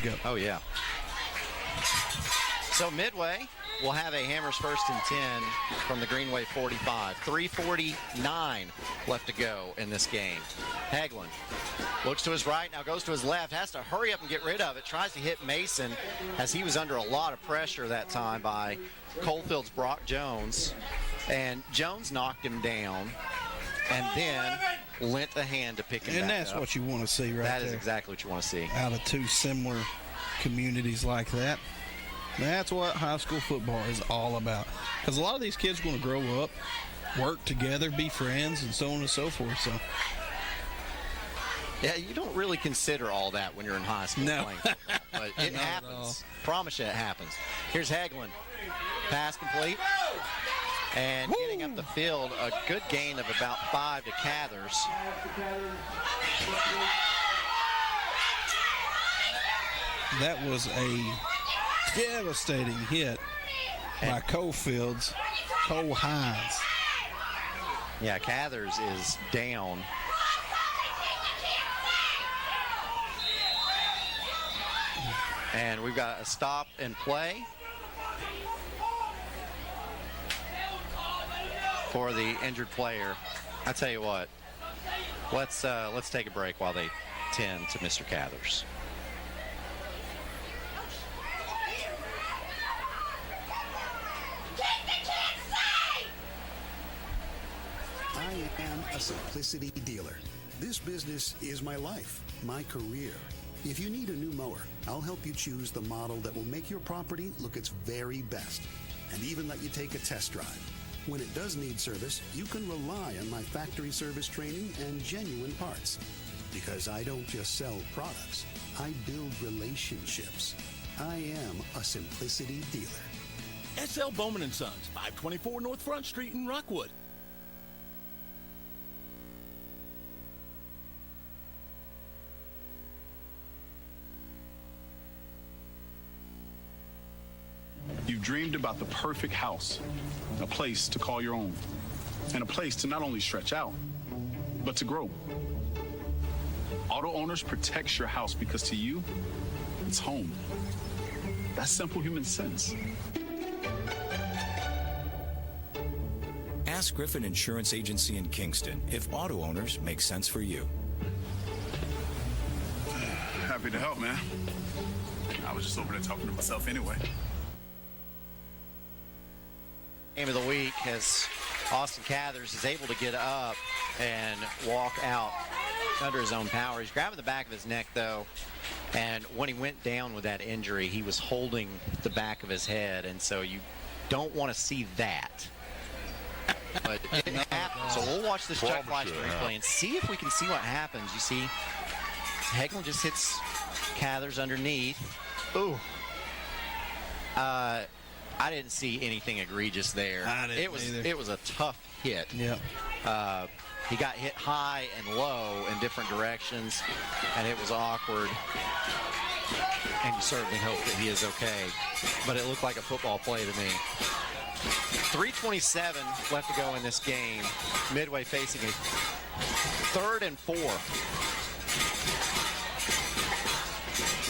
go. Oh, yeah. So Midway will have a Hammers 1st and 10 from the Greenway 45. 3:49 left to go in this game. Hagelin looks to his right, now goes to his left, has to hurry up and get rid of it, tries to hit Mason as he was under a lot of pressure that time by Coalfield's Brock Jones. And Jones knocked him down and then lent a hand to pick him back And that's up. what you want to see right there. That is exactly what you want to see. Out of two similar communities like that. That's what high school football is all about. Because a lot of these kids want to grow up, work together, be friends, and so on and so forth. So, yeah, you don't really consider all that when you're in high school playing football, but it happens. Promise you it happens. Here's Hagelin. Pass complete. And getting up the field, a good gain of about 5 to Cathers. That was a devastating hit by Coalfield's Cole Hines. Yeah, Cathers is down. And we've got a stop and play for the injured player. I tell you what, let's take a break while they tend to Mr. Cathers. I am a Simplicity dealer. This business is my life, my career. If you need a new mower, I'll help you choose the model that will make your property look its very best, and even let you take a test drive. When it does need service, you can rely on my factory service training and genuine parts. Because I don't just sell products, I build relationships. I am a Simplicity dealer. S.L. Bowman & Sons, 524 North Front Street in Rockwood. You've dreamed about the perfect house, a place to call your own, and a place to not only stretch out, but to grow. Auto Owners protects your house because to you, it's home. That's simple human sense. Ask Griffin Insurance Agency in Kingston if Auto Owners make sense for you. Happy to help, man. I was just over there talking to myself anyway. Game of the week as Austin Cathers is able to get up and walk out under his own power. He's grabbing the back of his neck, though, and when he went down with that injury, he was holding the back of his head, and so you don't want to see that. But it happens. So we'll watch this check flash replay and see if we can see what happens. You see, Hagelin just hits Cathers underneath. Ooh. I didn't see anything egregious there. It was a tough hit. Yeah. He got hit high and low in different directions, and it was awkward. And you certainly hope that he is okay. But it looked like a football play to me. 3:27 left to go in this game. Midway facing a 3rd and 4.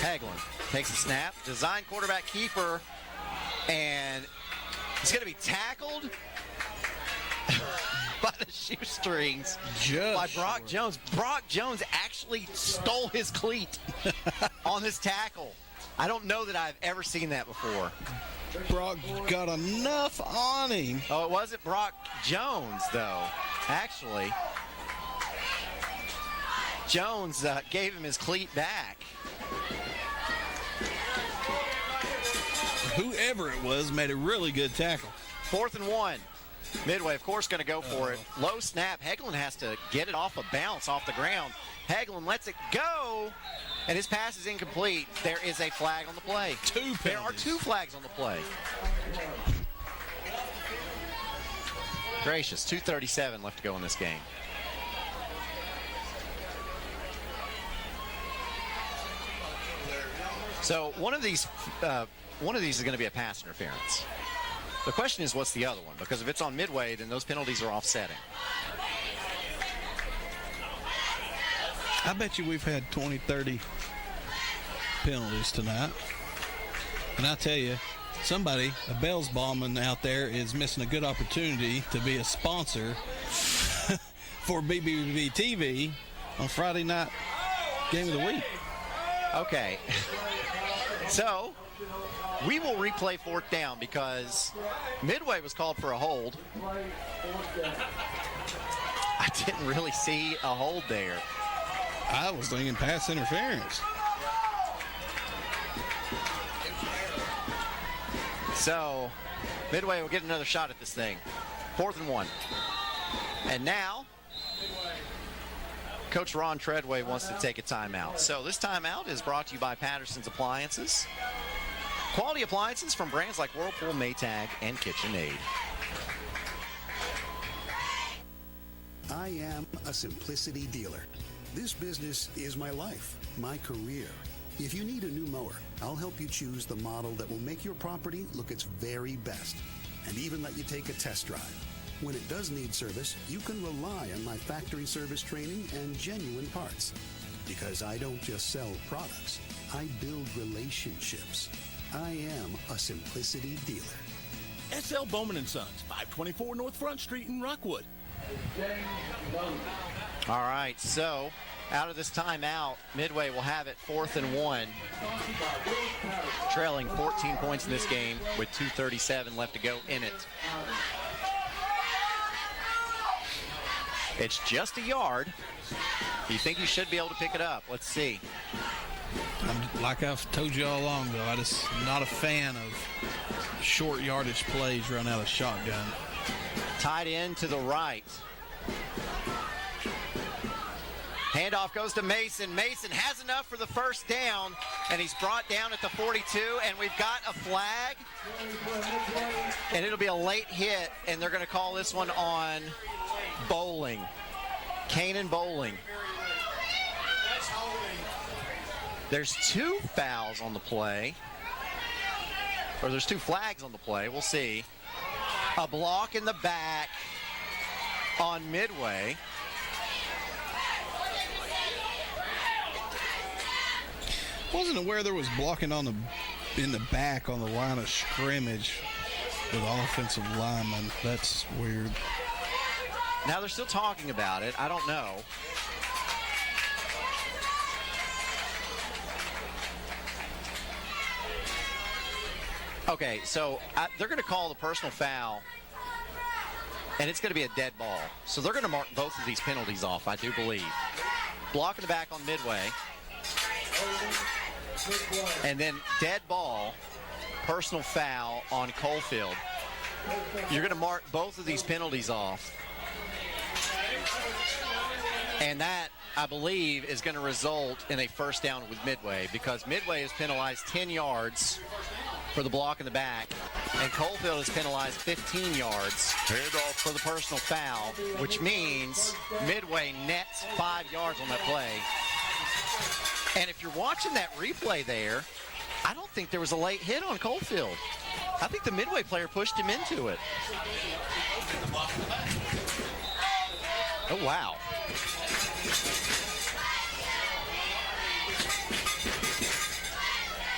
Hagelin takes a snap. Design quarterback keeper. And he's going to be tackled by the shoestrings by Brock Jones. Brock Jones actually stole his cleat on this tackle. I don't know that I've ever seen that before. Brock got enough on him. Oh, it wasn't Brock Jones, though. Actually, Jones gave him his cleat back. Whoever it was made a really good tackle. 4th and 1. Midway, of course, going to go for it. Low snap. Hagelin has to get it off a bounce off the ground. Hagelin lets it go, and his pass is incomplete. There is a flag on the play. There are 2 flags on the play. Gracious, 2:37 left to go in this game. So one of these is going to be a pass interference. The question is, what's the other one? Because if it's on Midway, then those penalties are offsetting. I bet you we've had 20, 30 penalties tonight. And I tell you, somebody, a Bellsballman out there, is missing a good opportunity to be a sponsor for BBB TV on Friday night game of the week. Okay. So, we will replay fourth down because Midway was called for a hold. I didn't really see a hold there. I was thinking pass interference. So, Midway will get another shot at this thing. 4th and 1. And now, Coach Ron Treadway wants to take a timeout. So this timeout is brought to you by Patterson's Appliances. Quality appliances from brands like Whirlpool, Maytag, and KitchenAid. I am a simplicity dealer. This business is my life, my career. If you need a new mower, I'll help you choose the model that will make your property look its very best, and even let you take a test drive. When it does need service, you can rely on my factory service training and genuine parts. Because I don't just sell products, I build relationships. I am a simplicity dealer. SL Bowman & Sons, 524 North Front Street in Rockwood. All right, so out of this timeout, Midway will have it 4th and 1. Trailing 14 points in this game with 2:37 left to go in it. It's just a yard. You think you should be able to pick it up. Let's see. Like I've told you all along, though, I just not a fan of short yardage plays run out of shotgun. Tied in to the right. Handoff goes to Mason. Mason has enough for the first down, and he's brought down at the 42, and we've got a flag. And it'll be a late hit, and they're going to call this one on Bowling. Kanan Bowling. There's 2 fouls on the play. Or there's 2 flags on the play. We'll see. A block in the back on Midway. Wasn't aware there was blocking in the back on the line of scrimmage with offensive linemen. That's weird. Now they're still talking about it. I don't know. Okay, so they're going to call the personal foul, and it's going to be a dead ball. So they're going to mark both of these penalties off, I do believe. Block in the back on Midway. And then dead ball, personal foul on Coalfield. You're going to mark both of these penalties off. And that, I believe, is going to result in a first down with Midway, because Midway is penalized 10 yards for the block in the back, and Coalfield is penalized 15 yards for the personal foul, which means Midway nets 5 yards on that play. And if you're watching that replay there, I don't think there was a late hit on Coalfield. I think the Midway player pushed him into it. Oh, wow.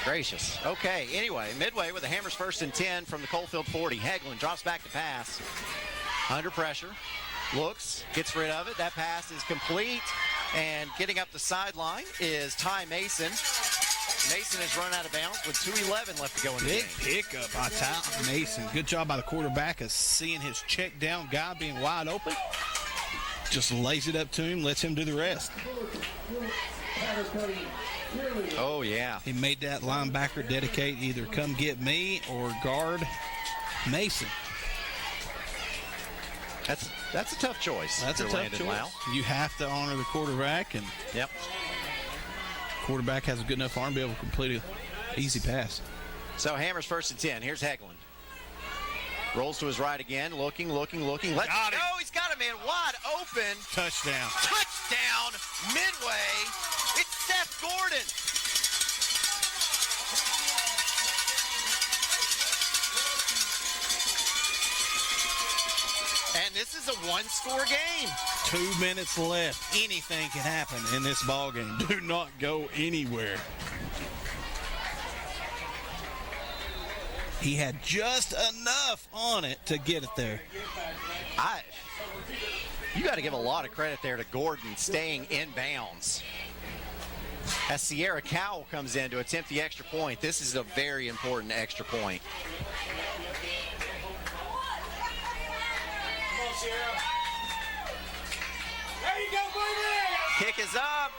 Gracious. Okay, anyway, Midway with the Hammers 1st and 10 from the Coalfield 40. Hagelin drops back to pass. Under pressure. Looks, gets rid of it. That pass is complete. And getting up the sideline is Ty Mason. Mason has run out of bounds with 2:11 left to go in the game. Big pickup by Ty Mason. Good job by the quarterback of seeing his check down guy being wide open. Just lays it up to him, lets him do the rest. Oh, yeah. He made that linebacker dedicate either come get me or guard Mason. That's a tough choice. That's a tough choice. Lau. You have to honor the quarterback, and Yep. quarterback has a good enough arm to be able to complete an easy pass. So Hammers 1st and 10. Here's Hagelin. Rolls to his right again. Looking. Let's Got him. go. He's got a man wide open. Touchdown. Touchdown, Midway. It's Seth Gordon. And this is a one-score game. 2 minutes left. Anything can happen in this ball game. Do not go anywhere. He had just enough on it to get it there. You got to give a lot of credit there to Gordon staying in bounds. As Sierra Cowell comes in to attempt the extra point, this is a very important extra point. Kick is up.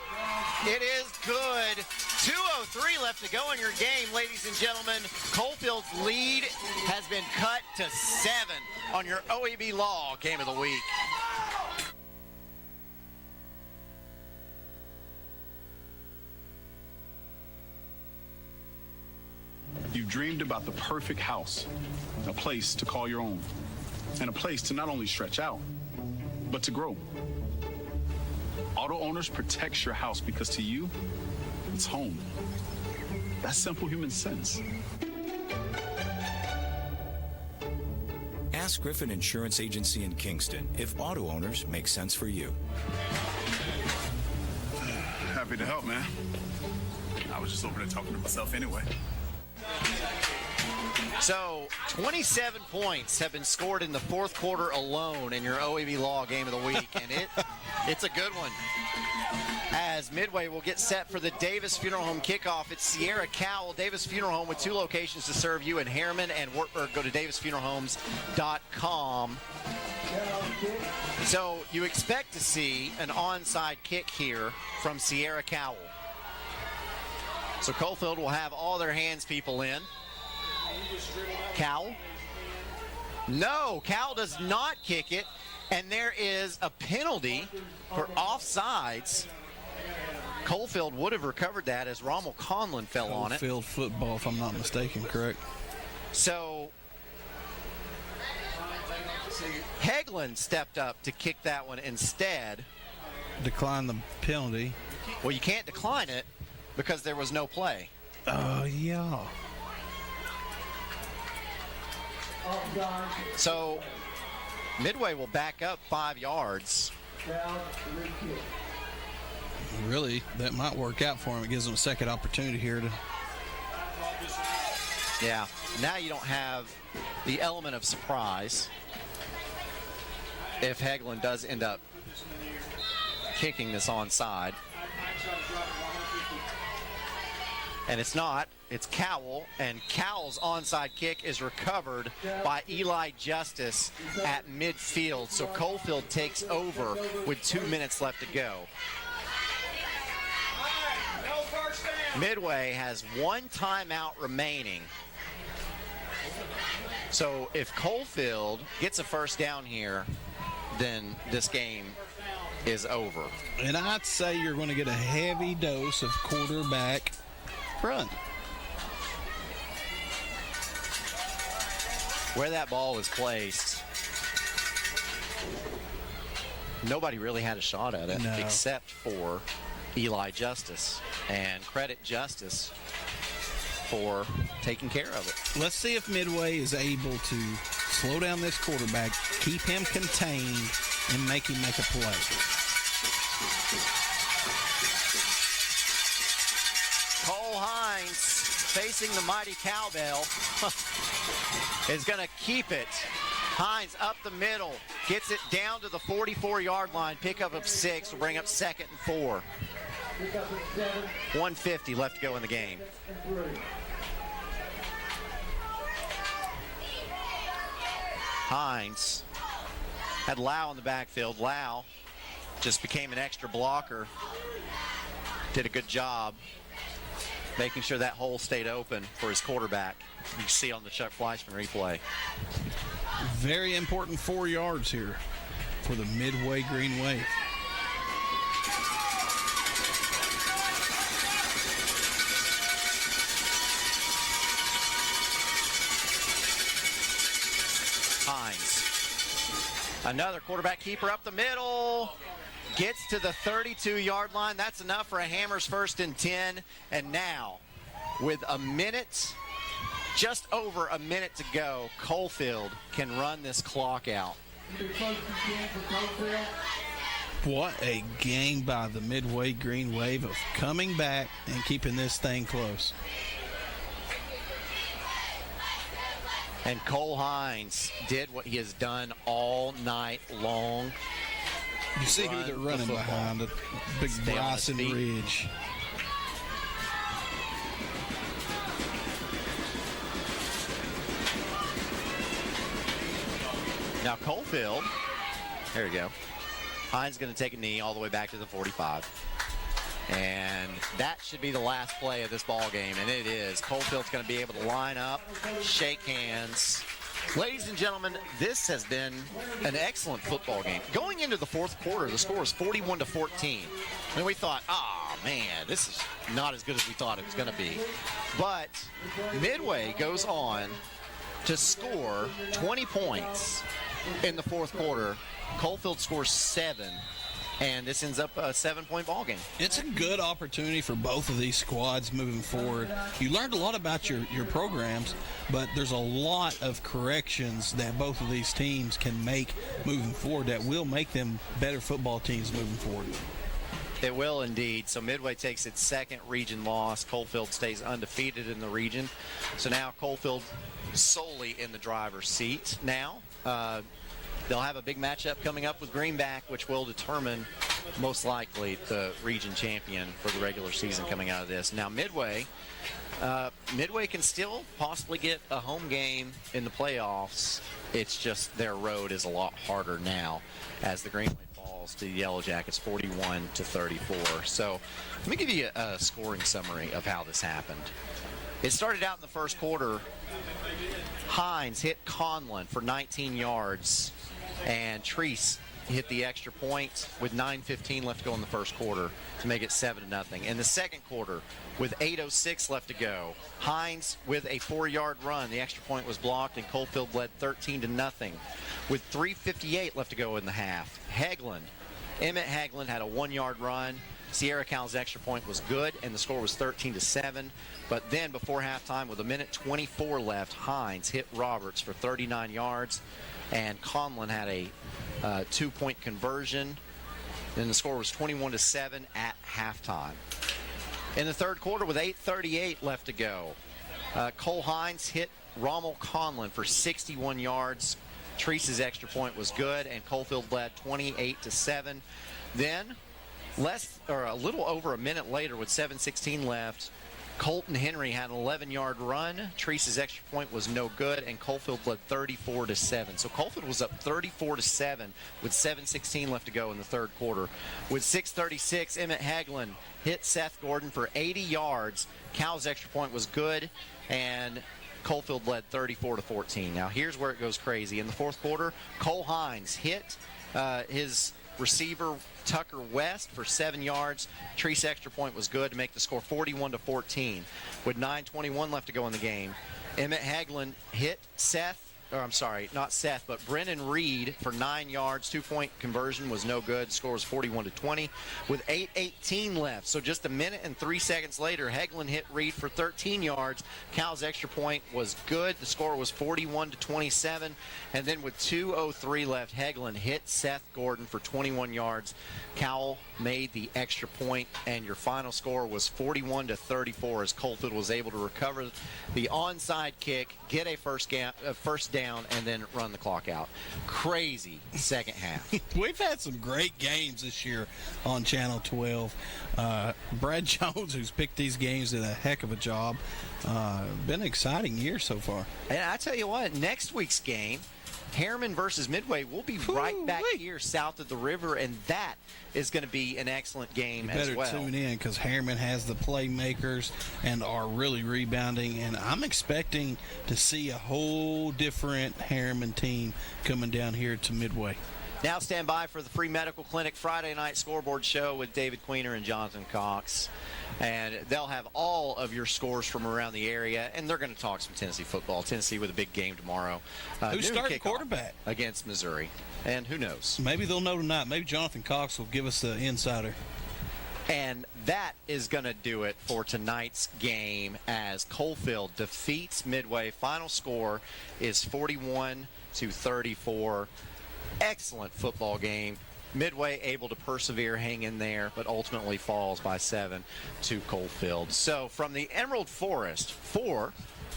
It is good. 2:03 left to go in your game, ladies and gentlemen. Coalfield's lead has been cut to 7 on your OEB Law Game of the Week. You've dreamed about the perfect house, a place to call your own, and a place to not only stretch out, but to grow. Auto Owners protects your house because to you, it's home. That's simple human sense. Ask Griffin Insurance Agency in Kingston if auto owners make sense for you. Happy to help, man. I was just over there talking to myself anyway. So 27 points have been scored in the fourth quarter alone in your OEB Law Game of the Week, and it's a good one. As Midway will get set for the Davis Funeral Home kickoff, it's Sierra Cowell, Davis Funeral Home, with 2 locations to serve you in Harriman and Wartburg. Go to davisfuneralhomes.com. So you expect to see an onside kick here from Sierra Cowell. So Coalfield will have all their hands people in. Cowell? No, Cowell does not kick it, and there is a penalty for offsides. Coalfield would have recovered that as Rommel Conlon fell on it. Coalfield football, if I'm not mistaken, correct? So Hegland stepped up to kick that one instead. Decline the penalty. Well, you can't decline it because there was no play. Yeah. So Midway will back up 5 yards. Really, that might work out for him. It gives him a second opportunity here to. Yeah, now you don't have the element of surprise if Hegland does end up kicking this onside. And it's not. It's Cowell, and Cowell's onside kick is recovered by Eli Justice at midfield. So Coalfield takes over with 2 minutes left to go. Midway has 1 timeout remaining. So if Coalfield gets a first down here, then this game is over. And I'd say you're going to get a heavy dose of quarterback run. Where that ball was placed, nobody really had a shot at it except for Eli Justice. And credit Justice for taking care of it. Let's see if Midway is able to slow down this quarterback, keep him contained, and make him make a play. Cole Hines, facing the mighty cowbell, is going to keep it. Hines up the middle, gets it down to the 44-yard line. Pickup of 6 will bring up 2nd and 4. 1:50 left to go in the game. Hines had Lau in the backfield. Lau just became an extra blocker. Did a good job making sure that hole stayed open for his quarterback. You can see on the Chuck Fleischman replay. Very important 4 yards here for the Midway Green Wave. Hines. Another quarterback keeper up the middle. Gets to the 32-yard line. That's enough for a Hammers 1st and 10. And now, with just over a minute to go, Coalfield can run this clock out. What a game by the Midway Green Wave of coming back and keeping this thing close. And Cole Hines did what he has done all night long. You see who they're running behind, the big Bryson Ridge. Now Coalfield, there we go. Hines going to take a knee all the way back to the 45. And that should be the last play of this ball game, and it is. Coalfield's going to be able to line up, shake hands. Ladies and gentlemen, this has been an excellent football game. Going into the fourth quarter, the score was 41-14. And we thought, man, this is not as good as we thought it was going to be. But Midway goes on to score 20 points in the fourth quarter. Coalfield scores 7. And this ends up a 7-point ball game. It's a good opportunity for both of these squads moving forward. You learned a lot about your programs, but there's a lot of corrections that both of these teams can make moving forward that will make them better football teams moving forward. It will indeed. So Midway takes its second region loss. Coalfield stays undefeated in the region. So now Coalfield solely in the driver's seat now. They'll have a big matchup coming up with Greenback, which will determine most likely the region champion for the regular season coming out of this. Now Midway can still possibly get a home game in the playoffs. It's just their road is a lot harder now as the Greenway falls to the Yellow Jackets 41-34. So let me give you a scoring summary of how this happened. It started out in the first quarter. Hines hit Conlon for 19 yards. And Treese hit the extra point with 9:15 left to go in the first quarter to make it 7-0. In the second quarter, with 8:06 left to go, Hines with a 4-yard run. The extra point was blocked, and Coalfield led 13-0. With 3:58 left to go in the half, Emmett Haglund had a 1-yard run. Sierra Cal's extra point was good, and the score was 13-7. But then before halftime, with 1:24 left, Hines hit Roberts for 39 yards. And Conlon had a 2-point conversion. Then the score was 21-7 at halftime. In the third quarter, with 8:38 left to go, Cole Hines hit Rommel Conlon for 61 yards. Treese's extra point was good, and Coalfield led 28-7. Then, a little over a minute later, with 7:16 left, Colton Henry had an 11-yard run. Treese's extra point was no good, and Coalfield led 34-7. So Coalfield was up 34-7 with 7:16 left to go in the third quarter. With 6:36, Emmett Haglund hit Seth Gordon for 80 yards. Cal's extra point was good, and Coalfield led 34-14. Now here's where it goes crazy. In the fourth quarter, Cole Hines hit his receiver Tucker West for 7 yards. Treese extra point was good to make the score 41-14. With 9:21 left to go in the game, Emmett Haglund hit Brennan Reed for 9 yards. 2-point conversion was no good. Score was 41-20. With 8:18 left, so just a minute and 3 seconds later, Haglund hit Reed for 13 yards. Cal's extra point was good. The score was 41-27. And then with 2:03 left, Haglund hit Seth Gordon for 21 yards. Cal made the extra point, and your final score was 41-34 as Coalfield was able to recover the onside kick, get a first down, and then run the clock out. Crazy second half. We've had some great games this year on Channel 12. Brad Jones, who's picked these games, did a heck of a job. Been an exciting year so far. And I tell you what, next week's game, Harriman versus Midway, will be right back here south of the river, and that is going to be an excellent game as well. Better tune in because Harriman has the playmakers and are really rebounding, and I'm expecting to see a whole different Harriman team coming down here to Midway. Now stand by for the free medical clinic Friday night scoreboard show with David Queener and Jonathan Cox. And they'll have all of your scores from around the area, and they're going to talk some Tennessee football. Tennessee with a big game tomorrow. Who's starting quarterback? Against Missouri. And who knows? Maybe they'll know tonight. Maybe Jonathan Cox will give us the insider. And that is going to do it for tonight's game as Coalfield defeats Midway. Final score is 41-34. Excellent football game. Midway able to persevere, hang in there, but ultimately falls by 7 to Coalfield. So from the Emerald Forest for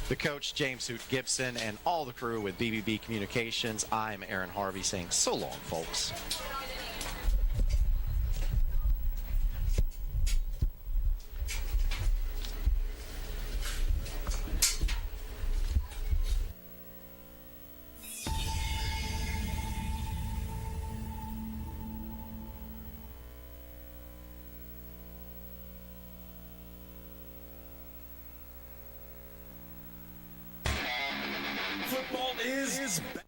the coach, James Hoot Gibson, and all the crew with BBB Communications, I'm Aaron Harvey saying so long, folks. Football is back.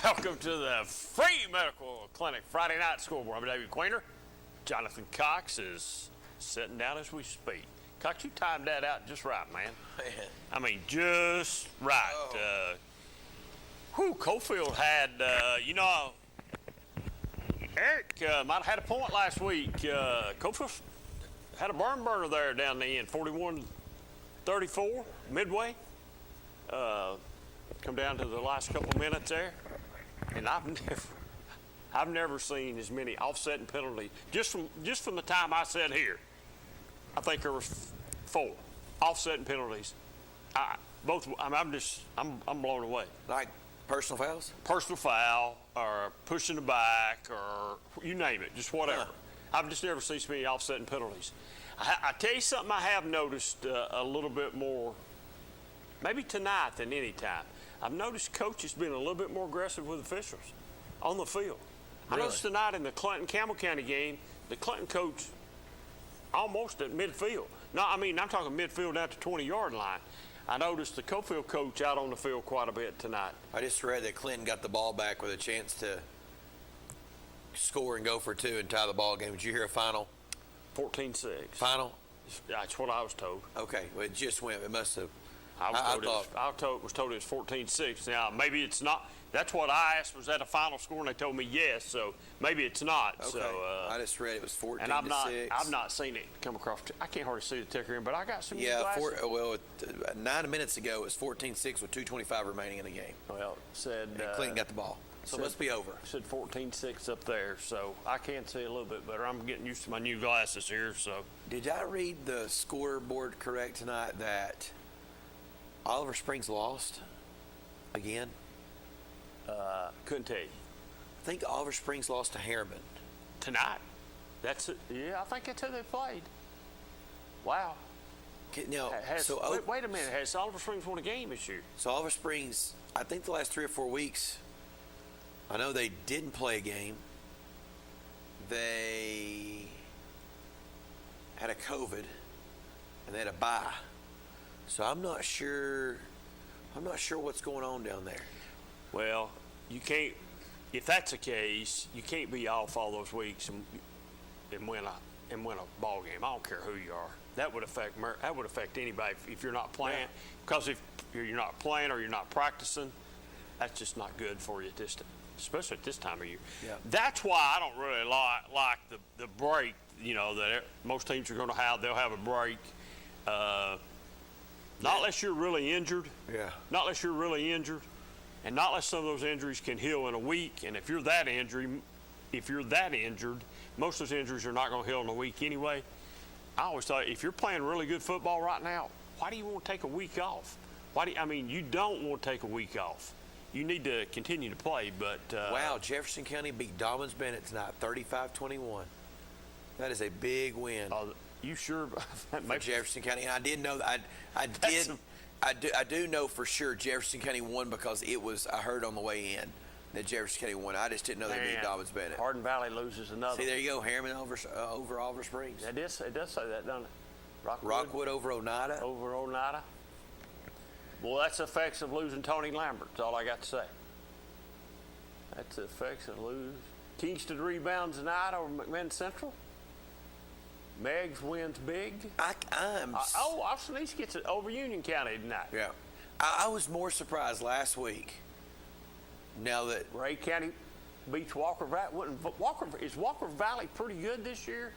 Welcome to the free medical clinic Friday night scoreboard. I'm David Quainer. Jonathan Cox is sitting down as we speak. Cox, you timed that out just right, man. I mean, just right. Cofield had, Eric might have had a point last week. Cofield had a burner there down the end, 41-34, midway. Come down to the last couple of minutes there. And I've never seen as many offsetting penalties just from the time I sat here. I think there was 4 offsetting penalties. I'm blown away. Like personal fouls? Personal foul or pushing the back or you name it, just whatever. I've just never seen so many offsetting penalties. I tell you something I have noticed a little bit more, maybe tonight than any time. I've noticed coaches being a little bit more aggressive with officials on the field. Really? I noticed tonight in the Clinton-Campbell County game, the Clinton coach almost at midfield. No, I mean, I'm talking midfield out to 20-yard line. I noticed the Cofield coach out on the field quite a bit tonight. I just read that Clinton got the ball back with a chance to score and go for 2 and tie the ball game. Did you hear a final? 14-6. Final? That's what I was told. Okay, well, it just went. It must have. I was told it was 14-6. Now, maybe it's not. That's what I asked. Was that a final score? And they told me yes. So maybe it's not. Okay. So I just read it was 14-6. And I've not seen it come across. I can't hardly see the ticker in, but I got some. Yeah, 9 minutes ago it was 14-6 with 2:25 remaining in the game. Well, it said. And Clinton got the ball. So it must be over. Said 14-6 up there, so I can't see a little bit better. I'm getting used to my new glasses here. So. Did I read the scoreboard correct tonight that Oliver Springs lost again? Couldn't tell you. I think Oliver Springs lost to Harriman. Tonight? That's it. Yeah, I think that's who they played. Wow. Now, wait a minute. Has Oliver Springs won a game this year? So Oliver Springs, I think the last 3 or 4 weeks, I know they didn't play a game. They had a COVID and they had a bye. So I'm not sure what's going on down there. Well, you can't. If that's the case, you can't be off all those weeks and win a ball game. I don't care who you are. That would affect anybody if you're not playing. Yeah. Because if you're not playing or you're not practicing, that's just not good for you at this time, especially at this time of year. Yeah. That's why I don't really like the break. You know that most teams are going to have. They'll have a break. Not unless you're really injured. Yeah. Not unless you're really injured, and not unless some of those injuries can heal in a week. And if you're that injured, most of those injuries are not going to heal in a week anyway. I always thought if you're playing really good football right now, why do you want to take a week off? You don't want to take a week off. You need to continue to play. But wow, Jefferson County beat Dobbins Bennett tonight, 35-21. That is a big win. You sure? For Jefferson County, and I did know that I do know for sure Jefferson County won because I heard on the way in that Jefferson County won. I just didn't know they beat Dobbins Bennett. Hardin Valley loses another. See, there you go, Harriman over Oliver Springs. It does say that, doesn't it? Rockwood over Oneida. Over Oneida. Well, that's the effects of losing Tony Lambert. That's all I got to say. That's the effects of losing. Kingston rebounds tonight over McMinn Central. Meggs wins big. Austin East gets it over Union County tonight. Yeah. I was more surprised last week. Now that Ray County beats Walker Valley. Is Walker Valley pretty good this year?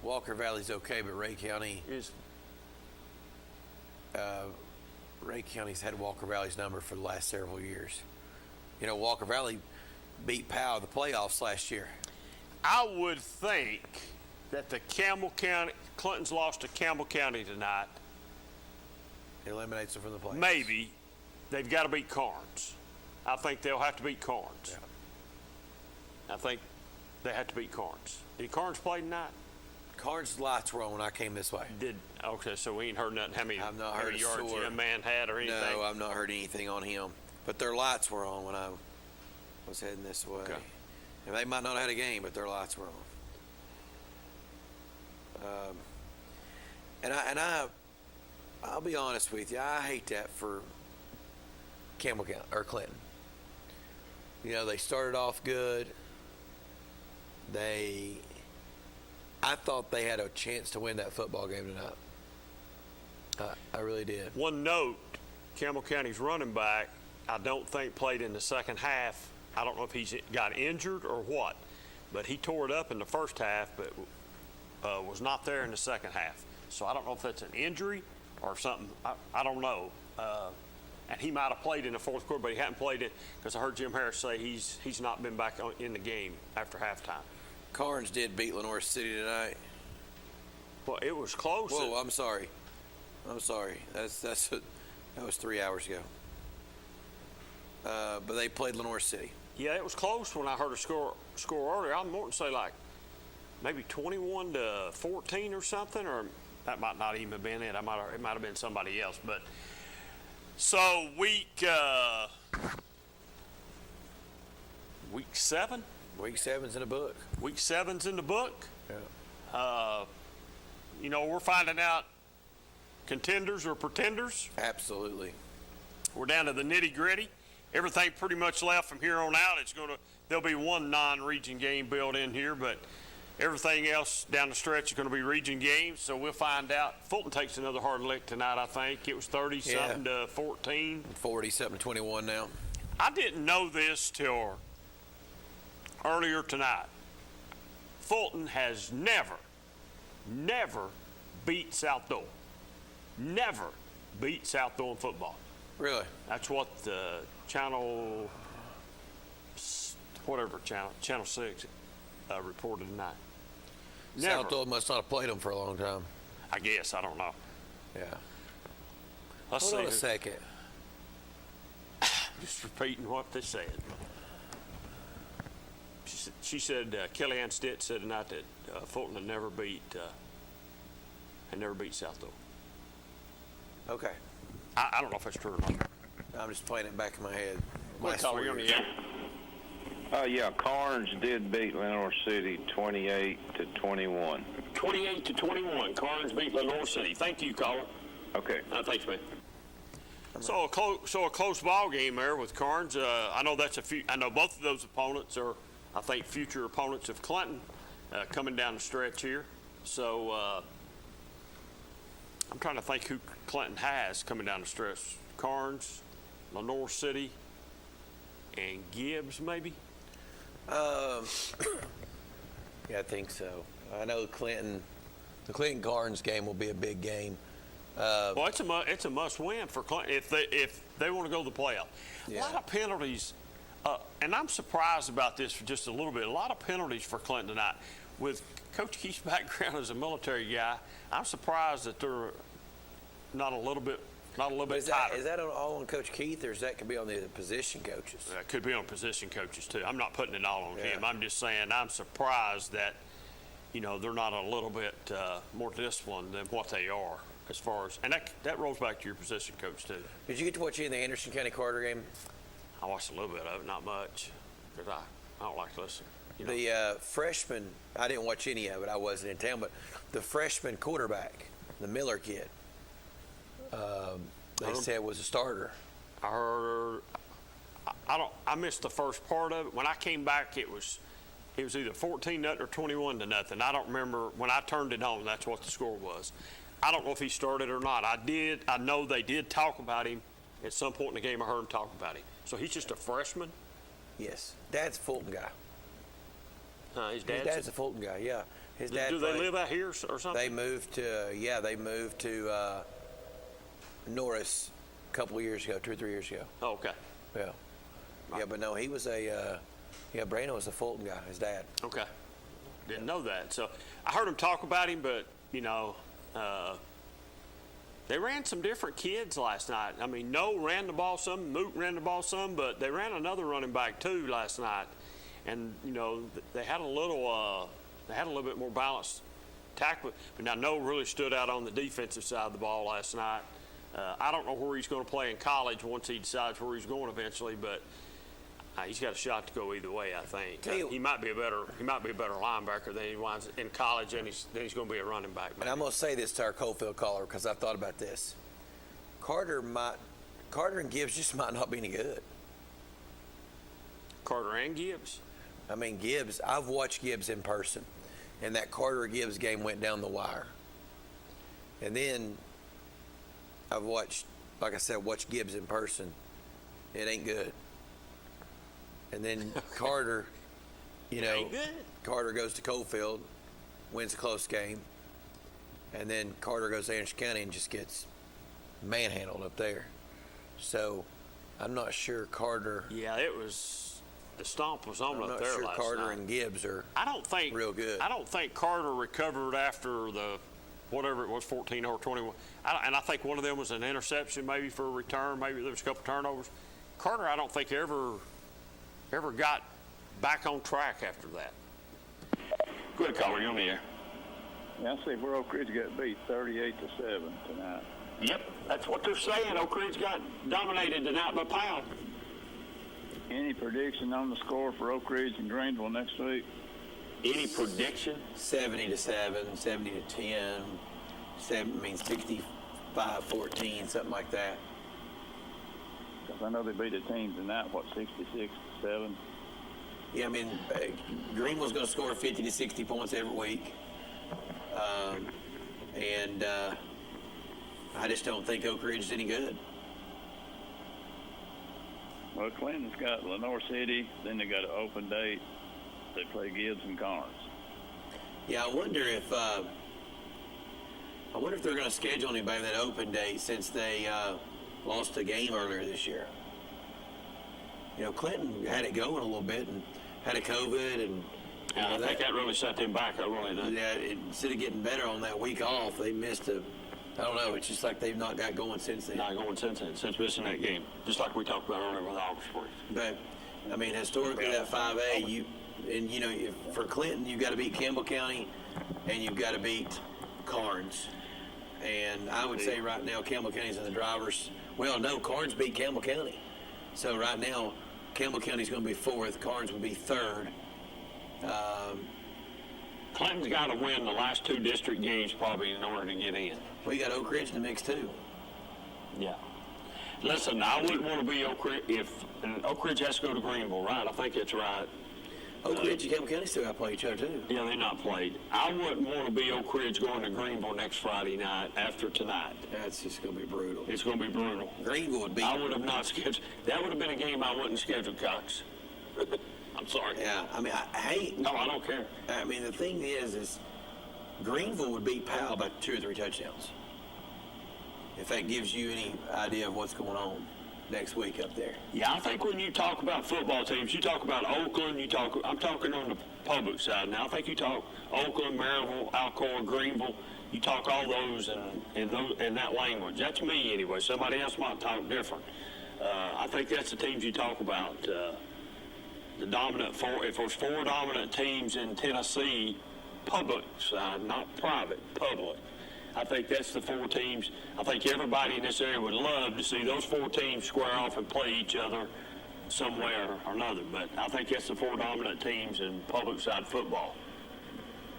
Walker Valley's okay, but Ray County Is Ray County's had Walker Valley's number for the last several years. You know, Walker Valley beat Powell in the playoffs last year. I would think that the Clinton's lost to Campbell County tonight. It eliminates them from the playoffs. Maybe they've got to beat Carnes. I think they'll have to beat Carnes. Yeah. I think they have to beat Carnes. Did Carnes play tonight? Carnes' lights were on when I came this way. Okay, so we ain't heard nothing. How many I've not heard a yards score. young man had or anything? No, I've not heard anything on him. But their lights were on when I was heading this way. Okay. And they might not have had a game, but their lights were on. I'll be honest with you. I hate that for Campbell County or Clinton. You know, they started off good. I thought they had a chance to win that football game tonight. I really did. One note, Campbell County's running back, I don't think played in the second half. I don't know if he's got injured or what, but he tore it up in the first half, but was not there in the second half. So I don't know if that's an injury or something. I don't know. And he might have played in the fourth quarter, but he hadn't played it because I heard Jim Harris say he's not been back in the game after halftime. Carnes did beat Lenore City tonight. Well, it was close. Whoa, I'm sorry. That was 3 hours ago. But they played Lenore City. Yeah, it was close when I heard a score earlier. I'm more than say like maybe 21-14 or something, or that might not even have been it. It might have been somebody else. But so week 7. Week 7's in the book. Week 7's in the book. Yeah. You know, we're finding out contenders or pretenders. Absolutely. We're down to the nitty gritty. Everything pretty much left from here on out. There'll be one non-region game built in here, but everything else down the stretch is going to be region games. So we'll find out. Fulton takes another hard lick tonight. I think it was 30-something to 14. 40-something to 21 now. I didn't know this till earlier tonight. Fulton has never beat South Dole. Never beat South Dole in football. Really? That's what the Channel 6 reported tonight. Never. South Dole must not have played them for a long time. I guess. I don't know. Yeah. Let's Hold see. on a second. Just repeating what they said. She said, Kellyanne Stitt said tonight that Fulton had never beat South Dole. Okay. I don't know if that's true or not. I'm just playing it back in my head. What color you on the air? Yeah, Carnes did beat Lenore City 28-21. 28-21. Carnes beat Lenore City. Thank you, caller. Okay. Thanks, man. So a close ball game there with Carnes. I know I know both of those opponents are, I think, future opponents of Clinton coming down the stretch here. So I'm trying to think who Clinton has coming down the stretch. Carnes, Lenore City, and Gibbs, maybe. Yeah, I think so. I know the Clinton Carnes game will be a big game. Well, it's a must-win for Clinton if they want to go to the playoff. Yeah. A lot of penalties, and I'm surprised about this for just a little bit. A lot of penalties for Clinton tonight. With Coach Keith's background as a military guy, I'm surprised that they're not a little bit tighter. Is that all on Coach Keith, or that could be on the position coaches? It could be on position coaches too. I'm not putting it all on him. Yeah. I'm just saying I'm surprised that they're not a little bit more disciplined than what they are. As far as, and that rolls back to your position coach too. Did you get to watch any of the Anderson County Carter game? I watched a little bit of it, not much, because I don't like to listen. The freshman, I didn't watch any of it. I wasn't in town, but the freshman quarterback, the Miller kid, they said was a starter. I heard. I missed the first part of it. When I came back, it was either 14-0 or 21-0. I don't remember when I turned it on. That's what the score was. I don't know if he started or not. I know they did talk about him at some point in the game. I heard him talk about him. So he's just a freshman? Yes. Dad's a Fulton guy. His dad's a Fulton guy, yeah. His dad. Do they live out here or something? They moved to Norris a couple of years ago, 2 or 3 years ago. Oh, okay. Yeah. Yeah, but no, he was Brano was a Fulton guy, his dad. Okay. Didn't know that. So I heard him talk about him, but, they ran some different kids last night. I mean, Noah ran the ball some, Moot ran the ball some, but they ran another running back too last night. And, they had a little bit more balanced tackle. But now Noah really stood out on the defensive side of the ball last night. I don't know where he's going to play in college once he decides where he's going eventually, but he's got a shot to go either way, I think. He might be a better linebacker than he was in college, and he's going to be a running back. And I'm going to say this to our Coalfield caller because I've thought about this. Carter and Gibbs just might not be any good. Carter and Gibbs? I mean, Gibbs, I've watched Gibbs in person, and that Carter-Gibbs game went down the wire. And then I've watched Gibbs in person. It ain't good. And then Carter, Carter goes to Coalfield, wins a close game, and then Carter goes to Anderson County and just gets manhandled up there. So I'm not sure Carter. Yeah, the stomp was on up there last night. I'm not sure Carter and Gibbs are real good. I don't think Carter recovered after the whatever it was, 14 or 21. And I think one of them was an interception maybe for a return. Maybe there was a couple turnovers. Carter, I don't think ever got back on track after that. Good caller, you're on the air. Yeah, I see where Oak Ridge got beat 38-7 tonight. Yep, that's what they're saying. Oak Ridge got dominated tonight by Powell. Any prediction on the score for Oak Ridge and Greenville next week? Any prediction? 70-7, 70-10, 65-14, something like that. Because I know they beat a team tonight, 66-7? Yeah, I mean, Greenville's going to score 50 to 60 points every week. And I just don't think Oak Ridge is any good. Well, Clinton's got Lenore City, then they got an open date. They play Gibbs and Carnes. Yeah, I wonder if they're going to schedule anybody that open date since they lost a game earlier this year. Clinton had it going a little bit and had a COVID, and I think that really set them back. I really did. Yeah, instead of getting better on that week off, they missed I don't know. It's just like they've not got going since then. Not going since missing that game. Just like we talked about earlier with Augsburg. But I mean, historically, that 5A, for Clinton, you've got to beat Campbell County, and you've got to beat Carnes. And I would say right now, Campbell County's in the driver's. Well, no, Carnes beat Campbell County. So right now, Campbell County's going to be fourth. Carnes would be third. Clinton's got to win the last two district games probably in order to get in. We got Oak Ridge in the mix too. Yeah. Listen, I wouldn't want to be Oak Ridge if Oak Ridge has to go to Greenville, right? I think that's right. Oak Ridge and Campbell County still got to play each other too. Yeah, they're not played. I wouldn't want to be Oak Ridge going to Greenville next Friday night after tonight. That's just going to be brutal. It's going to be brutal. Greenville would be. I would have not scheduled. That would have been a game I wouldn't schedule, Cox. I'm sorry. Yeah, I mean, No, I don't care. I mean, the thing is Greenville would beat Powell by 2 or 3 touchdowns. If that gives you any idea of what's going on next week up there. Yeah, I think when you talk about football teams, you talk about Oakland, I'm talking on the public side now. I think you talk Oakland, Maryville, Alcoa, Greenville. You talk all those in that language. That's me anyway. Somebody else might talk different. I think that's the teams you talk about. The dominant four, if there's 4 dominant teams in Tennessee, public side, not private, public. I think that's the 4 teams. I think everybody in this area would love to see those 4 teams square off and play each other somewhere or another. But I think that's the 4 dominant teams in public side football.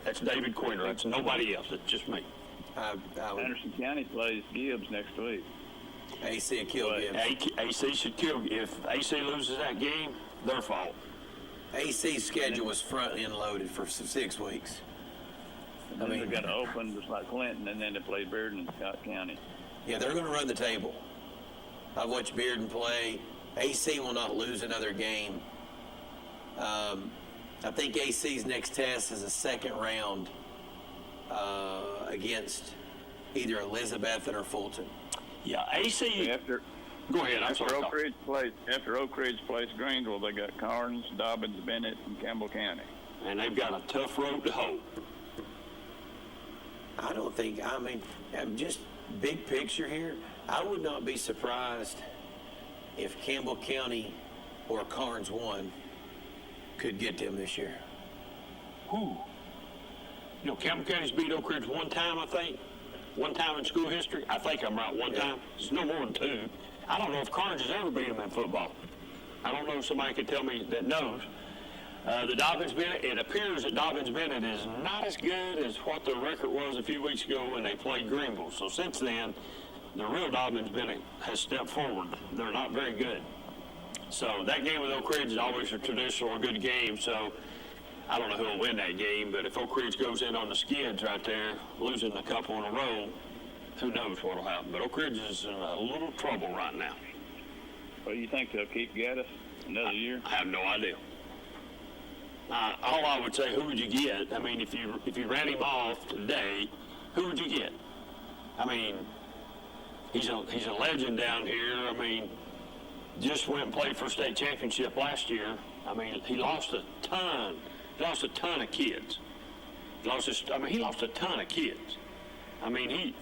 That's David Quinter. That's nobody else. That's just me. Anderson County plays Gibbs next week. AC will kill Gibbs. AC should kill. If AC loses that game, their fault. AC's schedule was front-end loaded for 6 weeks. I mean, they've got to open just like Clinton, and then they play Bearden and Scott County. Yeah, they're going to run the table. I've watched Bearden play. AC will not lose another game. I think AC's next test is a second round against either Elizabeth or Fulton. Yeah, AC. Go ahead. After Oak Ridge plays Greenville, they got Carnes, Dobbins, Bennett, and Campbell County. And they've got a tough road to hoe. I don't think, just big picture here, I would not be surprised if Campbell County or Carnes 1 could get them this year. Whew. You know, Campbell County's beat Oak Ridge one time, I think. One time in school history. I think I'm right, one time. It's no more than two. I don't know if Carnes has ever beat them in football. I don't know if somebody could tell me that knows. The Dobbins Bennett, it appears that Dobbins Bennett is not as good as what the record was a few weeks ago when they played Greenville. So since then, the real Dobbins Bennett has stepped forward. They're not very good. So that game with Oak Ridge is always a traditional or good game. So I don't know who will win that game, but if Oak Ridge goes in on the skids right there, losing a couple in a row, who knows what will happen. But Oak Ridge is in a little trouble right now. Well, you think they'll keep Gaddis another year? I have no idea. All I would say, who would you get? I mean, if you ran him off today, who would you get? I mean, he's a legend down here. I mean, just went and played for a state championship last year. I mean, he lost a ton. He lost a ton of kids. He lost a ton of kids. I mean,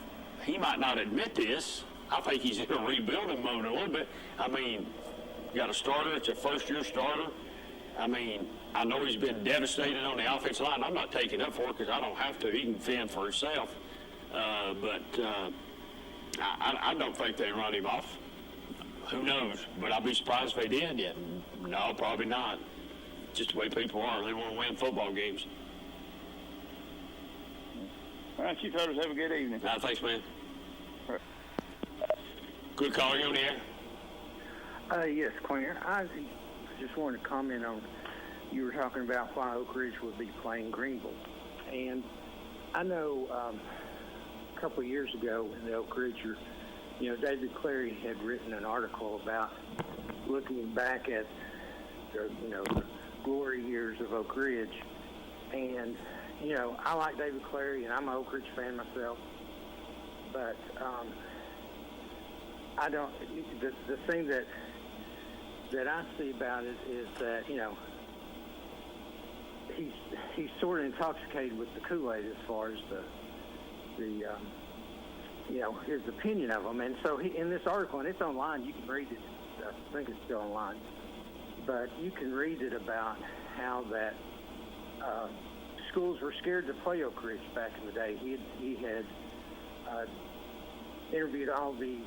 he might not admit this. I think he's in a rebuilding mode a little bit. I mean, you got a starter. It's a first-year starter. I mean, I know he's been devastated on the offensive line. I'm not taking up for it because I don't have to. He can fend for himself. But I don't think they run him off. Who knows? But I'd be surprised if they did yet. No, probably not. Just the way people are. They want to win football games. All right, you fellas have a good evening. Thanks, man. Right. Good call. You on the air? Yes, Quinn. I just wanted to comment on, you were talking about why Oak Ridge would be playing Greenville. And I know a couple of years ago in the Oak Ridge, David Clary had written an article about looking back at the glory years of Oak Ridge. And, I like David Clary, and I'm an Oak Ridge fan myself. But I don't, the thing that I see about it is that, he's sort of intoxicated with the Kool-Aid as far as his opinion of them. And so in this article, and it's online, you can read it. I think it's still online. But you can read it about how that schools were scared to play Oak Ridge back in the day. He had interviewed all these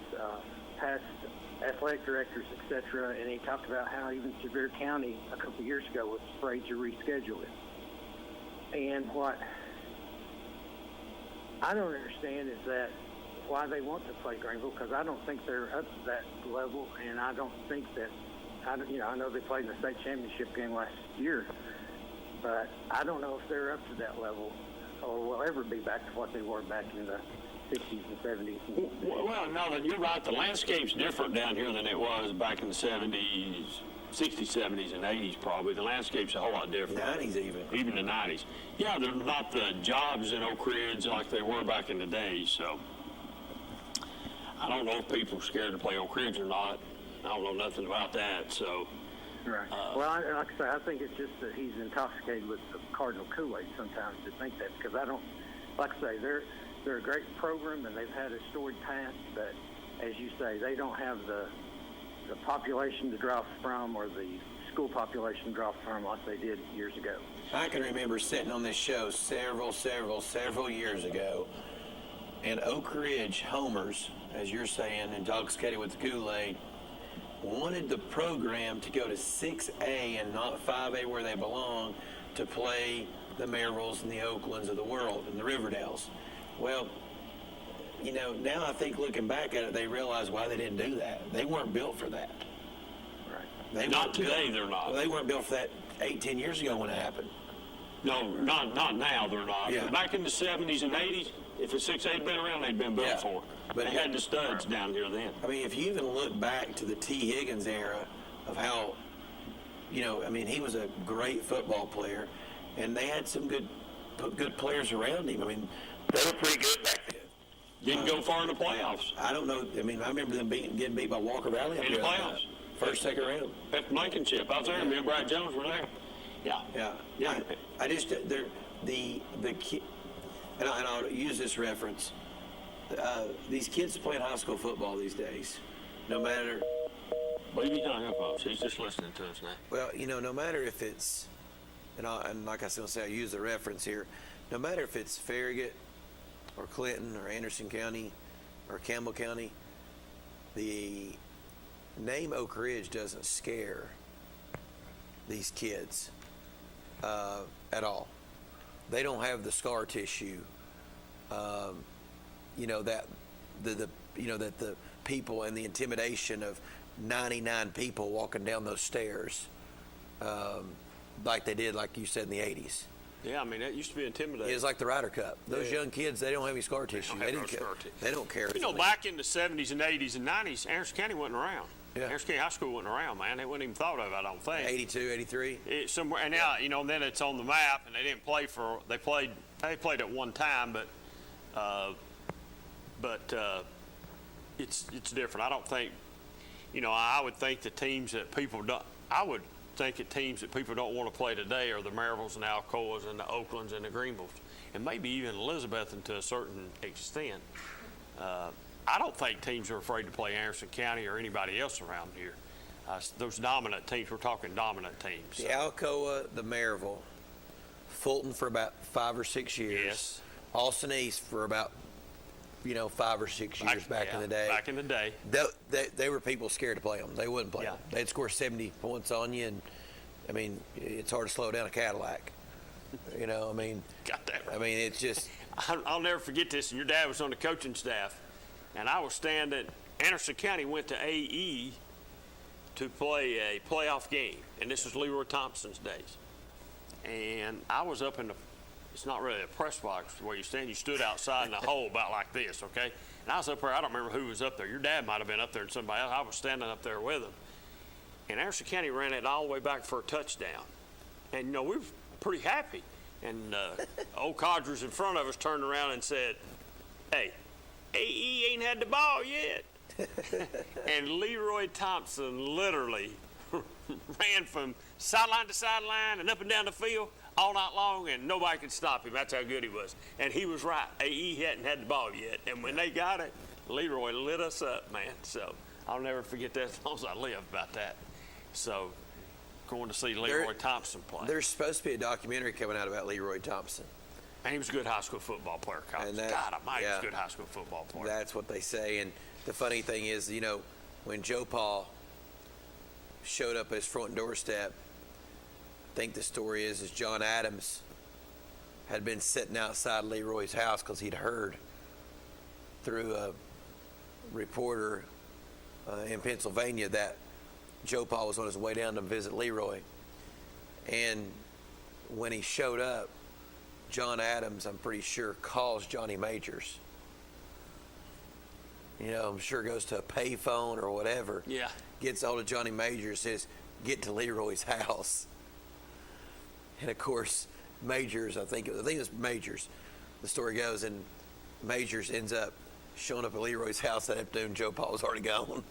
past athletic directors, etc., and he talked about how even Sevier County a couple of years ago was afraid to reschedule it. And what I don't understand is that why they want to play Greenville, because I don't think they're up to that level, and I don't think that, I know they played in the state championship game last year, but I don't know if they're up to that level or will ever be back to what they were back in the 60s and 70s. Well, no, you're right. The landscape's different down here than it was back in the 70s, 60s, 70s, and 80s probably. The landscape's a whole lot different. 90s even. Even the 90s. Yeah, they're not the jobs in Oak Ridge like they were back in the day, so I don't know if people are scared to play Oak Ridge or not. I don't know nothing about that, so. Right. Well, like I say, I think it's just that he's intoxicated with the Cardinal Kool-Aid sometimes to think that, because I don't, like I say, they're a great program and they've had a storied past, but as you say, they don't have the population to draw from or the school population to draw from like they did years ago. I can remember sitting on this show several years ago, and Oak Ridge homers, as you're saying, intoxicated with the Kool-Aid, wanted the program to go to 6A and not 5A where they belong to play the Maryvilles and the Oaklands of the world and the Riverdales. Well, now I think looking back at it, they realize why they didn't do that. They weren't built for that. Right. Not today, they're not. Well, they weren't built for that 8-10 years ago when it happened. No, not now they're not. Yeah. But back in the 70s and 80s, if a 6A had been around, they'd been built for it. But they had the studs down here then. I mean, if you even look back to the T. Higgins era of how I mean, he was a great football player, and they had some good players around him. I mean, they were pretty good back then. Didn't go far in the playoffs. I don't know. I mean, I remember them getting beat by Walker Valley In the playoffs. First, second round. At Blankenship. I was there. Me and Brad Jones were there. Yeah. I just the kid, and I'll use this reference. These kids playing high school football these days, no matter. Believe he's not here, folks. He's just listening to us now. Well, no matter if it's, and like I was going to say, I use the reference here. No matter if it's Farragut or Clinton or Anderson County or Campbell County, the name Oak Ridge doesn't scare these kids at all. They don't have the scar tissue, that the people and the intimidation of 99 people walking down those stairs, like they did, like you said, in the 80s. Yeah, I mean, that used to be intimidating. It was like the Ryder Cup. Those young kids, they don't have any scar tissue. They don't care. Back in the 70s and 80s and 90s, Anderson County wasn't around. Yeah. Anderson County High School wasn't around, man. They wasn't even thought of, I don't think. 82, 83. Somewhere, and now, then it's on the map, and they didn't play they played at one time, but it's different. I don't think, I would think the teams that people don't, teams that people don't want to play today are the Maryvilles and Alcoas and the Oaklands and the Greenvilles, and maybe even Elizabethton to a certain extent. I don't think teams are afraid to play Anderson County or anybody else around here. Those dominant teams, we're talking dominant teams. The Alcoa, the Maryville, Fulton for about 5 or 6 years. Yes. Austin East for about 5 or 6 years back in the day. Back in the day. They were people scared to play them. They wouldn't play them. They'd score 70 points on you, and, I mean, it's hard to slow down a Cadillac. Got that right. I mean, it's just. I'll never forget this, and your dad was on the coaching staff, and I was standing, Anderson County went to AE to play a playoff game, and this was Leroy Thompson's days. And I was up in it's not really a press box where you stand, you stood outside in the hole about like this, okay? And I was up there, I don't remember who was up there. Your dad might have been up there and somebody else. I was standing up there with him. And Anderson County ran it all the way back for a touchdown. And, we were pretty happy. And old Codgers in front of us turned around and said, "Hey, AE ain't had the ball yet." And Leroy Thompson literally ran from sideline to sideline and up and down the field all night long, and nobody could stop him. That's how good he was. And he was right. AE hadn't had the ball yet. And when they got it, Leroy lit us up, man. So I'll never forget that as long as I live about that. So going to see Leroy Thompson play. There's supposed to be a documentary coming out about Leroy Thompson. And he was a good high school football player, Collins. God almighty, he was a good high school football player. That's what they say. And the funny thing is, when Joe Paul showed up at his front doorstep, I think the story is John Adams had been sitting outside Leroy's house because he'd heard through a reporter in Pennsylvania that Joe Paul was on his way down to visit Leroy. And when he showed up, John Adams, I'm pretty sure, calls Johnny Majors. I'm sure goes to a payphone or whatever. Yeah. Gets hold of Johnny Majors, says, "Get to Leroy's house." And of course, Majors, I think it was Majors, the story goes, and Majors ends up showing up at Leroy's house that afternoon. Joe Paul was already gone.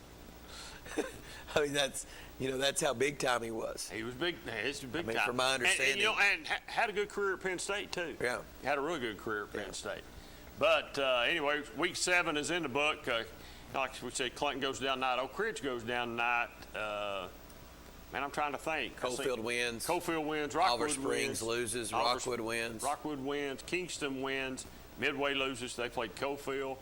I mean, that's how big time he was. He was big. He's big time. From my understanding, and had a good career at Penn State too. Yeah, had a really good career at Penn State. But anyway, week 7 is in the book. Like we said, Clinton goes down tonight. Oak Ridge goes down tonight. Man, I'm trying to think. Coalfield wins. Rockwood Oliver Springs wins. Loses. Rockwood wins. Rockwood wins. Kingston wins. Midway loses. They played Coalfield.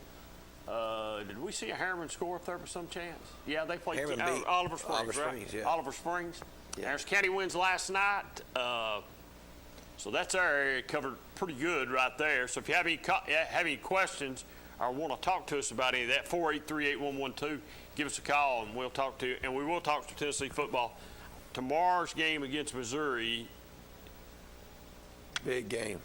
Did we see a Harriman score up there for some chance? Yeah, they played Oliver Springs. Oliver Springs, right? yeah. Oliver Springs. Yeah. Anderson County wins last night. So that's our area covered pretty good right there. So if you have any questions or want to talk to us about any of that, 483-8112, give us a call and we'll talk to you. And we will talk to Tennessee football. Tomorrow's game against Missouri. Big game.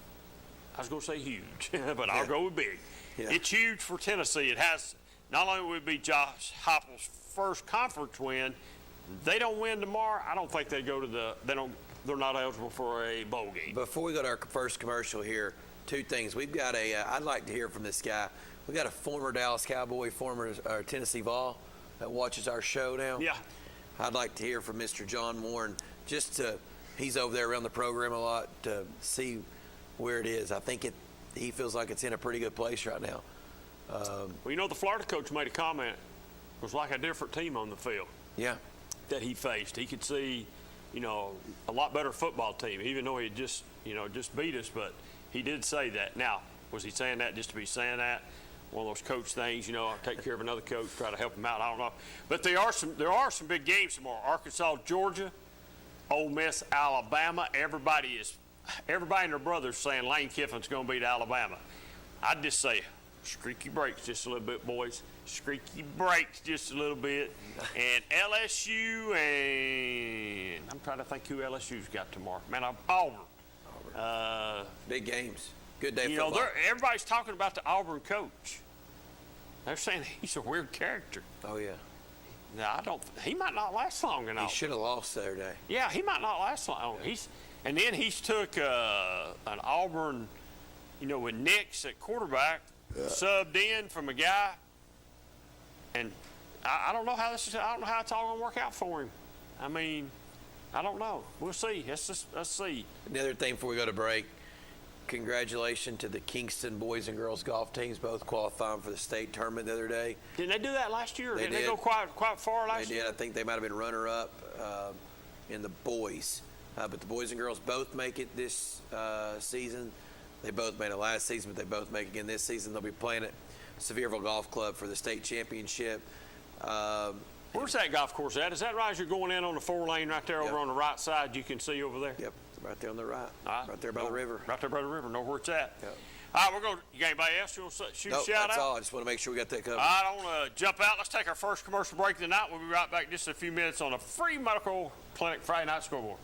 I was going to say huge, but I'll go with big. Yeah. It's huge for Tennessee. It has, not only would it be Josh Heupel's first conference win, They don't win tomorrow, I don't think they go to they're not eligible for a bowl game. Before we go to our first commercial here, two things. We've got I'd like to hear from this guy. We got a former Dallas Cowboy, former Tennessee Vol that watches our show now. Yeah. I'd like to hear from Mr. John Warren, he's over there around the program a lot, to see where it is. I think he feels like it's in a pretty good place right now. Well, the Florida coach made a comment. It was like a different team on the field. Yeah. That he faced. He could see, a lot better football team, even though he had just beat us, but he did say that. Now, was he saying that just to be saying that? One of those coach things, I'll take care of another coach, try to help him out. I don't know. But there are some big games tomorrow. Arkansas, Georgia, Ole Miss, Alabama. Everybody and their brothers saying Lane Kiffin's going to beat Alabama. I'd just say streaky breaks just a little bit, boys. Streaky breaks just a little bit. And LSU, and I'm trying to think who LSU's got tomorrow. Man, Auburn. Big games. Good day football. Everybody's talking about the Auburn coach. They're saying he's a weird character. Oh, yeah. No, he might not last long in Auburn. He should have lost Saturday. Yeah, he might not last long. Yeah. He's took an Auburn, with Nix at quarterback, subbed in from a guy, and I don't know how it's all going to work out for him. I mean, I don't know. We'll see. Let's see. Another thing before we go to break. Congratulations to the Kingston boys and girls golf teams, both qualifying for the state tournament the other day. Didn't they do that last year? Didn't they go quite far last year? They did. I think they might have been runner-up in the boys. But the boys and girls both make it this season. They both made it last season, but they both make it again this season. They'll be playing at Sevierville Golf Club for the state championship. Where's that golf course at? Is that right as you're going in on the 4-lane right there over on the right side you can see over there? Yep. Right there on the right. Right there by the river. Right there by the river. Know where it's at. Yep. All right, we're going to, you got anybody else you want to shoot a shout out? That's all. I just want to make sure we got that covered. All right, I want to jump out. Let's take our first commercial break of the night. We'll be right back in just a few minutes on a free medical clinic Friday night scoreboard.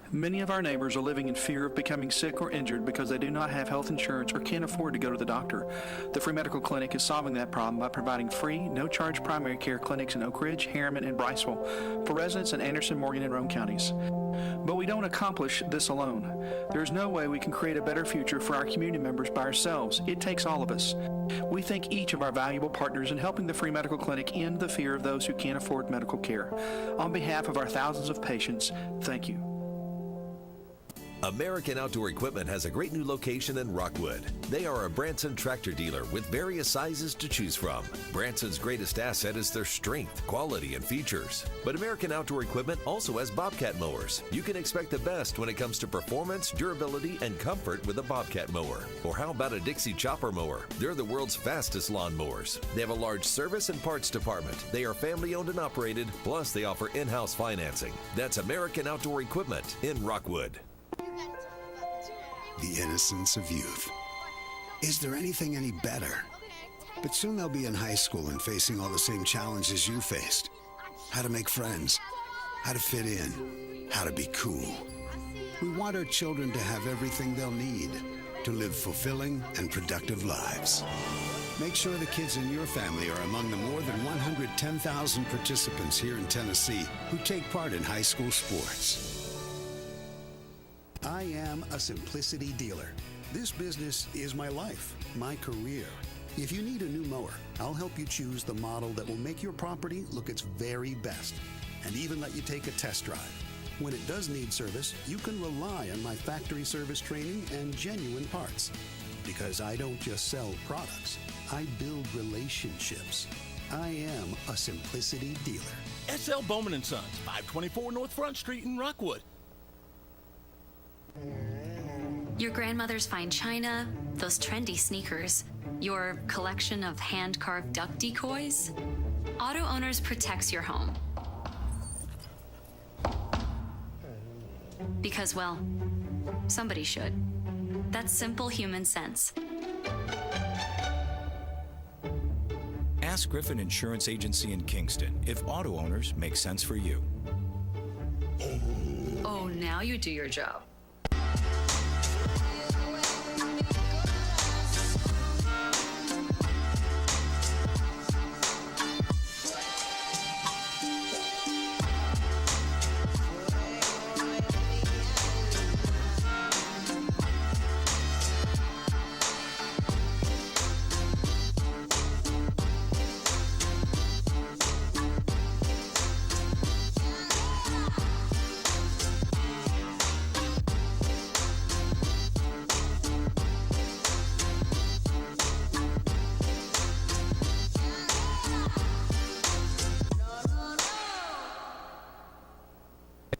Many of our neighbors are living in fear of becoming sick or injured because they do not have health insurance or can't afford to go to the doctor. The Free Medical Clinic is solving that problem by providing free, no-charge primary care clinics in Oak Ridge, Harriman, and Briceville for residents in Anderson, Morgan, and Roane counties. But we don't accomplish this alone. There is no way we can create a better future for our community members by ourselves. It takes all of us. We thank each of our valuable partners in helping the Free Medical Clinic end the fear of those who can't afford medical care. On behalf of our thousands of patients, thank you. American Outdoor Equipment has a great new location in Rockwood. They are a Branson tractor dealer with various sizes to choose from. Branson's greatest asset is their strength, quality, and features. But American Outdoor Equipment also has Bobcat mowers. You can expect the best when it comes to performance, durability, and comfort with a Bobcat mower. Or how about a Dixie chopper mower? They're the world's fastest lawn mowers. They have a large service and parts department. They are family owned and operated, plus they offer in-house financing. That's American Outdoor Equipment in Rockwood. The innocence of youth. Is there anything any better? But soon they'll be in high school and facing all the same challenges you faced. How to make friends, how to fit in, how to be cool. We want our children to have everything they'll need to live fulfilling and productive lives. Make sure the kids in your family are among the more than 110,000 participants here in Tennessee who take part in high school sports. I am a Simplicity dealer. This business is my life, my career. If you need a new mower, I'll help you choose the model that will make your property look its very best, and even let you take a test drive. When it does need service, you can rely on my factory service training and genuine parts. Because I don't just sell products, I build relationships. I am a Simplicity dealer. SL Bowman & Sons, 524 North Front Street in Rockwood. Your grandmother's fine china, those trendy sneakers, your collection of hand-carved duck decoys. Auto Owners protects your home. Because, well, somebody should. That's simple human sense. Ask Griffin Insurance Agency in Kingston if auto owners make sense for you. Oh, now you do your job.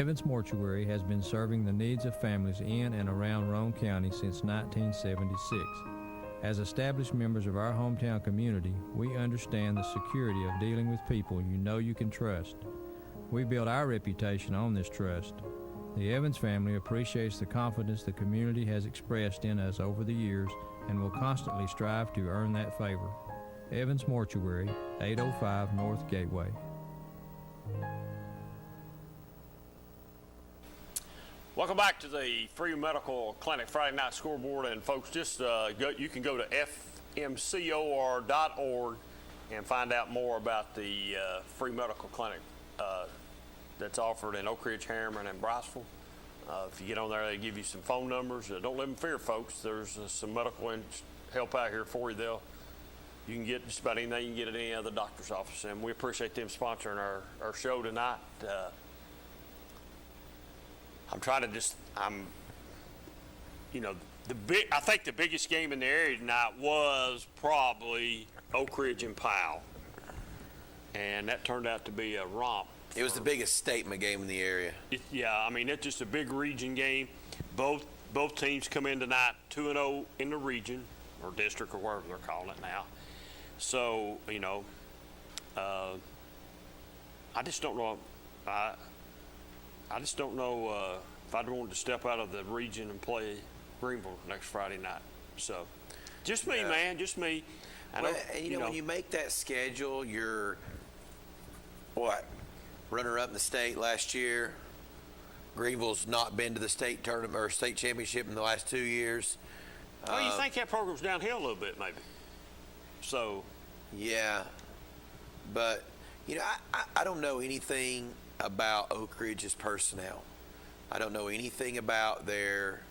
Evans Mortuary has been serving the needs of families in and around Roane County since 1976. As established members of our hometown community, we understand the security of dealing with people you know you can trust. We build our reputation on this trust. The Evans family appreciates the confidence the community has expressed in us over the years and will constantly strive to earn that favor. Evans Mortuary, 805 North Gateway. Welcome back to the free medical clinic Friday night scoreboard, and folks, just you can go to fmcor.org and find out more about the free medical clinic that's offered in Oak Ridge, Harriman, and Briceville. If you get on there, they give you some phone numbers. Don't live in fear, folks. There's some medical help out here for you. You can get just about anything you can get at any other doctor's office, and we appreciate them sponsoring our show tonight. I think the biggest game in the area tonight was probably Oak Ridge and Powell, and that turned out to be a romp. It was the biggest statement game in the area. It's just a big region game. Both teams come in tonight 2-0 in the region or district or whatever they're calling it now. So I just don't know. I just don't know if I'd wanted to step out of the region and play Greenville next Friday night. So, just me, man, just me. When you make that schedule, you're runner-up in the state last year. Greenville's not been to the state tournament or state championship in the last 2 years. Well, you think that program's downhill a little bit, maybe? So, yeah, but I don't know anything about Oak Ridge's personnel. I don't know anything about their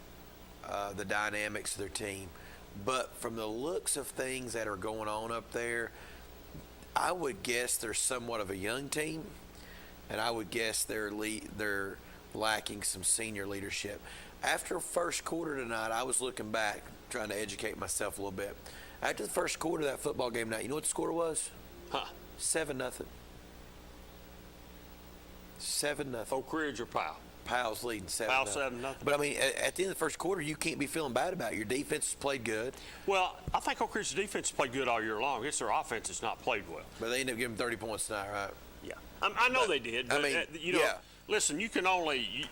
the dynamics of their team, but from the looks of things that are going on up there, I would guess they're somewhat of a young team, and I would guess they're lacking some senior leadership. After first quarter tonight, I was looking back, trying to educate myself a little bit. After the first quarter of that football game night, you know what the score was? 7-0. 7-0. Oak Ridge or Powell? Powell's leading 7-0. Powell 7-0. But I mean, at the end of the first quarter, you can't be feeling bad about it. Your defense has played good. Well, I think Oak Ridge's defense has played good all year long. It's their offense has not played well. But they ended up giving 30 points tonight, right? Yeah. I know they did. But, listen, you can only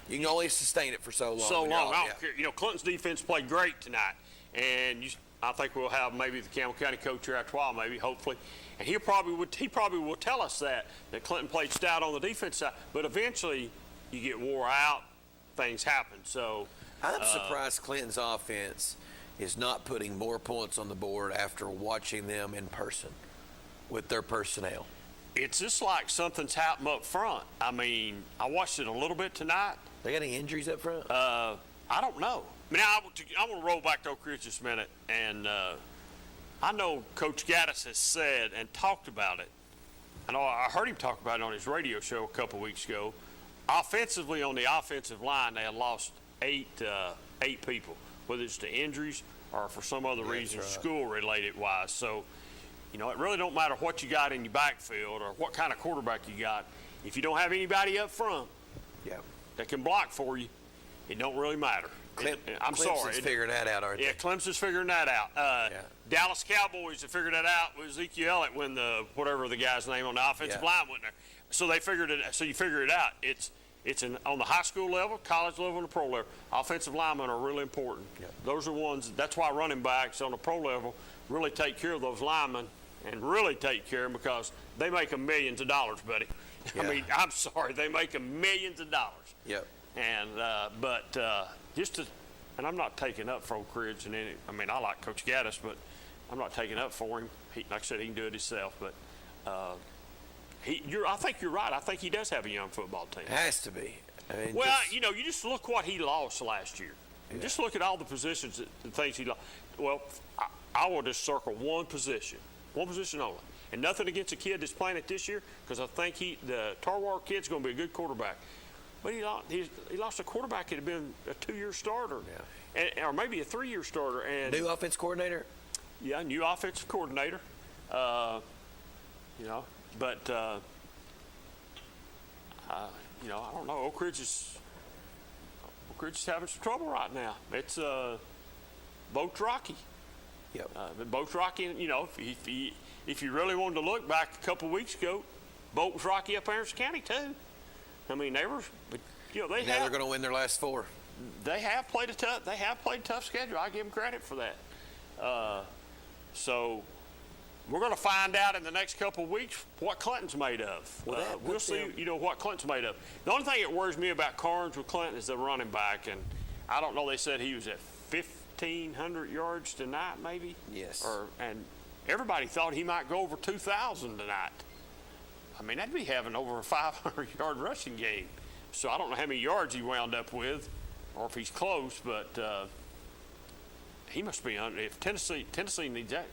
sustain it for so long. So long. I don't care. Clinton's defense played great tonight, and I think we'll have maybe the Campbell County coach here after a while, maybe, hopefully. And he probably will tell us that Clinton played stout on the defense side, but eventually you get wore out, things happen. So I'm surprised Clinton's offense is not putting more points on the board after watching them in person with their personnel. It's just like something's happened up front. I mean, I watched it a little bit tonight. They got any injuries up front? I don't know. I mean, I want to roll back to Oak Ridge just a minute, and I know Coach Gaddis has said and talked about it. I heard him talk about it on his radio show a couple weeks ago. Offensively, on the offensive line, they had lost eight people, whether it's to injuries or for some other reason, school-related wise. So, it really don't matter what you got in your backfield or what kind of quarterback you got. If you don't have anybody up front that can block for you, it don't really matter. Clemson's figuring that out, aren't they? Yeah, Clemson's figuring that out. Dallas Cowboys have figured that out with Ezekiel Elliott when whatever the guy's name on the offensive line went there. So they figured it. So you figure it out. It's on the high school level, college level, and the pro level. Offensive linemen are really important. Those are ones. That's why running backs on the pro level really take care of those linemen and really take care of them because they make them millions of dollars, buddy. I mean, I'm sorry, they make them millions of dollars. Yep. And and I'm not taking up for Oak Ridge and I like Coach Gaddis, but I'm not taking up for him. Like I said, he can do it himself. But I think you're right. I think he does have a young football team. It has to be. I mean, you just look what he lost last year. And just look at all the positions, the things he lost. Well, I will just circle one position only. And nothing against a kid that's playing it this year because I think the Tarwar kid's going to be a good quarterback. But he lost a quarterback that had been a 2-year starter, or maybe a 3-year starter. And new offense coordinator. Yeah, new offensive coordinator. But I don't know. Oak Ridge is having some trouble right now. It's boat's rocky. Yep. The boat's rocky. If you really wanted to look back a couple of weeks ago, boat was rocky up Anderson County too. I mean, they're going to win their last 4. They have played a tough schedule. I give them credit for that. So we're going to find out in the next couple of weeks what Clinton's made of. We'll see, what Clinton's made of. The only thing that worries me about Carnes with Clinton is the running back, and I don't know. They said he was at 1,500 yards tonight, maybe. Yes. And everybody thought he might go over 2,000 tonight. I mean, that'd be having over a 500-yard rushing game. So I don't know how many yards he wound up with, or if he's close, but he must be under. If Tennessee needs that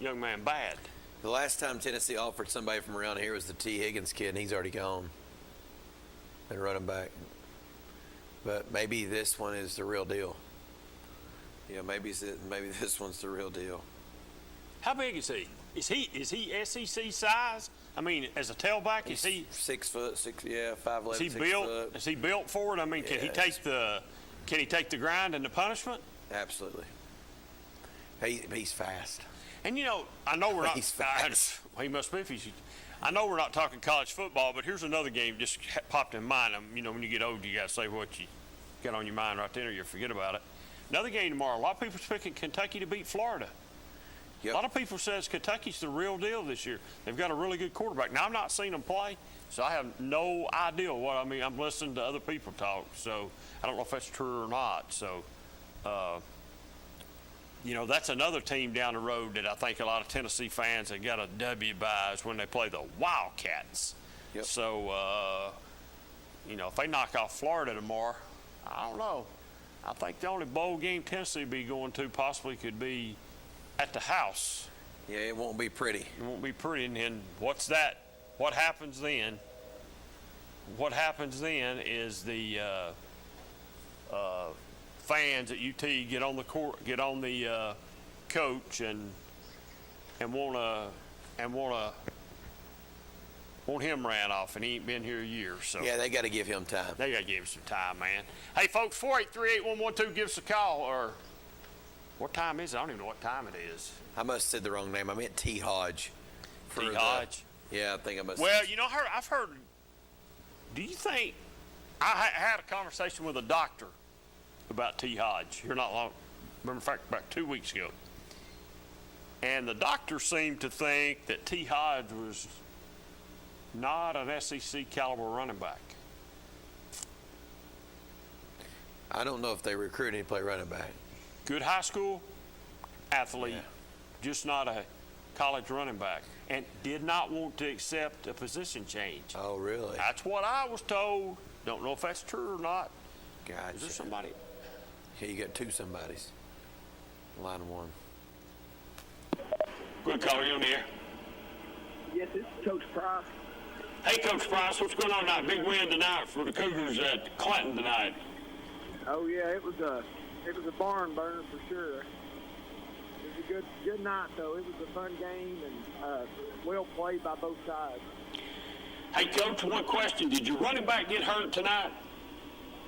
young man bad. The last time Tennessee offered somebody from around here was the T. Higgins kid, and he's already gone. And running back. But maybe this one is the real deal. Maybe this one's the real deal. How big is he? Is he SEC size? I mean, as a tailback, is he 6 foot, 5'11"? Is he built? Is he built for it? I mean, can he take the grind and the punishment? Absolutely. He's fast. And I know we're not. He's fast. He must be. I know we're not talking college football, but here's another game just popped in mind. When you get old, you got to say what you got on your mind right then, or you forget about it. Another game tomorrow. A lot of people picking Kentucky to beat Florida. Yep. A lot of people says Kentucky's the real deal this year. They've got a really good quarterback. Now, I've not seen them play, so I have no idea what I mean. I'm listening to other people talk, so I don't know if that's true or not. So, that's another team down the road that I think a lot of Tennessee fans have got a W by is when they play the Wildcats. Yep. So, if they knock off Florida tomorrow, I don't know. I think the only bowl game Tennessee will be going to possibly could be at the house. Yeah, it won't be pretty. It won't be pretty. And then what's that? What happens then? What happens then is the fans at UT get on the court, get on the coach, and want him ran off, and he ain't been here a year. So yeah, they got to give him time. They got to give him some time, man. Hey, folks, 483-8112, give us a call. Or what time is it? I don't even know what time it is. I must have said the wrong name. I meant T. Hodge. T. Hodge? Yeah, I think I must. Well, I've heard. Do you think I had a conversation with a doctor about T. Hodge here not long? Remember, in fact, about 2 weeks ago. And the doctor seemed to think that T. Hodge was not an SEC caliber running back. I don't know if they recruit any play running back. Good high school athlete, just not a college running back, and did not want to accept a position change. Oh, really? That's what I was told. Don't know if that's true or not. Gotcha. Is there somebody? Yeah, you got two somebodies. Line one. Good caller, you on the air? Yes, it's Coach Price. Hey, Coach Price, what's going on tonight? Big win tonight for the Cougars at Clinton tonight. Oh yeah, it was a barn burner for sure. It was a good night though. It was a fun game and well played by both sides. Hey, Coach, one question: did your running back get hurt tonight?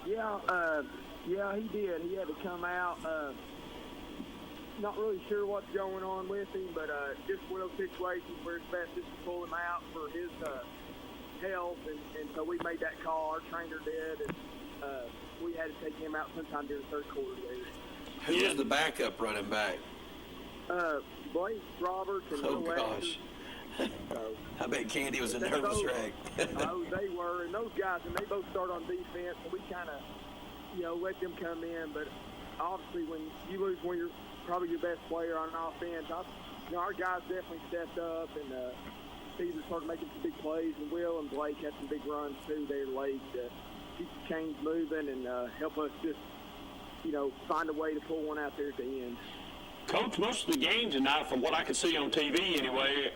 Yeah, he did. He had to come out. Not really sure what's going on with him, but just one of those situations where it's best just to pull him out for his health, and so we made that call. Our trainer did, and we had to take him out sometime during the third quarter there. Who was the backup running back? Blake Roberts and Oh, gosh. I bet Candy was a nervous wreck. Oh, they were, and those guys, and they both start on defense, and we kind of, let them come in, but obviously when you lose when you're probably your best player on offense, our guys definitely stepped up, and Steve started making some big plays, and Will and Blake had some big runs too there late to keep the chains moving and help us just, find a way to pull one out there at the end. Coach, most of the games tonight, from what I could see on TV anyway,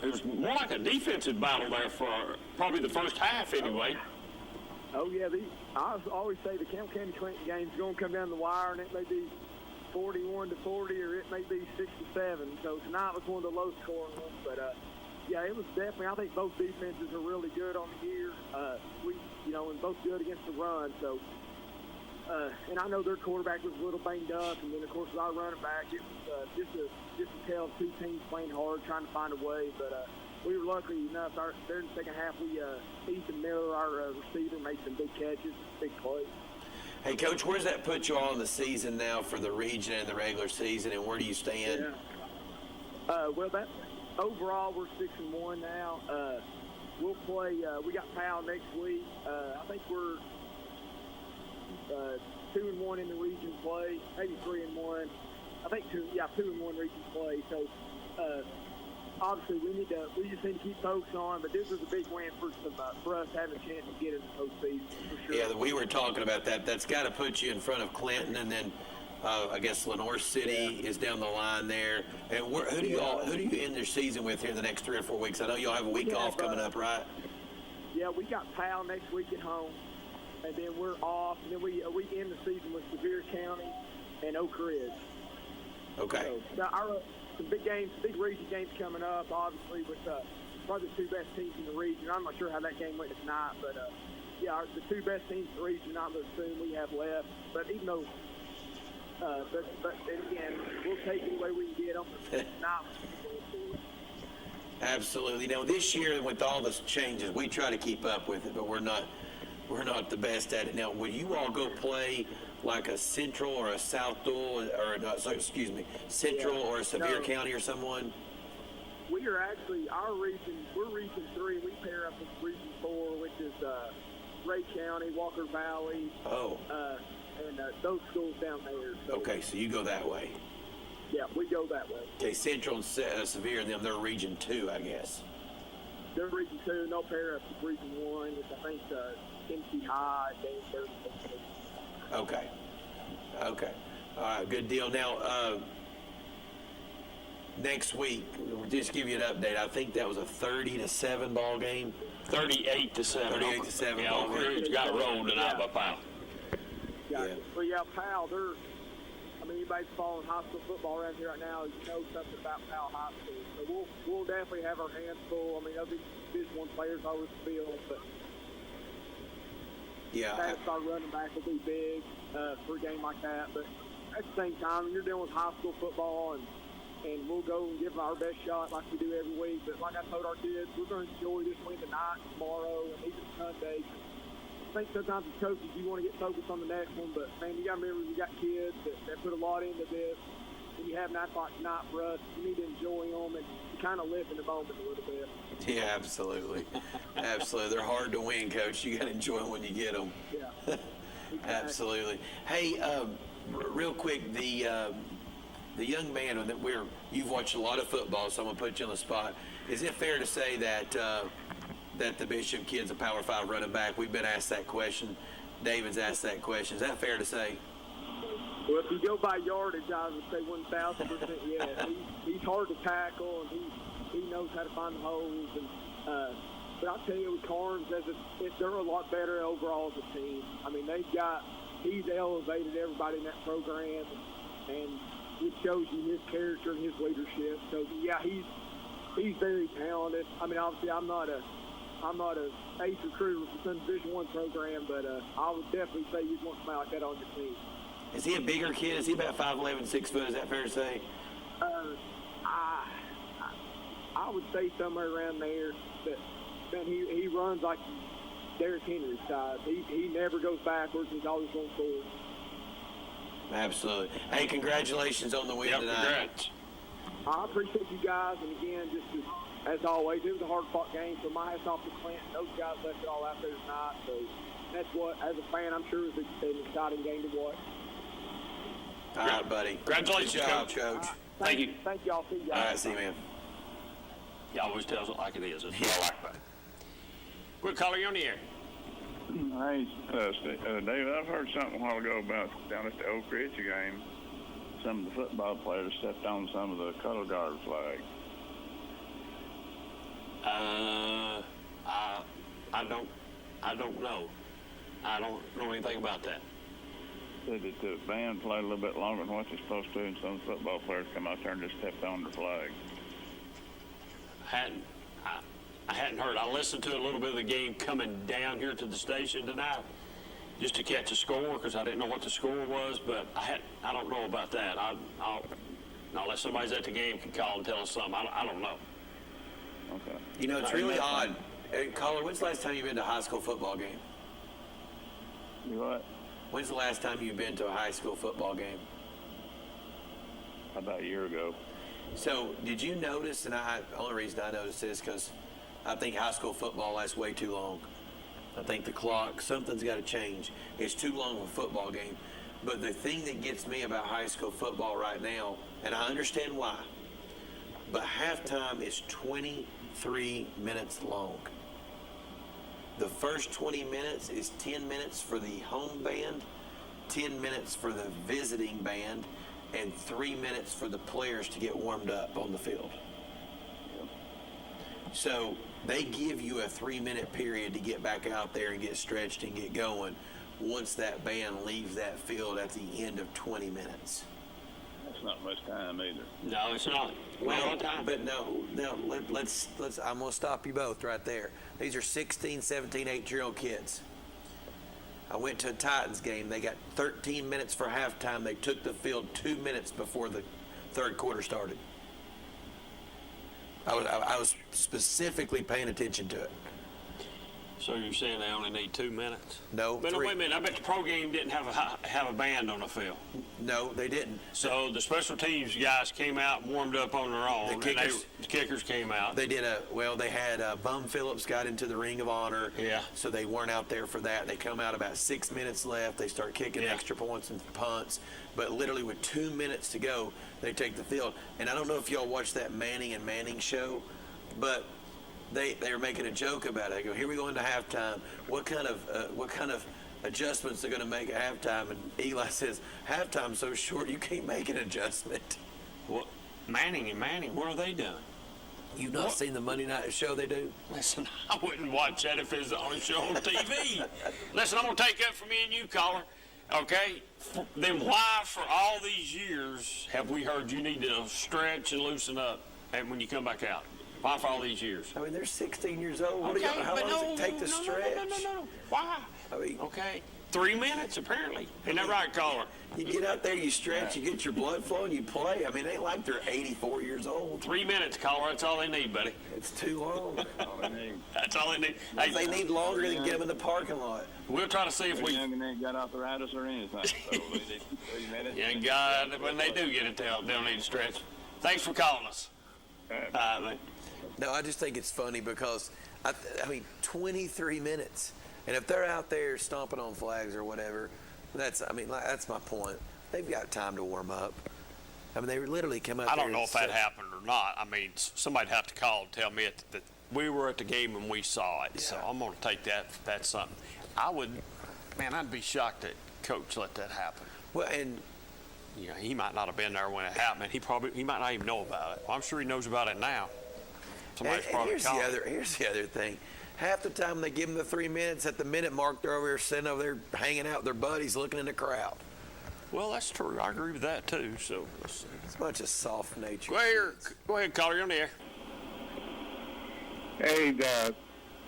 it was more like a defensive battle there for probably the first half anyway. Oh, yeah. I always say the Campbell County Clinton game's going to come down the wire, and it may be 41-40, or it may be 6-7. So tonight was one of the low-scoring ones, but Yeah, it was definitely. I think both defenses are really good on the year. And both good against the run. So, and I know their quarterback was a little banged up, and then of course our running back. It was just a tale of two teams playing hard, trying to find a way. But we were lucky enough. There in the second half, Ethan Miller, our receiver, made some big catches, big plays. Hey, Coach, where's that put you all in the season now for the region and the regular season, and where do you stand? Yeah. Overall, we're 6-1 now. We'll play. We got Powell next week. I think we're 2-1 in the region play, maybe 3-1. I think 2-1 region play. So obviously we just need to keep focused on. But this was a big win for us having a chance to get in the postseason for sure. Yeah, we were talking about that. That's got to put you in front of Clinton, and then I guess Lenore City is down the line there. And who do you end their season with here in the next 3 or 4 weeks? I know y'all have a week off coming up, right? Yeah, we got Powell next week at home, and then we're off. And then we end the season with Sevier County and Oak Ridge. Okay. So some big games, big region games coming up. Obviously, with probably the 2 best teams in the region. I'm not sure how that game went tonight, but the 2 best teams in the region. I'm assuming we have left. But even though. But again, we'll take any way we can get them. Absolutely. Now this year, with all the changes, we try to keep up with it, but we're not the best at it. Now, will you all go play like a Central or a South Dual, Central or a Sevier County or someone? We are actually we're Region 3. We pair up with Region 4, which is Ray County, Walker Valley. Oh. And those schools down there. So, okay, so you go that way. Yeah, we go that way. Okay, Central and Sevier, and they're Region 2, I guess. They're Region 2, and they'll pair up with Region 1, which I think Tennessee High, Dilfer. Okay. All right, good deal. Now, next week, we'll just give you an update. I think that was a 30-7 ball game. 38-7. 38-7 ball game. Oak Ridge got rolled tonight by Powell. Well, Powell, anybody's following high school football around here right now, you know something about Powell High School. So we'll definitely have our hands full. They'll be Division I players always feel, but our running back will be big for a game like that. But at the same time, you're dealing with high school football, and we'll go and give our best shot like we do every week. But like I told our kids, we're going to enjoy this win tonight, tomorrow, and even Sunday. I think sometimes as coaches you want to get focused on the next one, but man, you got to remember you got kids that put a lot into this. And you have nights like tonight for us, you need to enjoy them and kind of live in the moment a little bit. Yeah, absolutely. Absolutely. They're hard to win, Coach. You got to enjoy them when you get them. Yeah. Exactly. Absolutely. Hey, real quick, the young man that you've watched a lot of football, so I'm going to put you on the spot. Is it fair to say that the Bishop kid's a Power 5 running back? We've been asked that question. David's asked that question. Is that fair to say? Well, if you go by yardage, I would say 1,000% yes. He's hard to tackle, and he knows how to find the holes. And but I'll tell you, with Carnes, they're a lot better overall as a team. He's elevated everybody in that program, and it shows you his character and his leadership. So yeah, he's very talented. Obviously, I'm not a ace recruiter for some Division I program, but I would definitely say you'd want somebody like that on your team. Is he a bigger kid? Is he about 5'11", 6 foot? Is that fair to say? I would say somewhere around there. But man, he runs like Derrick Henry's size. He never goes backwards. He's always going forward. Absolutely. Hey, congratulations on the win tonight. Congrats. I appreciate you guys, and again, just as always, it was a hard-fought game. So my hat's off to Clinton. Those guys left it all out there tonight. So that's what, as a fan, I'm sure it was an exciting game to watch. All right, buddy. Congratulations, Good job, Coach. Thank you. Thank y'all. See you guys. All right, see you, man. He always tells it like it is. That's what I like about it. Quick caller, you on the air. Hey, David, I've heard something a while ago about down at the Oak Ridge game, some of the football players stepped on some of the color guard flag. I don't know. I don't know anything about that. Said that the band played a little bit longer than what they're supposed to, and some football players come out there and just stepped on the flag. I hadn't heard. I listened to a little bit of the game coming down here to the station tonight just to catch a score because I didn't know what the score was, but I don't know about that. Unless somebody's at the game can call and tell us something. I don't know. Okay. You know, it's really odd. Hey, caller, when's the last time you've been to a high school football game? What? When's the last time you've been to a high school football game? About a year ago. So, did you notice, and the only reason I noticed this because I think high school football lasts way too long. I think the clock, something's got to change. It's too long of a football game. But the thing that gets me about high school football right now, and I understand why, but halftime is 23 minutes long. The first 20 minutes is 10 minutes for the home band, 10 minutes for the visiting band, and 3 minutes for the players to get warmed up on the field. So they give you a 3-minute period to get back out there and get stretched and get going once that band leaves that field at the end of 20 minutes. That's not much time either. No, it's not. Well, but no, let's I'm going to stop you both right there. These are 16, 17, 18-year-old kids. I went to a Titans game. They got 13 minutes for halftime. They took the field 2 minutes before the third quarter started. I was specifically paying attention to it. So you're saying they only need 2 minutes? No, but wait a minute. I bet the pro game didn't have a band on the field. No, they didn't. So the special teams guys came out and warmed up on their own. The kickers came out. They did they had Bum Phillips got into the Ring of Honor. Yeah. So they weren't out there for that. They come out about 6 minutes left. They start kicking extra points and punts. But literally with 2 minutes to go, they take the field. And I don't know if y'all watched that Manning and Manning show, but they were making a joke about it. They go, here we go into halftime. What kind of adjustments they're going to make at halftime? And Eli says, halftime's so short you can't make an adjustment. What? Manning and Manning, what are they doing? You've not seen the Monday night show they do? Listen, I wouldn't watch that if it was the only show on TV. Listen, I'm going to take that from me and you, caller. Okay? Then why, for all these years, have we heard you need to stretch and loosen up when you come back out? Why for all these years? I mean, they're 16 years old. How long does it take to stretch? No. Why? I mean, okay. 3 minutes, apparently. Isn't that right, caller? You get out there, you stretch, you get your blood flowing, you play. I mean, it ain't like they're 84 years old. 3 minutes, caller. That's all they need, buddy. It's too long. That's all they need. If they need longer, then get them in the parking lot. We'll try to see if we... Young and ain't got arthritis or anything. So they need 3 minutes. Yeah, God, when they do get it, they'll need to stretch. Thanks for calling us. Man. No, I just think it's funny because, I mean, 23 minutes. And if they're out there stomping on flags or whatever, that's my point. They've got time to warm up. I mean, they literally come out there. I don't know if that happened or not. I mean, somebody'd have to call and tell me that we were at the game and we saw it. Yeah. So I'm going to take that's something. I'd be shocked that Coach let that happen. Well, and you know, he might not have been there when it happened. He might not even know about it. Well, I'm sure he knows about it now. Somebody's probably calling. Here's the other thing. Half the time they give them the 3 minutes. At the minute mark, they're over here sitting over there hanging out with their buddies, looking in the crowd. Well, that's true. I agree with that too. So it's a bunch of soft nature. Go ahead, caller. You're on the air. Hey, the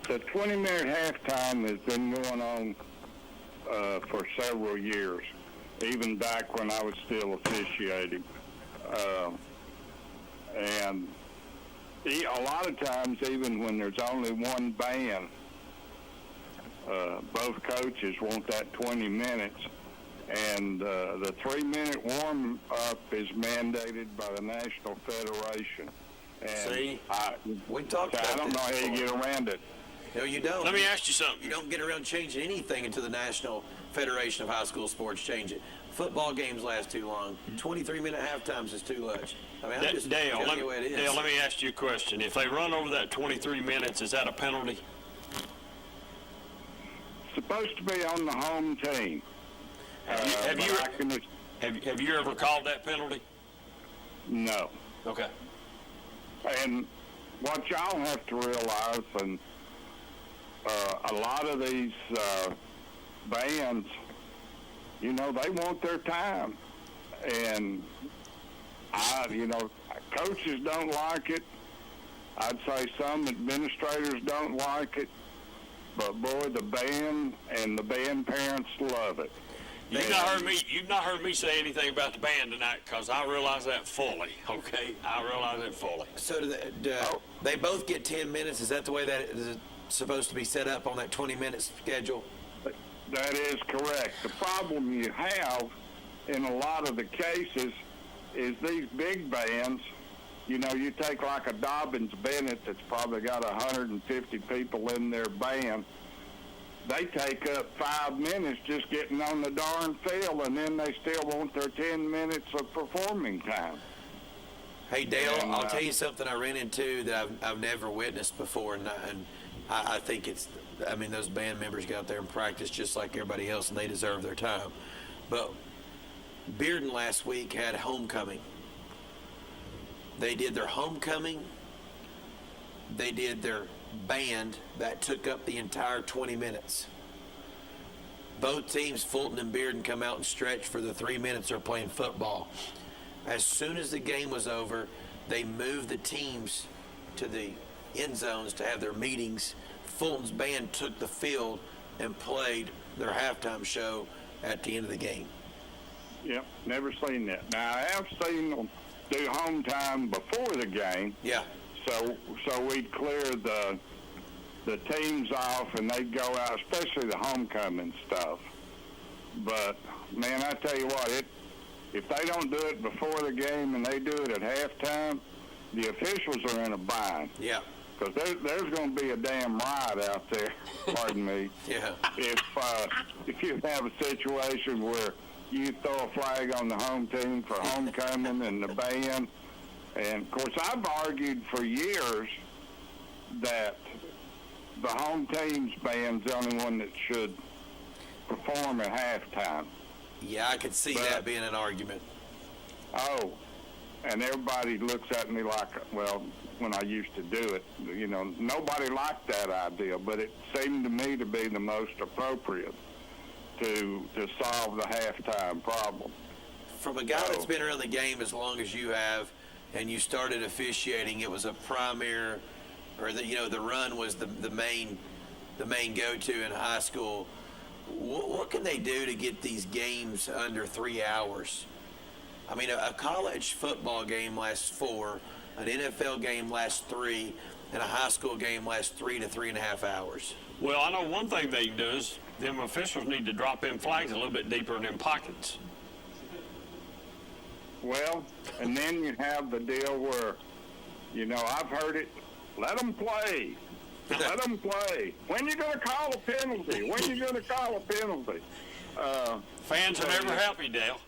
20-minute halftime has been going on for several years, even back when I was still officiating, and a lot of times, even when there's only one band, both coaches want that 20 minutes. And the 3-minute warm-up is mandated by the National Federation. And we talked about I don't know how you get around it. No, you don't. Let me ask you something. You don't get around changing anything until the National Federation of High School Sports change it. Football games last too long. 23-minute halftimes is too much. I mean, I'm just telling you what it is. Dale, let me ask you a question. If they run over that 23 minutes, is that a penalty? Supposed to be on the home team. Have you ever called that penalty? No. Okay. And what y'all have to realize, and a lot of these bands, you know, they want their time. And, coaches don't like it. I'd say some administrators don't like it, but boy, the band and the band parents love it. You've not heard me say anything about the band tonight, because I realize that fully. Okay, I realize it fully. So they both get 10 minutes. Is that the way that is supposed to be set up on that 20-minute schedule? That is correct. The problem you have in a lot of the cases is these big bands. You know, you take like a Dobbins Bennett that's probably got 150 people in their band. They take up 5 minutes just getting on the darn field, and then they still want their 10 minutes of performing time. Hey, Dale, I'll tell you something I ran into that I've never witnessed before, and I think those band members get out there and practice just like everybody else, and they deserve their time. But Bearden last week had homecoming. They did their homecoming. They did their band that took up the entire 20 minutes. Both teams, Fulton and Bearden, come out and stretch for the 3 minutes they're playing football. As soon as the game was over, they moved the teams to the end zones to have their meetings. Fulton's band took the field and played their halftime show at the end of the game. Yep, never seen that. Now, I have seen them do home time before the game. Yeah. So we'd clear the teams off, and they'd go out, especially the homecoming stuff. But, man, I tell you what, if they don't do it before the game and they do it at halftime, the officials are in a bind. Yeah. Because there's going to be a damn riot out there, pardon me. Yeah. If you have a situation where you throw a flag on the home team for homecoming and the band. And, of course, I've argued for years that the home team's band's the only one that should perform at halftime. Yeah, I could see that being an argument. Oh, and everybody looks at me like, well, when I used to do it, you know, nobody liked that idea, but it seemed to me to be the most appropriate to solve the halftime problem. From a guy that's been around the game as long as you have, and you started officiating, it was a primary, or the run was the main go-to in high school. What can they do to get these games under 3 hours? I mean, a college football game lasts 4, an NFL game lasts 3, and a high school game lasts 3 to 3.5 hours. Well, I know one thing they do is them officials need to drop in flags a little bit deeper in them pockets. Well, and then you have the deal where, you know, I've heard it, let them play. Let them play. When you going to call a penalty? When you going to call a penalty? Fans are never happy, Dale.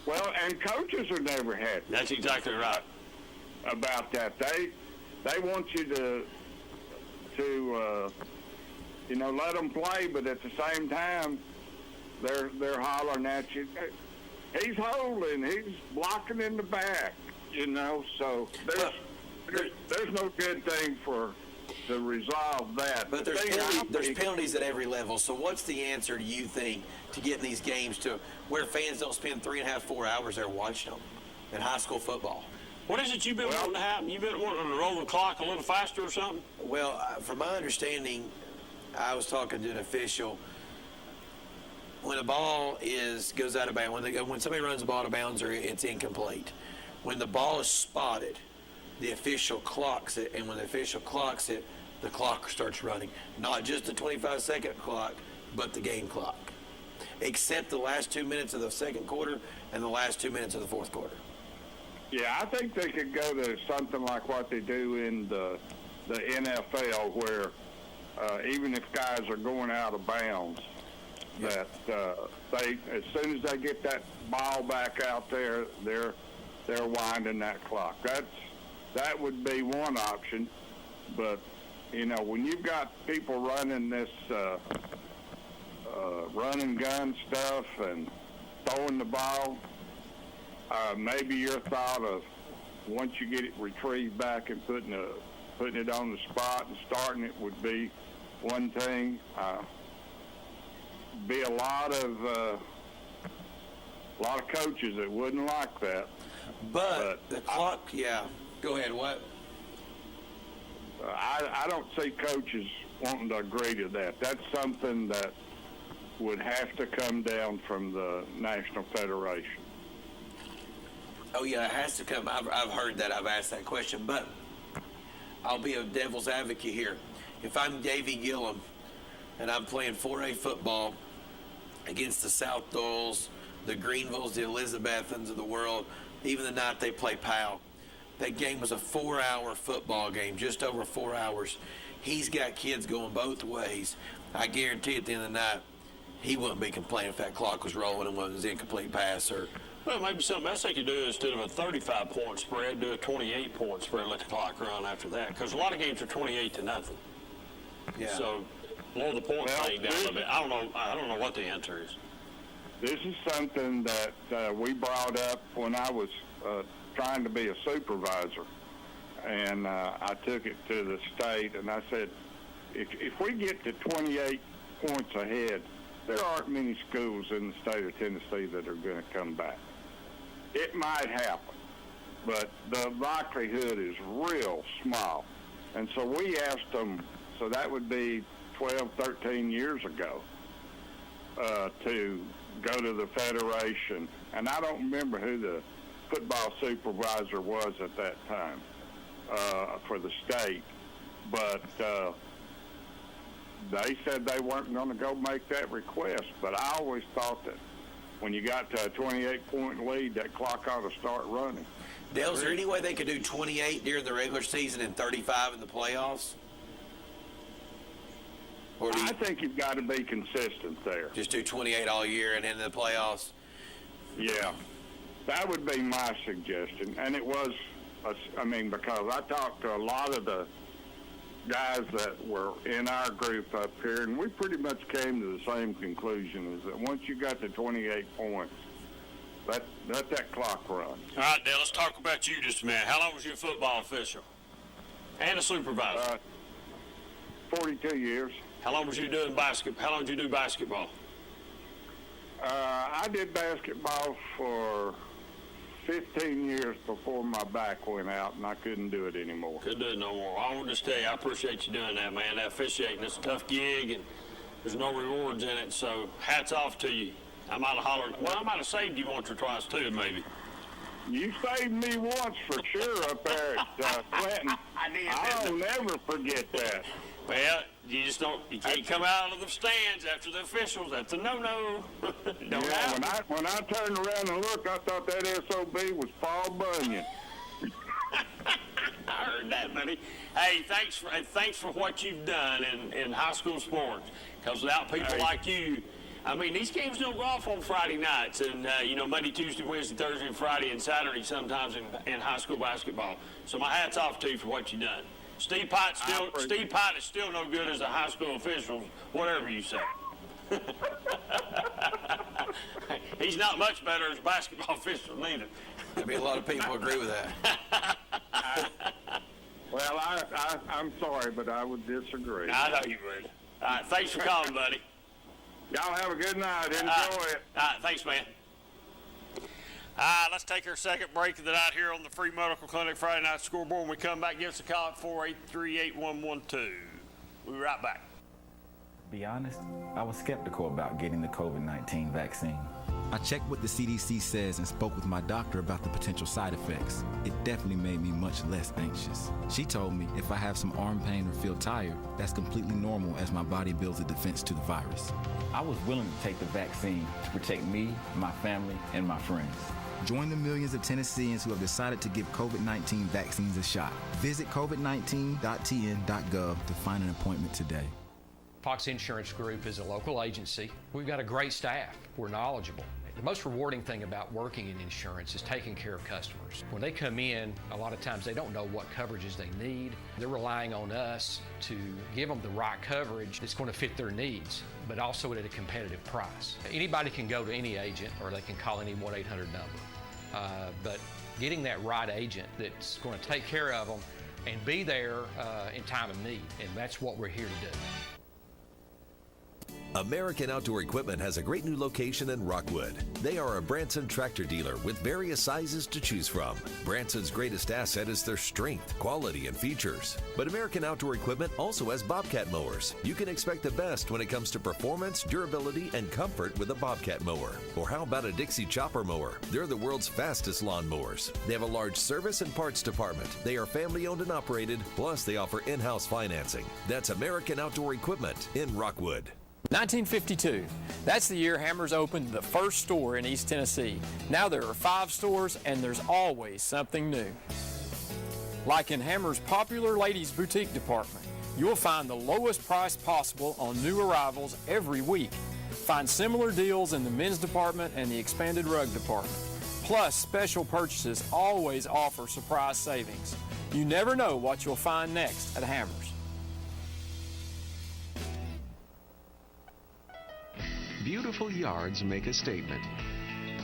Well, and coaches are never happy. That's exactly right. About that. They want you to you know, let them play, but at the same time, they're hollering at you. He's holding. He's blocking in the back. You know, so there's no good thing to resolve that. But there's penalties at every level. So what's the answer, do you think, to getting these games to where fans don't spend 3.5, 4 hours there watching them in high school football? What is it you've been wanting to happen? You've been wanting to roll the clock a little faster or something? Well, from my understanding, I was talking to an official. When a ball goes out of bounds, when somebody runs the ball out of bounds, or it's incomplete, when the ball is spotted, the official clocks it, and when the official clocks it, the clock starts running. Not just the 25-second clock, but the game clock, except the last 2 minutes of the second quarter and the last 2 minutes of the fourth quarter. Yeah, I think they could go to something like what they do in the NFL, where even if guys are going out of bounds, that they, as soon as they get that ball back out there, they're winding that clock. That would be one option, but you know, when you've got people running this run and gun stuff and throwing the ball, maybe your thought of once you get it retrieved back and putting it on the spot and starting it would be one thing. Be a lot of coaches that wouldn't like that. But the clock, yeah. Go ahead. What? I don't see coaches wanting to agree to that. That's something that would have to come down from the National Federation. Oh, yeah, it has to come. I've heard that. I've asked that question. But I'll be a devil's advocate here. If I'm Davey Gillum and I'm playing 4A football against the South Doyles, the Greenvilles, the Elizabethans of the world, even the night they play Powell, that game was a 4-hour football game, just over 4 hours. He's got kids going both ways. I guarantee at the end of the night, he wouldn't be complaining if that clock was rolling and was an incomplete pass. Or well, maybe something else they could do instead of a 35-point spread, do a 28-point spread, let the clock run after that. Because a lot of games are 28-0. Yeah. So lower the point thing down a little bit. I don't know what the answer is. This is something that we brought up when I was trying to be a supervisor, and I took it to the state, and I said, if we get to 28 points ahead, there aren't many schools in the state of Tennessee that are going to come back. It might happen, but the likelihood is real small. And so we asked them, so that would be 12, 13 years ago, to go to the Federation. And I don't remember who the football supervisor was at that time for the state, but they said they weren't going to go make that request. But I always thought that when you got to a 28-point lead, that clock ought to start running. Dale, is there any way they could do 28 during the regular season and 35 in the playoffs? Or I think you've got to be consistent there. Just do 28 all year and in the playoffs? Yeah, that would be my suggestion. And it was, because I talked to a lot of the guys that were in our group up here, and we pretty much came to the same conclusion, is that once you got to 28 points, let that clock run. All right, Dale, let's talk about you just a minute. How long was you a football official and a supervisor? 42 years. How long was you doing basketball? How long did you do basketball? I did basketball for 15 years before my back went out, and I couldn't do it anymore. Couldn't do it no more. I want to just tell you, I appreciate you doing that, man. That officiating is a tough gig, and there's no rewards in it, so hats off to you. I might have hollered. Well, I might have saved you once or twice, too, maybe. You saved me once for sure up there at Clinton. I'll never forget that. Well, you can't come out of the stands after the officials. That's a no-no. When I turned around and looked, I thought that SOB was Paul Bunyan. I heard that, buddy. Hey, thanks for what you've done in high school sports. Because without people like you, these games don't go off on Friday nights, and Monday, Tuesday, Wednesday, Thursday, and Friday, and Saturday sometimes in high school basketball. So my hat's off to you for what you've done. Steve Pott is still no good as a high school official, whatever you say. He's not much better as a basketball official neither. There'll be a lot of people agree with that. Well, I'm sorry, but I would disagree. I know you would. All right, thanks for calling, buddy. Y'all have a good night. Enjoy it. All right, thanks, man. Let's take our second break of the night here on the Free Medical Clinic Friday Night Scoreboard. When we come back, give us a call at 483-8112. We'll be right back. To be honest, I was skeptical about getting the COVID-19 vaccine. I checked what the CDC says and spoke with my doctor about the potential side effects. It definitely made me much less anxious. She told me if I have some arm pain or feel tired, that's completely normal as my body builds a defense to the virus. I was willing to take the vaccine to protect me, my family, and my friends. Join the millions of Tennesseans who have decided to give COVID-19 vaccines a shot. Visit covid19.tn.gov to find an appointment today. Foxy Insurance Group is a local agency. We've got a great staff. We're knowledgeable. The most rewarding thing about working in insurance is taking care of customers. When they come in, a lot of times they don't know what coverages they need. They're relying on us to give them the right coverage that's going to fit their needs, but also at a competitive price. Anybody can go to any agent or they can call any 1-800 number. But getting that right agent that's going to take care of them and be there in time of need, and that's what we're here to do. American Outdoor Equipment has a great new location in Rockwood. They are a Branson tractor dealer with various sizes to choose from. Branson's greatest asset is their strength, quality, and features. But American Outdoor Equipment also has Bobcat mowers. You can expect the best when it comes to performance, durability, and comfort with a Bobcat mower. Or how about a Dixie chopper mower? They're the world's fastest lawn mowers. They have a large service and parts department. They are family owned and operated, plus they offer in-house financing. That's American Outdoor Equipment in Rockwood. 1952. That's the year Hammers opened the first store in East Tennessee. Now there are 5 stores and there's always something new. Like in Hammers' popular ladies' boutique department, you'll find the lowest price possible on new arrivals every week. Find similar deals in the men's department and the expanded rug department. Plus, special purchases always offer surprise savings. You never know what you'll find next at Hammers. Beautiful yards make a statement,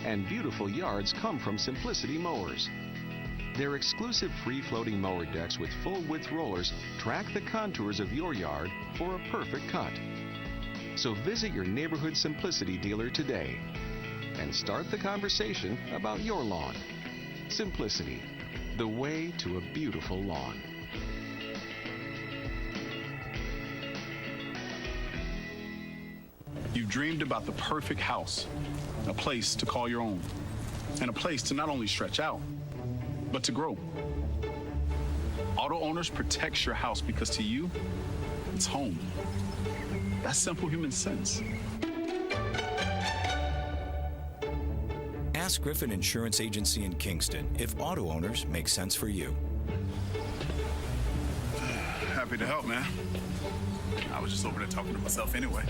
and beautiful yards come from Simplicity Mowers. Their exclusive free-floating mower decks with full-width rollers track the contours of your yard for a perfect cut. So visit your neighborhood Simplicity dealer today and start the conversation about your lawn. Simplicity, the way to a beautiful lawn. You've dreamed about the perfect house, a place to call your own, and a place to not only stretch out, but to grow. Auto Owners protects your house because to you, it's home. That's simple human sense. Ask Griffin Insurance Agency in Kingston if auto owners make sense for you. Happy to help, man. I was just over there talking to myself anyway.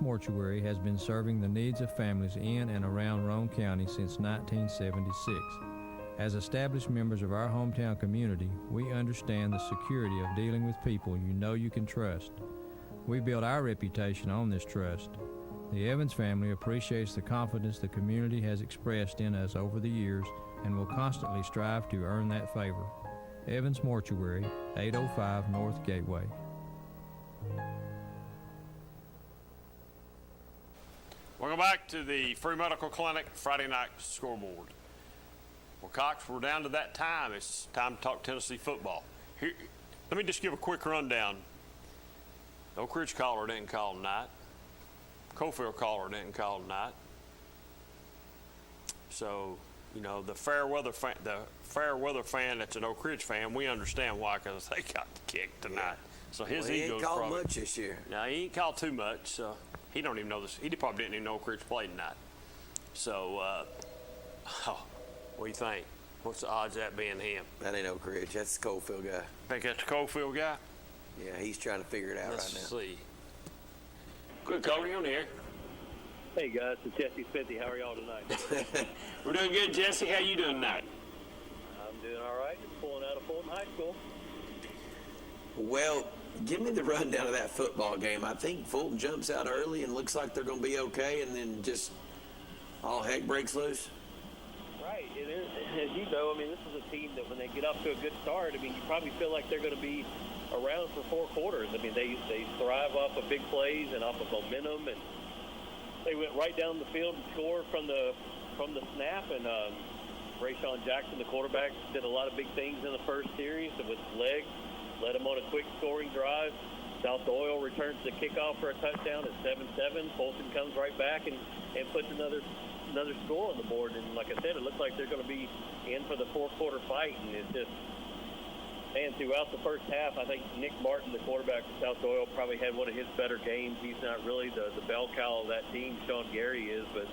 Mortuary has been serving the needs of families in and around Roane County since 1976. As established members of our hometown community, we understand the security of dealing with people you know you can trust. We build our reputation on this trust. The Evans family appreciates the confidence the community has expressed in us over the years and will constantly strive to earn that favor. Evans Mortuary, 805 North Gateway. Welcome back to the Free Medical Clinic Friday Night Scoreboard. Well, Cox, we're down to that time. It's time to talk Tennessee football. Here, let me just give a quick rundown. Oak Ridge caller didn't call tonight. Cofield caller didn't call tonight. So, you know, the fair weather fan that's an Oak Ridge fan, we understand why, because they got kicked tonight. So his he ego's ain't called probably much this year. No, he ain't called too much. So he don't even know this. He probably didn't even know Oak Ridge played tonight. So, what do you think? What's the odds of that being him? That ain't Oak Ridge. That's the Cofield guy. Think that's the Cofield guy? Yeah, he's trying to figure it out right now. Let's see. Good, Cody, you on here. Hey guys, it's Jesse Smithy. How are y'all tonight? We're doing good, Jesse. How you doing tonight? I'm doing all right. Just pulling out of Fulton High School. Well, give me the rundown of that football game. I think Fulton jumps out early and looks like they're going to be okay, and then just all heck breaks loose. Right. It is, as you know, I mean, this is a team that when they get off to a good start, I mean, you probably feel like they're going to be around for 4 quarters. I mean, they thrive off of big plays and off of momentum, and they went right down the field and scored from the snap. And Rayshon Jackson, the quarterback, did a lot of big things in the first series with his legs, led them on a quick scoring drive. South Doyle returns the kickoff for a touchdown at 7-7. Fulton comes right back and puts another score on the board. And like I said, it looks like they're going to be in for the 4th quarter fight. And it's just And throughout the first half, I think Nick Martin, the quarterback for South Doyle, probably had one of his better games. He's not really the bell cow of that team, Sean Gary is, but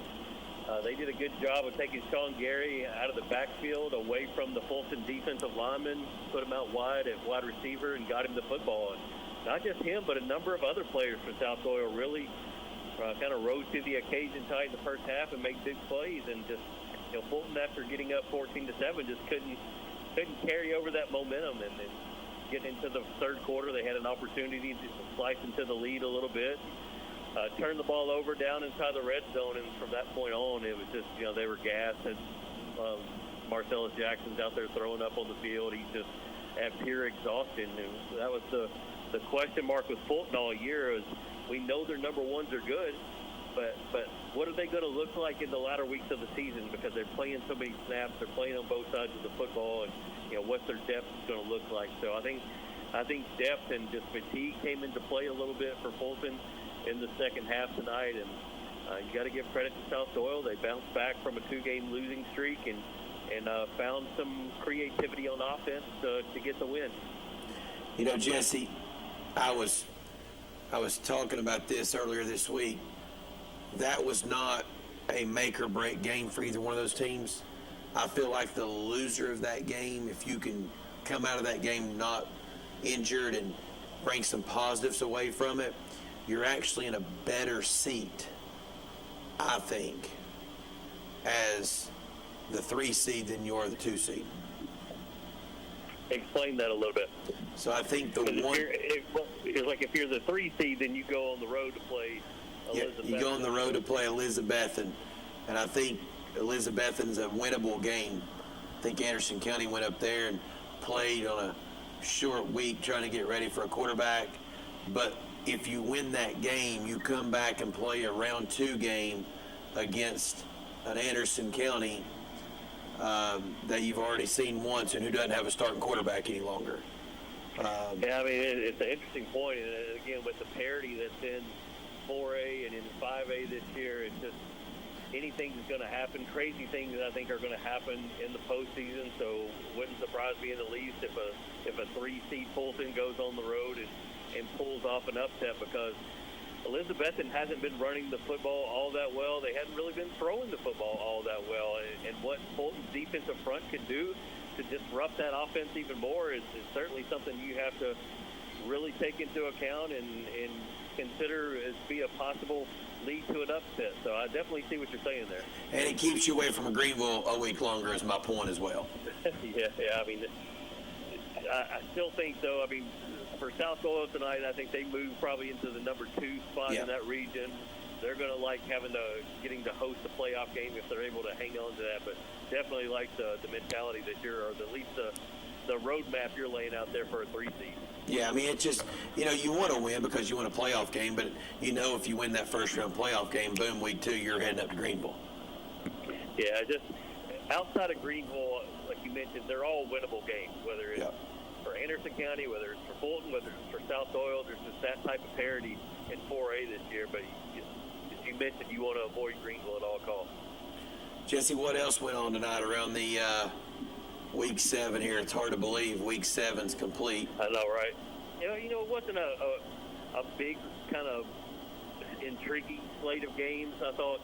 they did a good job of taking Sean Gary out of the backfield, away from the Fulton defensive lineman, put him out wide at wide receiver, and got him the football. And not just him, but a number of other players for South Doyle really kind of rose to the occasion tight in the first half and made big plays. And just, Fulton, after getting up 14-7, just couldn't carry over that momentum. And then getting into the third quarter, they had an opportunity to slice into the lead a little bit, turn the ball over down inside the red zone, and from that point on, it was just, they were gassed. And Marcellus Jackson's out there throwing up on the field. He's just at pure exhaustion. And that was the question mark with Fulton all year. Is we know their number ones are good, but what are they going to look like in the latter weeks of the season, because they're playing so many snaps, they're playing on both sides of the football, and what's their depth going to look like. So I think depth and just fatigue came into play a little bit for Fulton in the second half tonight, and you got to give credit to South Doyle. They bounced back from a 2-game losing streak and found some creativity on offense to get the win. Jesse, I was talking about this earlier this week. That was not a make or break game for either one of those teams. I feel like the loser of that game, if you can come out of that game not injured and bring some positives away from it, you're actually in a better seat, I think, as the 3 seed than you are the 2 seed. Explain that a little bit. So I think the one... It's like if you're the 3 seed, then you go on the road to play Elizabeth. You go on the road to play Elizabethan, and I think Elizabethan's a winnable game. I think Anderson County went up there and played on a short week trying to get ready for a quarterback. But if you win that game, you come back and play a round 2 game against an Anderson County that you've already seen once and who doesn't have a starting quarterback any longer. It's an interesting point. And again, with the parity that's in 4A and in 5A this year, it's just anything is going to happen. Crazy things that I think are going to happen in the postseason. So wouldn't surprise me in the least if a 3-seed Fulton goes on the road and pulls off an upset, because Elizabethan hasn't been running the football all that well. They hadn't really been throwing the football all that well. And what Fulton's defensive front can do to disrupt that offense even more is certainly something you have to really take into account and consider as be a possible lead to an upset. So I definitely see what you're saying there. And it keeps you away from Greenville a week longer is my point as well. Yeah. I still think, though, for South Doyle tonight, I think they move probably into the number 2 spot in that region. They're going to like getting to host a playoff game if they're able to hang on to that. But definitely like the mentality that or at least the roadmap you're laying out there for a 3-seed. Yeah, it's just, you want to win because you want a playoff game, but if you win that first-round playoff game, boom, week 2, you're heading up to Greenville. Yeah, just outside of Greenville, like you mentioned, they're all winnable games, whether it's for Anderson County, whether it's for Fulton, whether it's for South Doyle. There's just that type of parity in 4A this year, but as you mentioned, you want to avoid Greenville at all costs. Jesse, what else went on tonight around the Week 7 here? It's hard to believe Week 7's complete. I know, right? It wasn't a big kind of intriguing slate of games. I thought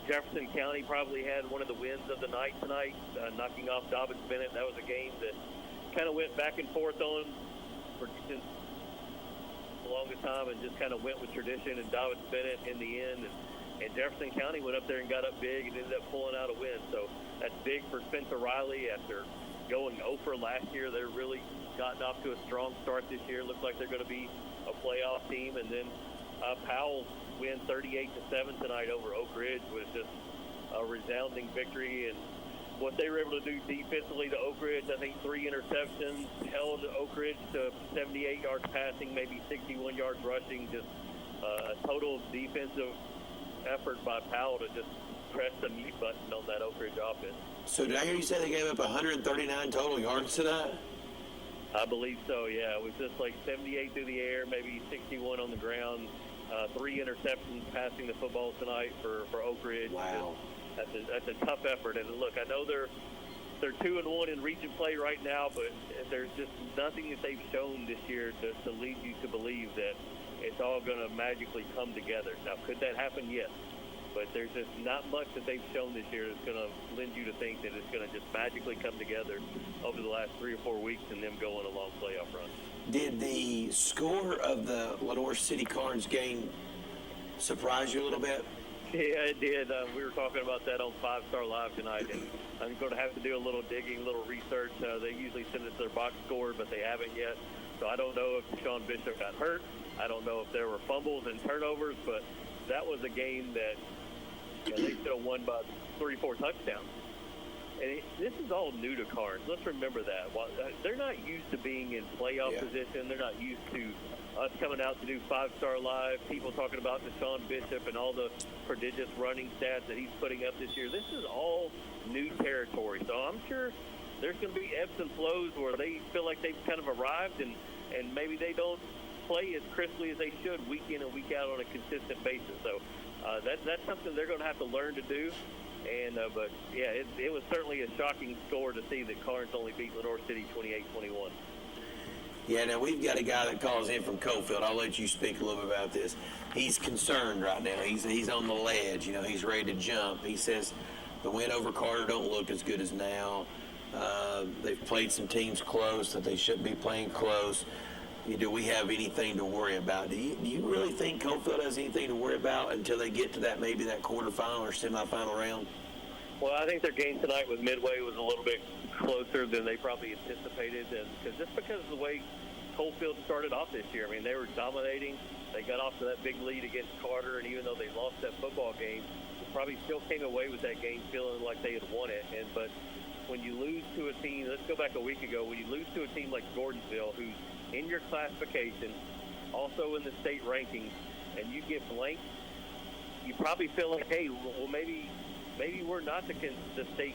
Jefferson County probably had one of the wins of the night tonight, knocking off Dobbins Bennett. That was a game that kind of went back and forth on for the longest time and just kind of went with tradition, and Dobbins Bennett in the end. And Jefferson County went up there and got up big and ended up pulling out a win. So that's big for Spencer Riley after going 0 for last year. They're really gotten off to a strong start this year. Looks like they're going to be a playoff team. And then Powell's win 38-7 tonight over Oak Ridge was just a resounding victory. And what they were able to do defensively to Oak Ridge, I think 3 interceptions, held Oak Ridge to 78 yards passing, maybe 61 yards rushing. Just a total defensive effort by Powell to just press the mute button on that Oak Ridge offense. So did I hear you say they gave up 139 total yards tonight? I believe so, yeah. It was just like 78 through the air, maybe 61 on the ground. 3 interceptions passing the football tonight for Oak Ridge. Wow. That's a tough effort. And look, I know they're they're 2-1 in region play right now, but there's just nothing that they've shown this year to lead you to believe that it's all going to magically come together. Now, could that happen? Yes. But there's just not much that they've shown this year that's going to lend you to think that it's going to just magically come together over the last 3 or 4 weeks and them go on a long playoff run. Did the score of the Lenore City Carnes game surprise you a little bit? Yeah, it did. We were talking about that on 5-Star Live tonight, and I'm going to have to do a little digging, a little research. They usually send us their box score, but they haven't yet. So I don't know if Sean Bishop got hurt. I don't know if there were fumbles and turnovers, but that was a game that they should have won by 3-4 touchdowns. And this is all new to Carnes. Let's remember that. They're not used to being in playoff position. They're not used to us coming out to do 5-Star Live, people talking about Deshaun Bishop and all the prodigious running stats that he's putting up this year. This is all new territory. So I'm sure there's going to be ebbs and flows where they feel like they've kind of arrived and maybe they don't play as crisply as they should week in and week out on a consistent basis. So that's something they're going to have to learn to do. And but, yeah, it was certainly a shocking score to see that Carnes only beat Lenore City 28-21. Yeah, now we've got a guy that calls in from Coalfield. I'll let you speak a little bit about this. He's concerned right now. He's on the ledge. You know, he's ready to jump. He says the win over Carter don't look as good as now. They've played some teams close that they shouldn't be playing close. Do we have anything to worry about? Do you really think Coalfield has anything to worry about until they get to that maybe that quarterfinal or semifinal round? Well, I think their game tonight with Midway was a little bit closer than they probably anticipated, and because of the way Coalfield started off this year. I mean, they were dominating. They got off to that big lead against Carter, and even though they lost that football game, they probably still came away with that game feeling like they had won it. But when you lose to a team, let's go back a week ago, when you lose to a team like Gordonsville, who's in your classification, also in the state rankings, and you get blanked, you probably feel like, hey, well, maybe we're not the state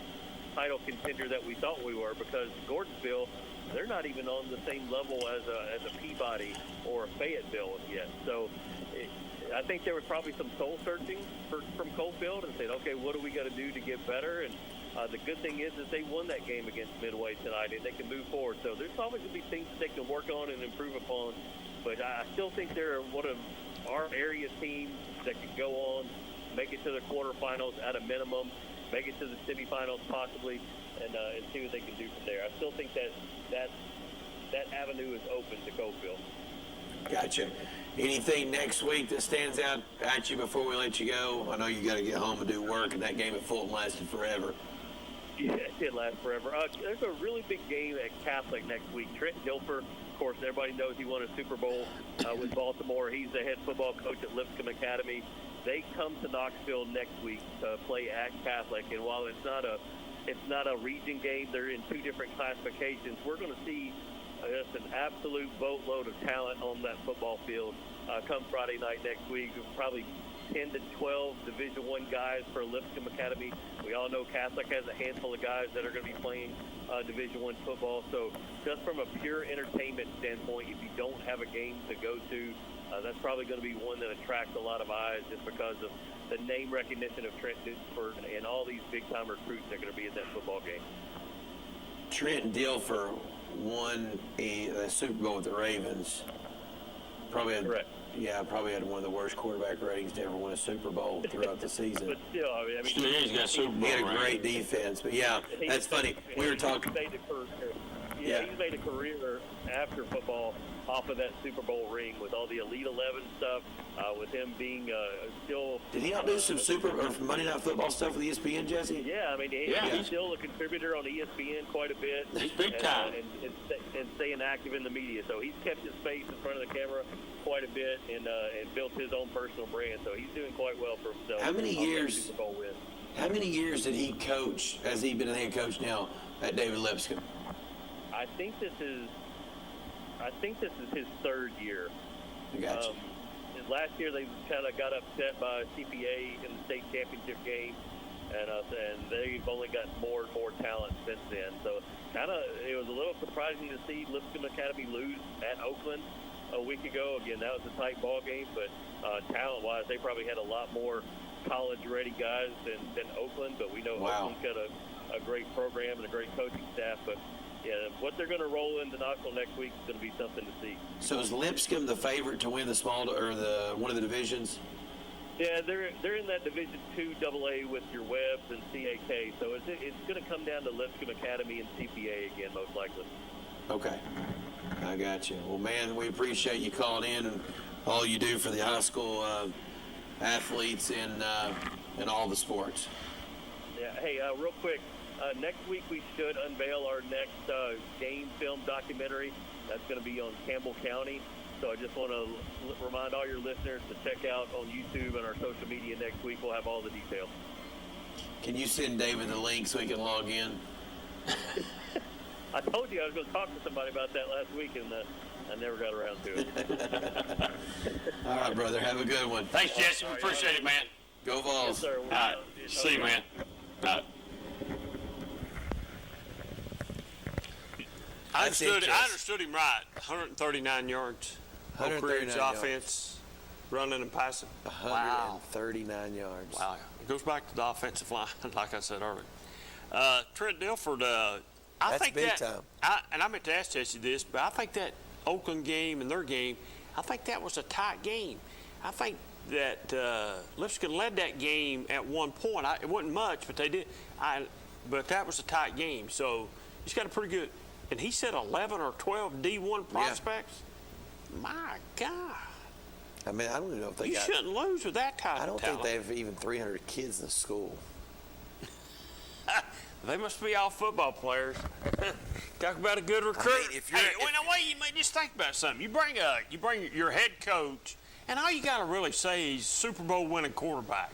title contender that we thought we were, because Gordonsville, they're not even on the same level as a Peabody or a Fayetteville yet. So I think there was probably some soul searching from Coalfield and said, okay, what do we got to do to get better? And the good thing is that they won that game against Midway tonight, and they can move forward. So there's always going to be things that they can work on and improve upon. But I still think they're one of our area teams that can go on, make it to the quarterfinals at a minimum, make it to the semifinals possibly, and see what they can do from there. I still think that avenue is open to Coalfield. Gotcha. Anything next week that stands out at you before we let you go? I know you got to get home and do work, and that game at Fulton lasted forever. Yeah, it did last forever. There's a really big game at Catholic next week. Trent Dilfer, of course, everybody knows he won a Super Bowl with Baltimore. He's the head football coach at Lipscomb Academy. They come to Knoxville next week to play at Catholic, and while it's not a region game, they're in two different classifications. We're going to see just an absolute boatload of talent on that football field come Friday night next week. Probably 10 to 12 Division I guys for Lipscomb Academy. We all know Catholic has a handful of guys that are going to be playing Division I football. So just from a pure entertainment standpoint, if you don't have a game to go to, that's probably going to be one that attracts a lot of eyes just because of the name recognition of Trent Dilfer and all these big-time recruits that are going to be in that football game. Trent Dilfer won the Super Bowl with the Ravens. Probably had one of the worst quarterback ratings to ever win a Super Bowl throughout the season. But still, I mean, he had a great defense. But yeah, that's funny. We were talking. He's made a career after football off of that Super Bowl ring with all the Elite 11 stuff, with him being still... Did he not do some Monday Night Football stuff with ESPN, Jesse? Yeah, I mean, he's still a contributor on ESPN quite a bit. He's big time. And staying active in the media. So he's kept his face in front of the camera quite a bit and built his own personal brand. So he's doing quite well for himself. How many years did he coach? Has he been a head coach now at David Lipscomb? I think this is his third year. Gotcha. Last year they kind of got upset by CPA in the state championship game, and they've only got more and more talent since then. So it was a little surprising to see Lipscomb Academy lose at Oakland a week ago. Again, that was a tight ball game, but talent-wise, they probably had a lot more college-ready guys than Oakland. But we know Oakland's got a great program and a great coaching staff. But yeah, what they're going to roll into Knoxville next week is going to be something to see. So is Lipscomb the favorite to win the one of the divisions? Yeah, they're in that Division II AA with your Webbs and CAK. So it's going to come down to Lipscomb Academy and CPA again, most likely. Okay, I got you. Well, man, we appreciate you calling in and all you do for the high school athletes in all the sports. Yeah. Hey, real quick, next week we should unveil our next game film documentary. That's going to be on Campbell County. So I just want to remind all your listeners to check out on YouTube and our social media next week. We'll have all the details. Can you send David the link so he can log in? I told you I was going to talk to somebody about that last week, and I never got around to it. All right, brother. Have a good one. Thanks, Jesse. We appreciate it, man. Go Vols. Yes, sir. All right. See you, man. All right. I understood him right. 139 yards. Oak Ridge offense, running and passing. 139 yards. Wow. It goes back to the offensive line, like I said earlier. Trent Dilfer, I think big that, time. And I meant to ask Jesse this, but I think that Oakland game and their game, I think that was a tight game. I think that Lipscomb led that game at one point. It wasn't much, but they did. But that was a tight game. So he's got a pretty good. And he said 11 or 12 D1 prospects. Yeah. My God. I mean, I don't even know if they You shouldn't lose with that type of talent. I don't think they have even 300 kids in the school. They must be all football players. Talk about a good recruit. I mean, if you're, you may just think about something. You bring your head coach, and all you got to really say is Super Bowl winning quarterback,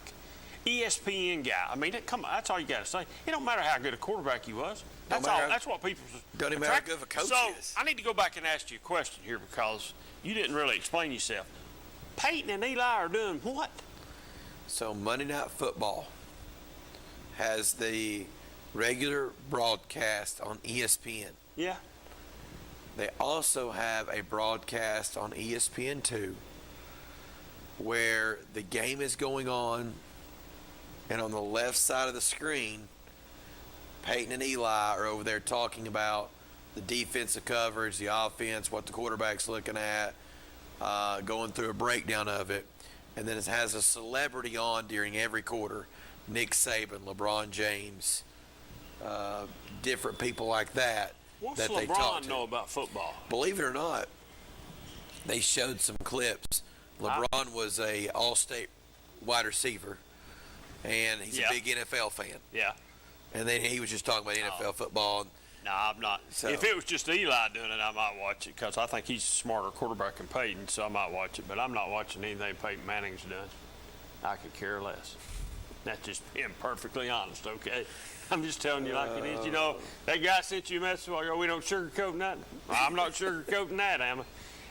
ESPN guy. I mean, that's all you got to say. It don't matter how good a quarterback he was. That's what people. Don't even matter how good of a coach he is. So I need to go back and ask you a question here because you didn't really explain yourself. Peyton and Eli are doing what? So Monday Night Football has the regular broadcast on ESPN. Yeah. They also have a broadcast on ESPN2 where the game is going on, and on the left side of the screen, Peyton and Eli are over there talking about the defensive coverage, the offense, what the quarterback's looking at, going through a breakdown of it. And then it has a celebrity on during every quarter. Nick Saban, LeBron James, different people like that. What's that they talk LeBron to. know about football? Believe it or not, they showed some clips. LeBron was a all-state wide receiver, and he's a big NFL fan. Yeah. And then he was just talking about NFL football. No, I'm not. So, if it was just Eli doing it, I might watch it because I think he's a smarter quarterback than Peyton, so I might watch it. But I'm not watching anything Peyton Manning's done. I could care less. That's just being perfectly honest, okay? I'm just telling you like it is. You know, that guy sent you a message, we don't sugarcoat nothing. Well, I'm not sugarcoating that, am I?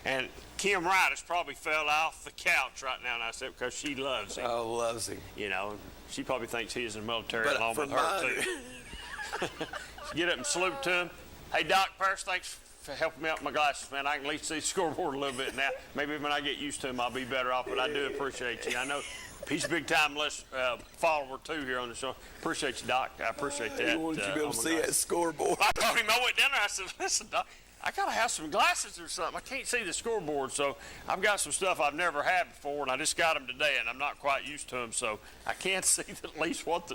And Kim Wright has probably fell off the couch right now, and I said because she loves him. Oh, loves him. You know, she probably thinks he is in the military But along with her, too. Get up and salute to him. Hey, Doc Parrish, thanks for helping me out with my glasses, man. I can at least see the scoreboard a little bit now. Maybe when I get used to him, I'll be better off, but I do appreciate you. I know he's a big-time follower, too, here on the show. Appreciate you, Doc. I appreciate that. He wanted you to be able to see that scoreboard. I told him, I went down there, I said, listen, Doc, I got to have some glasses or something. I can't see the scoreboard, so I've got some stuff I've never had before, and I just got them today, and I'm not quite used to them, so I can't see at least what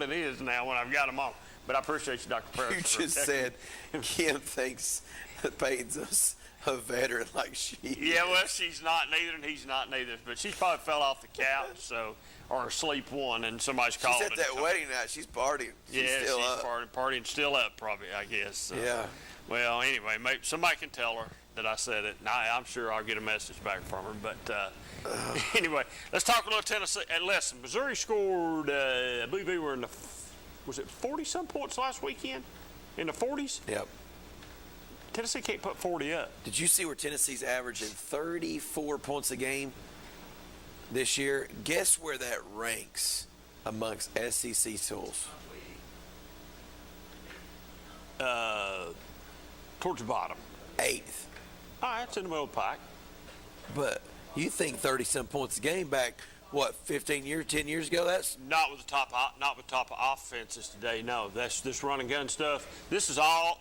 it is now when I've got them on. But I appreciate you, Dr. Parrish. You just said Kim thinks that Peyton's a veteran like she is. Yeah, well, she's not neither, and he's not neither. But she probably fell off the couch, or asleep one, and somebody's called. She's at that wedding night. She's partying. She's still up. Partying, still up, probably, I guess. So. Yeah. Well, anyway, maybe somebody can tell her that I said it. And I'm sure I'll get a message back from her. But anyway, let's talk a little Tennessee. And listen, Missouri scored, I believe they were in the, was it 40-some points last weekend? In the 40s? Yep. Tennessee can't put 40 up. Did you see where Tennessee's averaging 34 points a game this year? Guess where that ranks amongst SEC schools? Towards the bottom. 8th. All right, it's in the middle of the pack. But you think 30-some points a game back what, 10 years ago? That's not with top of offenses today. No, that's this run and gun stuff. This is all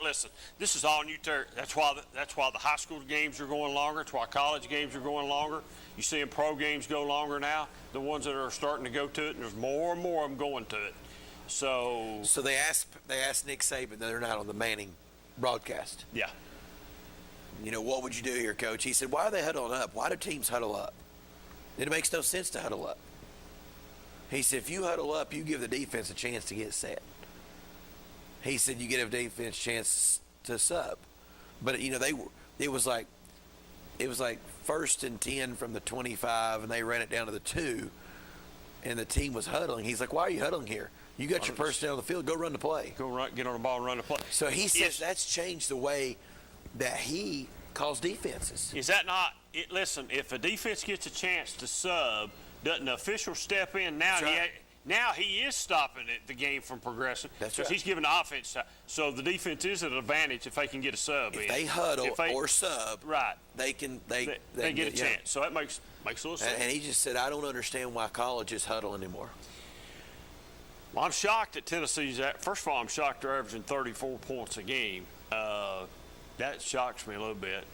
new territory. That's why the high school games are going longer. That's why college games are going longer. You see pro games go longer now. The ones that are starting to go to it, and there's more and more of them going to it. So they asked Nick Saban the other night on the Manning broadcast. Yeah. You know, what would you do here, Coach? He said, why are they huddling up? Why do teams huddle up? It makes no sense to huddle up. He said, if you huddle up, you give the defense a chance to get set. He said, you give the defense a chance to sub. But, you know, it was like 1st and 10 from the 25, and they ran it down to the 2, and the team was huddling. He's like, why are you huddling here? You got your personnel on the field. Go run the play. Get on the ball and run the play. So he says that's changed the way that he calls defenses. Is that not it? Listen, if a defense gets a chance to sub, doesn't the official step in? Now he is stopping the game from progressing. That's right. He's giving the offense time. So the defense is at an advantage if they can get a sub in. If they huddle or sub, right, they can get a chance. So that makes a little sense. And he just said, I don't understand why colleges huddle anymore. Well, I'm shocked that Tennessee's first of all, I'm shocked they're averaging 34 points a game. That shocks me a little bit.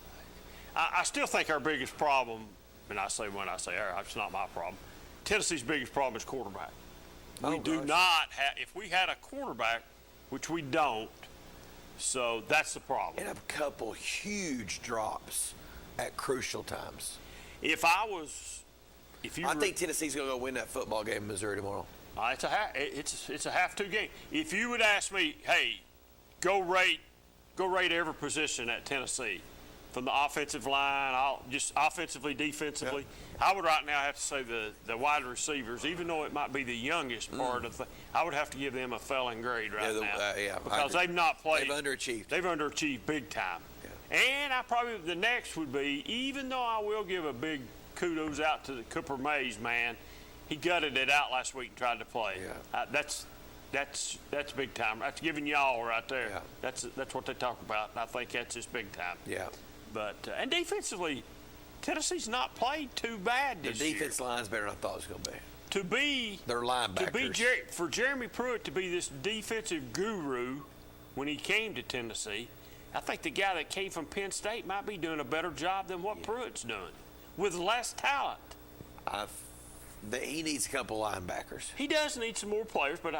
I still think our biggest problem, and I say it's not my problem, Tennessee's biggest problem is quarterback. We do not have, if we had a quarterback, which we don't, so that's the problem. And a couple huge drops at crucial times. I think Tennessee's going to go win that football game in Missouri tomorrow. It's a half 2 game. If you would ask me, hey, go rate every position at Tennessee, from the offensive line, just offensively, defensively. I would right now have to say the wide receivers, even though it might be the youngest part of I would have to give them a failing grade now. Because they've not played. They've underachieved. They've underachieved big time. Yeah. And the next would be, even though I will give a big kudos out to the Cooper Mays, man, he gutted it out last week and tried to play. Yeah. That's big time. That's giving y'all right there. Yeah. That's what they talk about. And I think that's just big time. Yeah. But and defensively, Tennessee's not played too bad this year. The defense line's better than I thought it was going to be. To be their linebackers. For Jeremy Pruitt to be this defensive guru when he came to Tennessee, I think the guy that came from Penn State might be doing a better job than what Pruitt's doing with less talent. He needs a couple linebackers. He does need some more players, but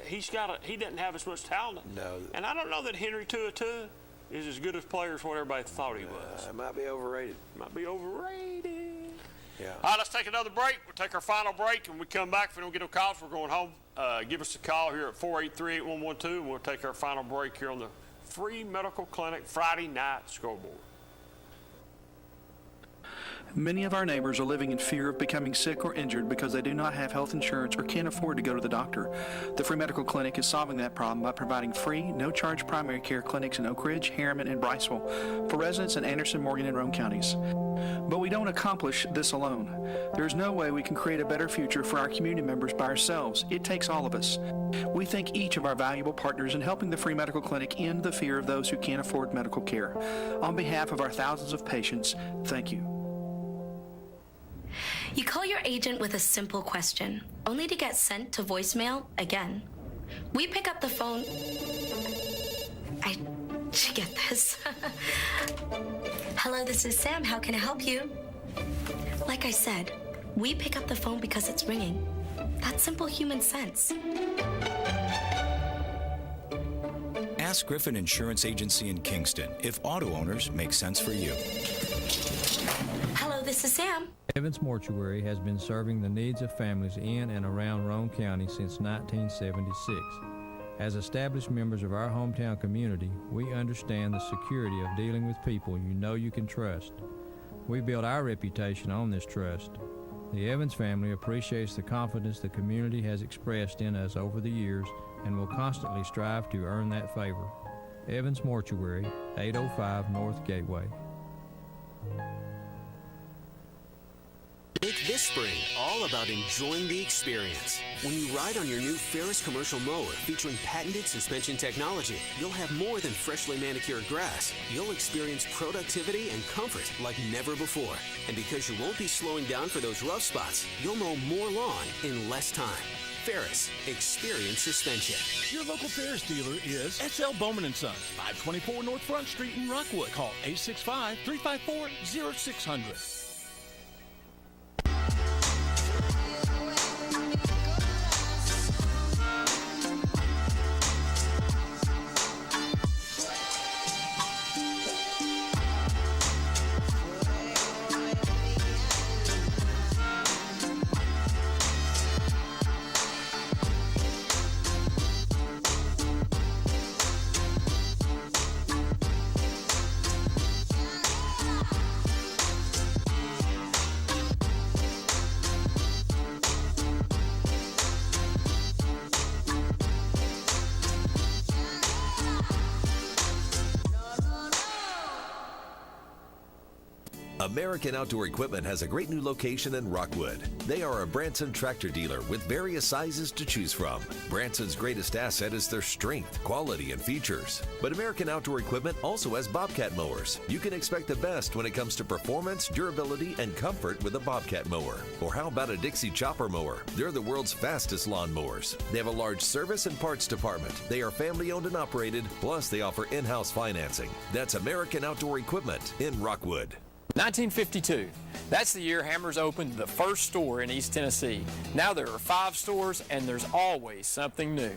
he doesn't have as much talent. No. And I don't know that Henry Tuatua is as good as player as what everybody thought he was. It might be overrated. Yeah. All right, let's take another break. We'll take our final break, and when we come back, if we don't get no calls, we're going home. Give us a call here at 483-8112, and we'll take our final break here on the Free Medical Clinic Friday Night Scoreboard. Many of our neighbors are living in fear of becoming sick or injured because they do not have health insurance or can't afford to go to the doctor. The Free Medical Clinic is solving that problem by providing free, no-charge primary care clinics in Oak Ridge, Harriman, and Briceville for residents in Anderson, Morgan, and Roane counties. But we don't accomplish this alone. There is no way we can create a better future for our community members by ourselves. It takes all of us. We thank each of our valuable partners in helping the Free Medical Clinic end the fear of those who can't afford medical care. On behalf of our thousands of patients, thank you. You call your agent with a simple question, only to get sent to voicemail again. We pick up the phone. Did you get this? Hello, this is Sam. How can I help you? Like I said, we pick up the phone because it's ringing. That's simple human sense. Ask Griffin Insurance Agency in Kingston if auto owners make sense for you. Hello, this is Sam. Evans Mortuary has been serving the needs of families in and around Roane County since 1976. As established members of our hometown community, we understand the security of dealing with people you know you can trust. We built our reputation on this trust. The Evans family appreciates the confidence the community has expressed in us over the years and will constantly strive to earn that favor. Evans Mortuary, 805 North Gateway. Make this spring all about enjoying the experience. When you ride on your new Ferris commercial mower featuring patented suspension technology, you'll have more than freshly manicured grass. You'll experience productivity and comfort like never before. And because you won't be slowing down for those rough spots, you'll mow more lawn in less time. Ferris, experience suspension. Your local Ferris dealer is S.L. Bowman & Sons, 524 North Front Street in Rockwood. Call 865-354-0600. American Outdoor Equipment has a great new location in Rockwood. They are a Branson tractor dealer with various sizes to choose from. Branson's greatest asset is their strength, quality, and features. But American Outdoor Equipment also has Bobcat mowers. You can expect the best when it comes to performance, durability, and comfort with a Bobcat mower. Or how about a Dixie Chopper mower? They're the world's fastest lawn mowers. They have a large service and parts department. They are family owned and operated, plus they offer in-house financing. That's American Outdoor Equipment in Rockwood. 1952. That's the year Hammers opened the first store in East Tennessee. Now there are 5 stores, and there's always something new.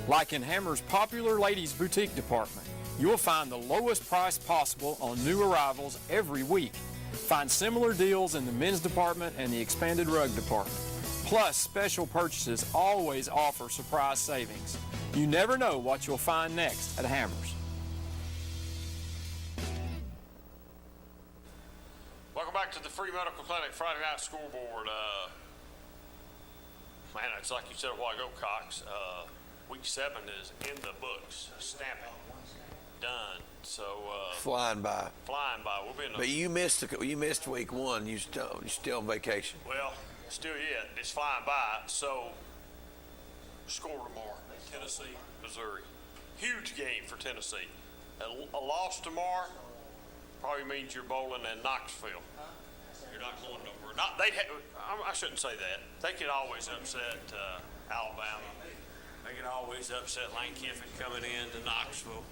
Like in Hammers' popular ladies' boutique department, you'll find the lowest price possible on new arrivals every week. Find similar deals in the men's department and the expanded rug department. Plus, special purchases always offer surprise savings. You never know what you'll find next at Hammers. Welcome back to the Free Medical Clinic Friday Night Scoreboard. Man, it's like you said a while ago, Cox. Week 7 is in the books. Stamp it. Done. So flying by. Flying by. We'll be in the. But you missed week 1. You're still on vacation. Well, still yet. It's flying by. So score tomorrow. Tennessee, Missouri. Huge game for Tennessee. A loss tomorrow probably means you're bowling in Knoxville. You're not going nowhere. I shouldn't say that. They could always upset Alabama. They could always upset Lane Kiffin coming in to Knoxville.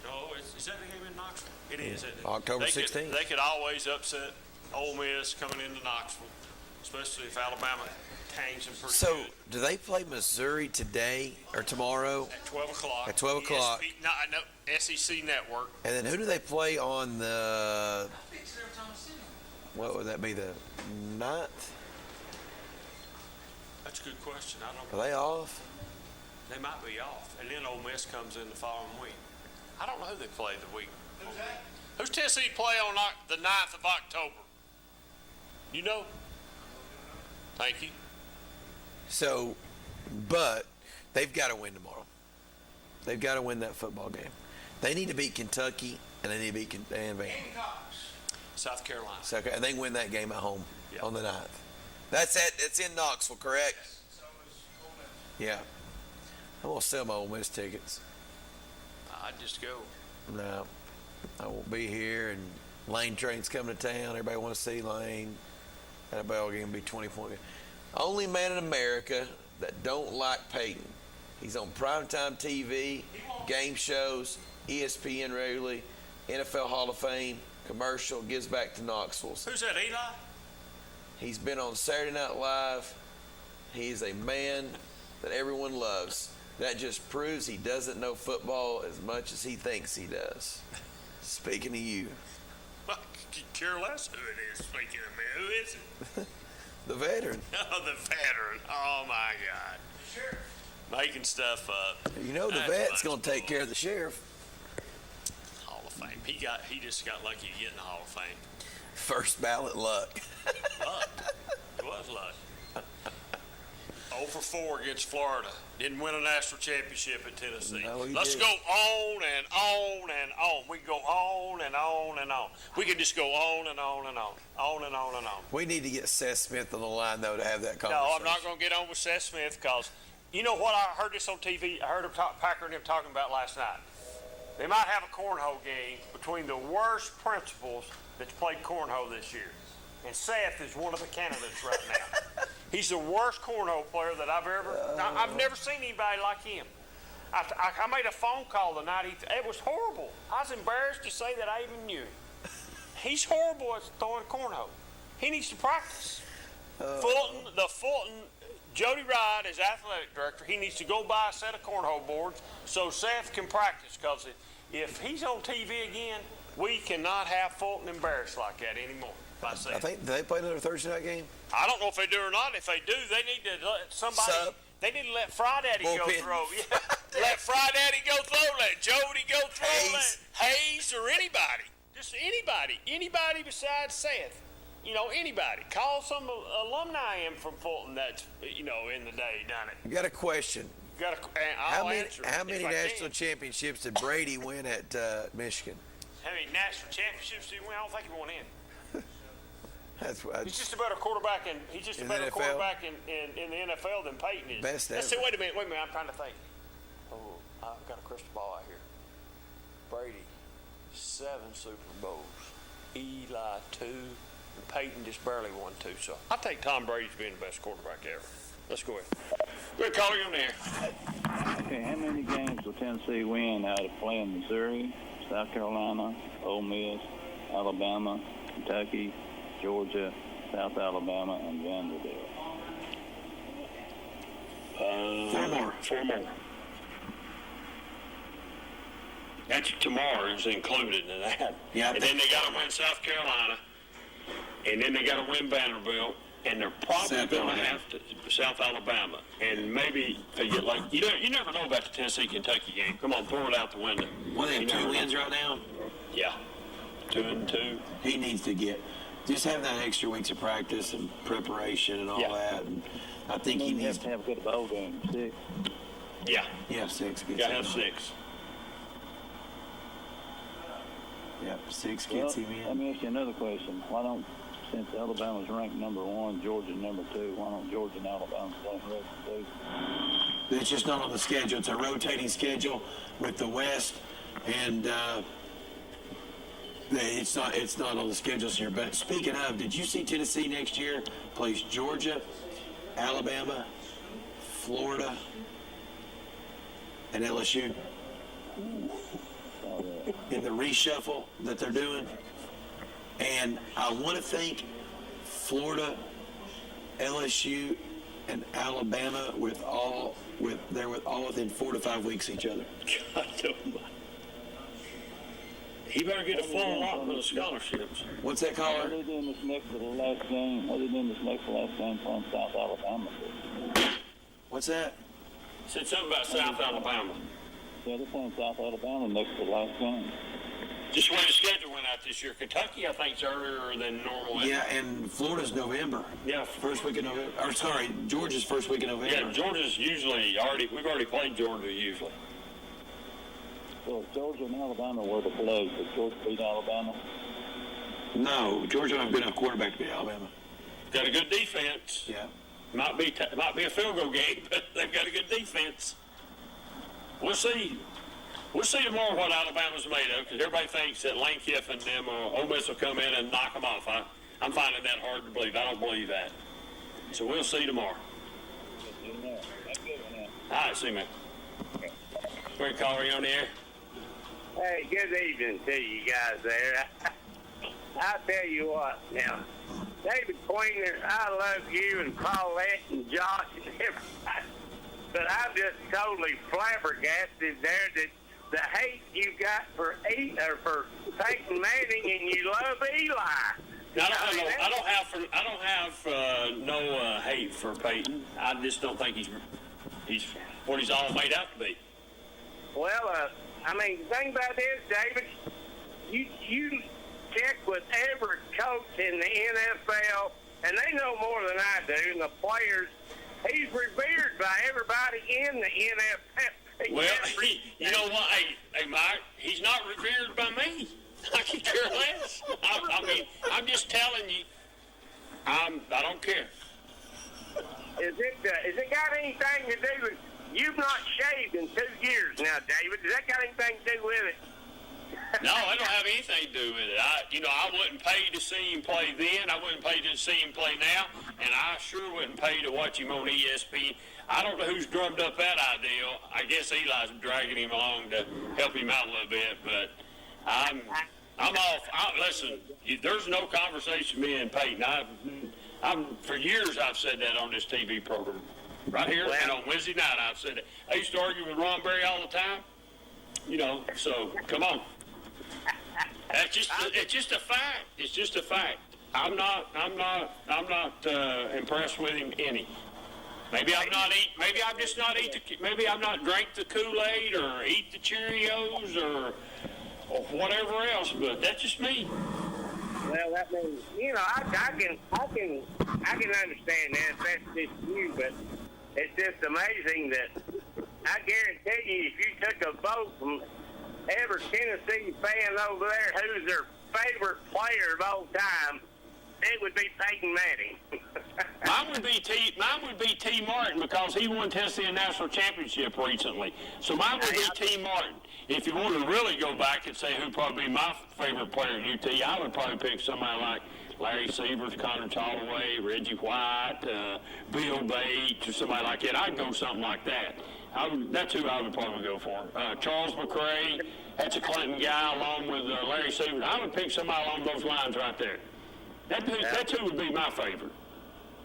Oh, is that the game in Knoxville? It is, isn't it? October 16th. They could always upset Ole Miss coming into Knoxville, especially if Alabama tangs them pretty So, good. do they play Missouri today or tomorrow? At 12 o'clock. At 12 o'clock. No, SEC Network. And then who do they play on the, what would that be, the 9th? That's a good question. I don't know. Are they off? They might be off. And then Ole Miss comes in the following week. I don't know who they play the week. Who's Tennessee play on the 9th of October? You know? Thank you. So, but they've got to win tomorrow. They've got to win that football game. They need to beat Kentucky, and they need to beat South Carolina. And they win that game at home on the 9th. That's it. It's in Knoxville, correct? Yes. Yeah. I'm going to sell my Ole Miss tickets. I'd just go. No, I won't be here, and Lane Train's coming to town. Everybody wants to see Lane. That ball game will be 20 points. Only man in America that don't like Peyton. He's on primetime TV, game shows, ESPN regularly, NFL Hall of Fame, commercial, gives back to Knoxville. Who's that, Eli? He's been on Saturday Night Live. He's a man that everyone loves. That just proves he doesn't know football as much as he thinks he does. Speaking of you. Well, could care less who it is. Speaking of me, who is it? The veteran. Oh, the veteran. Oh, my God. Sure. Making stuff up. You know the vet's going to take care of the sheriff. Hall of Fame. He just got lucky to get in the Hall of Fame. First ballot luck. Luck. It was luck. for 4 against Florida. Didn't win a national championship at Tennessee. No, Let's didn't. go on and on and on. We can go on and on and on. We can just go on and on and on. On and on and on. We need to get Seth Smith on the line, though, to have that conversation. No, I'm not going to get on with Seth Smith because you know what? I heard this on TV. I heard Packer and him talking about last night. They might have a cornhole game between the worst principals that's played cornhole this year. And Seth is one of the candidates right now. He's the worst cornhole player that I've never seen anybody like him. I made a phone call the night it was horrible. I was embarrassed to say that I even knew him. He's horrible at throwing cornhole. He needs to practice. Fulton, Jody Ride is athletic director. He needs to go buy a set of cornhole boards so Seth can practice, because if he's on TV again, we cannot have Fulton embarrassed like that anymore. I think they play another Thursday night game. I don't know if they do or not. If they do, they need to let somebody. They need to let Fry Daddy go throw. Yeah. Let Fry Daddy go throw. Let Jody go throw. Let Hayes or anybody. Just anybody besides Seth. Anybody. Call some alumni in from Fulton that's, in the day done it. You got a question. I'll answer it how many if I national can. championships did Brady win at Michigan? How many national championships did he win? I don't think he won in. He's just a better quarterback, and he's just a better quarterback in the NFL than Peyton is. Best Let's see. ever. Wait a minute. I'm trying to think. Oh, I've got a crystal ball out here. Brady, 7 Super Bowls. Eli, 2. And Peyton just barely won 2. So I take Tom Brady as being the best quarterback ever. Let's go ahead. We're calling on there. Okay, how many games will Tennessee win out of playing Missouri, South Carolina, Ole Miss, Alabama, Kentucky, Georgia, South Alabama, and Vanderbilt? 4 more. That's tomorrow is included in that. Yeah. And then they got to win South Carolina, and then they got to win Vanderbilt, and they're probably going to have to South Alabama, and maybe they get like you never know about the Tennessee-Kentucky game. Come on, throw it out the window. Well, they have 2 wins right now. Yeah, 2-2. He needs to just have that extra weeks of practice and preparation and all that. And I think he needs to have a good bowl game. 6. Yeah. Yeah, 6. You got to have 6. Yep, 6 gets him in. Let me ask you another question. Why don't, since Alabama's ranked number 1, Georgia's number 2, why don't Georgia and Alabama play the rest of the season? It's just not on the schedule. It's a rotating schedule with the West, and it's not on the schedule this year. But speaking of, did you see Tennessee next year plays Georgia, Alabama, Florida, and LSU? In the reshuffle that they're doing. And I want to think Florida, LSU, and Alabama they're all within 4 to 5 weeks of each other. God, he better get a full lot for the scholarships. What's that, caller? Other than this next to the last game from South Alabama. What's that? Said something about South Alabama. Yeah, they're playing South Alabama next to the last game. Just the way the schedule went out this year. Kentucky, I think, is earlier than normal. Yeah, and Florida's November. Yeah. First week of November. Or, sorry, Georgia's first week of November. Yeah, Georgia's usually we've already played Georgia usually. So if Georgia and Alabama were to play, would Georgia beat Alabama? No, Georgia don't have a good enough quarterback to beat Alabama. Got a good defense. Yeah. Might be a field goal game, but they've got a good defense. We'll see. We'll see tomorrow what Alabama's made of, because everybody thinks that Lane Kiffin and them Ole Miss will come in and knock them off. I'm finding that hard to believe. I don't believe that. So we'll see tomorrow. All right, see you, man. We're calling on the air. Hey, good evening to you guys there. I'll tell you what now. David Queen, I love you and Paulette and Josh and everybody. But I'm just totally flabbergasted there that the hate you got for Peyton Manning and you love Eli. I don't have no hate for Peyton. I just don't think he's what he's all made out to be. Well, the thing about this, David, you check with every coach in the NFL, and they know more than I do, and the players. he's revered by everybody in the NFL. Well, you know what? Hey, Mike, he's not revered by me. I could care less. I mean, I'm just telling you, I don't care. Is it got anything to do with, you've not shaved in 2 years now, David? Does that got anything to do with it? No, it don't have anything to do with it. I wouldn't pay to see him play then. I wouldn't pay to see him play now, and I sure wouldn't pay to watch him on ESPN. I don't know who's drummed up that idea. I guess Eli's dragging him along to help him out a little bit, but I'm off. Listen, there's no conversation me and Peyton. For years I've said that on this TV program. Right here and on Wednesday night I've said it. I used to argue with Ron Berry all the time. So come on. It's just a fact. It's just a fact. I'm not impressed with him any. Maybe I'm just not maybe I'm not drank the Kool-Aid or eat the Cheerios or whatever else, but that's just me. Well, that means, I can understand that. That's just you, but it's just amazing that I guarantee you, if you took a vote from every Tennessee fan over there who's their favorite player of all time, it would be Peyton Manning. Mine would be T. Martin because he won Tennessee a national championship recently. So mine would be T. Martin. If you want to really go back and say who'd probably be my favorite player at UT, I would probably pick somebody like Larry Severs, Connor Holloway, Reggie White, Bill Bates, or somebody like that. I'd go something like that. That's who I would probably go for. Charles McCray, that's a Clinton guy, along with Larry Severs. I would pick somebody along those lines right there. That's who would be my favorite.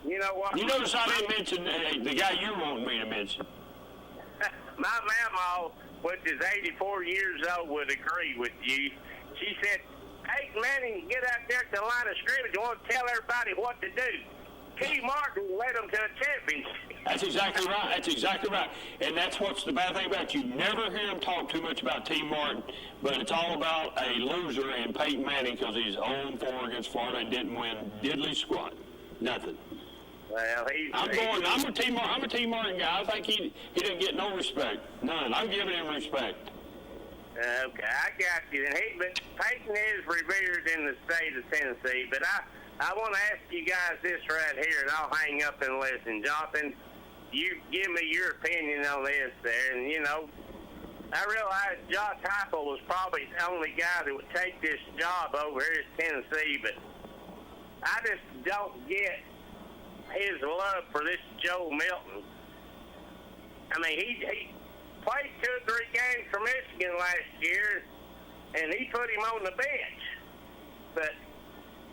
You know what? You notice I didn't mention the guy you wanted me to mention. My mama, which is 84 years old, would agree with you. She said, Peyton Manning, get out there at the line of scrimmage. You want to tell everybody what to do. T. Martin led them to a championship. That's exactly right. That's exactly right. And that's what's the bad thing about it. You never hear him talk too much about T. Martin, but it's all about a loser and Peyton Manning because he's 0-4 against Florida and didn't win diddly squat. Nothing. Well, I'm a T. Martin guy. I think he didn't get no respect. None. I'm giving him respect. Okay, I got you. But Peyton is revered in the state of Tennessee, but I want to ask you guys this right here, and I'll hang up and listen. Jonathan, you give me your opinion on this there. And, I realize Josh Heupel was probably the only guy that would take this job over here at Tennessee, but I just don't get his love for this Joe Milton. I mean, he played 2 or 3 games for Michigan last year, and he put him on the bench. But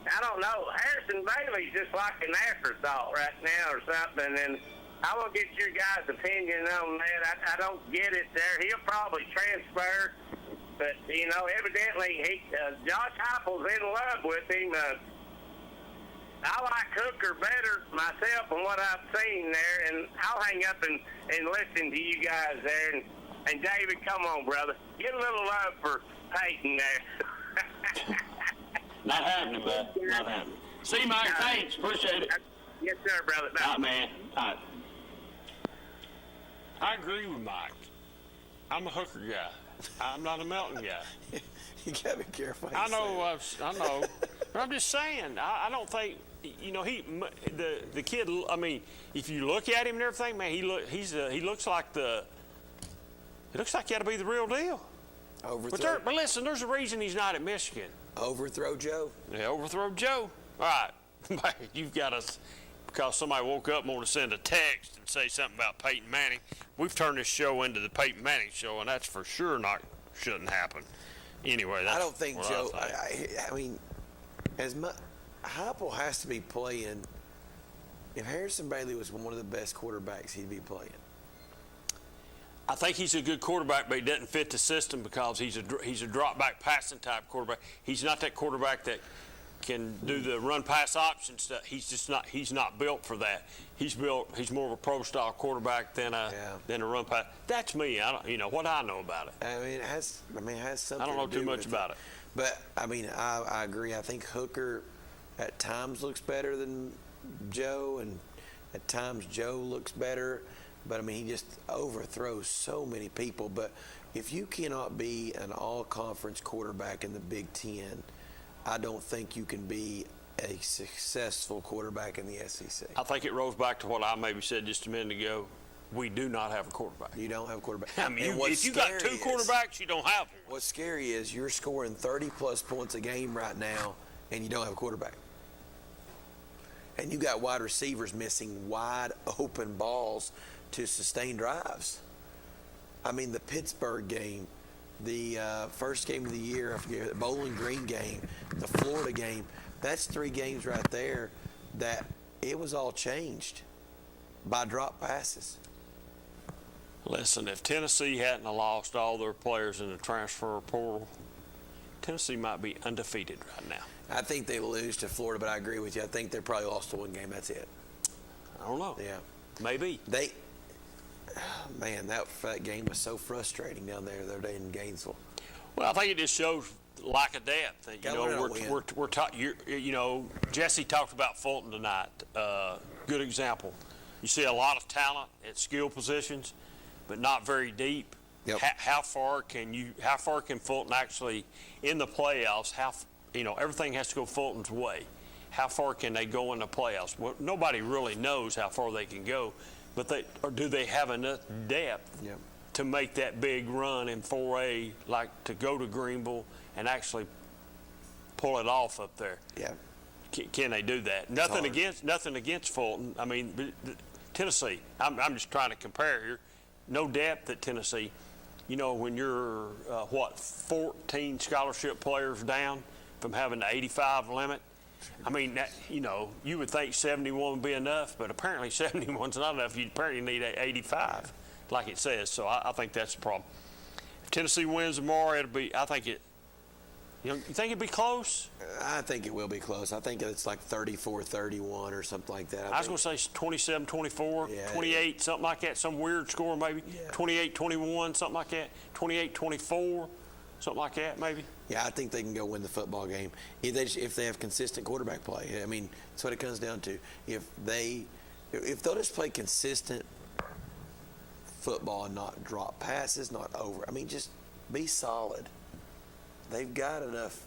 I don't know. Harrison Bailey's just like an afterthought right now or something, and I want to get your guys' opinion on that. I don't get it there. He'll probably transfer, but, evidently Josh Heupel's in love with him. I like Hooker better myself from what I've seen there, and I'll hang up and listen to you guys there. And David, come on, brother. Get a little love for Peyton there. Not happening, bud. Not happening. See, Mike, thanks. Appreciate it. Yes, sir, brother. Bye. All right, man. All right. I agree with Mike. I'm a Hooker guy. I'm not a Melton guy. You got to be careful. I know. But I'm just saying, I don't think, the kid, I mean, if you look at him and everything, man, he looks like he ought to be the real deal. But listen, there's a reason he's not at Michigan. Overthrow Joe. Yeah, overthrow Joe. All right. You've got us, because somebody woke up and wanted to send a text and say something about Peyton Manning. We've turned this show into the Peyton Manning show, and that's for sure shouldn't happen. Anyway, that's I don't think Joe. I mean, Heupel has to be playing. If Harrison Bailey was one of the best quarterbacks, he'd be playing. I think he's a good quarterback, but he doesn't fit the system because he's a drop-back passing type quarterback. He's not that quarterback that can do the run-pass option stuff. He's not built for that. He's more of a pro-style quarterback than a run-pass. That's me. What I know about it. I mean, it has something. I don't know to do too much about it. But I mean, I agree. I think Hooker at times looks better than Joe, and At times, Joe looks better, but I mean, he just overthrows so many people. But if you cannot be an all-conference quarterback in the Big Ten, I don't think you can be a successful quarterback in the SEC. I think it rolls back to what I maybe said just a minute ago. We do not have a quarterback. You don't have a quarterback. I mean, if you got two quarterbacks, you don't have one. What's scary is you're scoring 30-plus points a game right now, and you don't have a quarterback. And you got wide receivers missing wide open balls to sustain drives. I mean, the Pittsburgh game, the first game of the year, I forget, the Bowling Green game, the Florida game, that's 3 games right there that it was all changed by drop passes. Listen, if Tennessee hadn't lost all their players in the transfer portal, Tennessee might be undefeated right now. I think they lose to Florida, but I agree with you. I think they probably lost to 1 game. That's it. I don't know. Yeah. Maybe. Man, that game was so frustrating down there the other day in Gainesville. Well, I think it just shows lack of depth. You know, we're Jesse talked about Fulton tonight. Good example. You see a lot of talent at skill positions, but not very deep. Yep. How far can Fulton actually in the playoffs? Everything has to go Fulton's way. How far can they go in the playoffs? Well, nobody really knows how far they can go, but do they have enough depth to make that big run in 4A, like to go to Greenville and actually pull it off up there? Yeah. Can they do that? Nothing against Fulton. I mean, Tennessee. I'm just trying to compare here. No depth at Tennessee. You know, when you're 14 scholarship players down from having the 85 limit. I mean, you would think 71 would be enough, but apparently 71's not enough. You apparently need 85, like it says. So I think that's the problem. If Tennessee wins tomorrow, you think it'd be close? I think it will be close. I think it's like 34-31 or something like that. I was going to say 27-24, 28, something like that, some weird score maybe. 28-21, something like that. 28-24, something like that maybe. Yeah, I think they can go win the football game if they have consistent quarterback play. I mean, that's what it comes down to. If they'll just play consistent football and not drop passes, not over. I mean, just be solid. They've got enough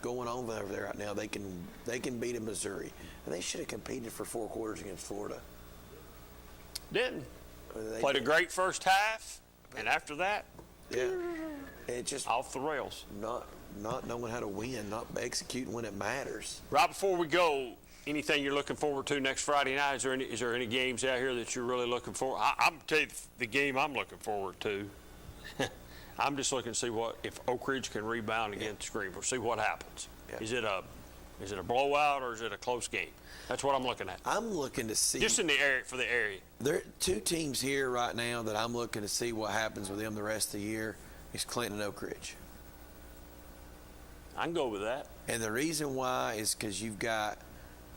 going on over there right now. They can beat a Missouri, and they should have competed for 4 quarters against Florida. Didn't. Played a great first half, and after that, it just off the rails. Not knowing how to win, not executing when it matters. Right before we go, anything you're looking forward to next Friday night? Is there any games out here that you're really looking for? I'm gonna tell you the game I'm looking forward to. I'm just looking to see if Oak Ridge can rebound against Greenville. See what happens. Yeah. Is it a blowout or is it a close game? That's what I'm looking at. I'm looking to see just in the area for the area. There are 2 teams here right now that I'm looking to see what happens with them the rest of the year. Is Clinton and Oak Ridge. I can go with that. And the reason why is because you've got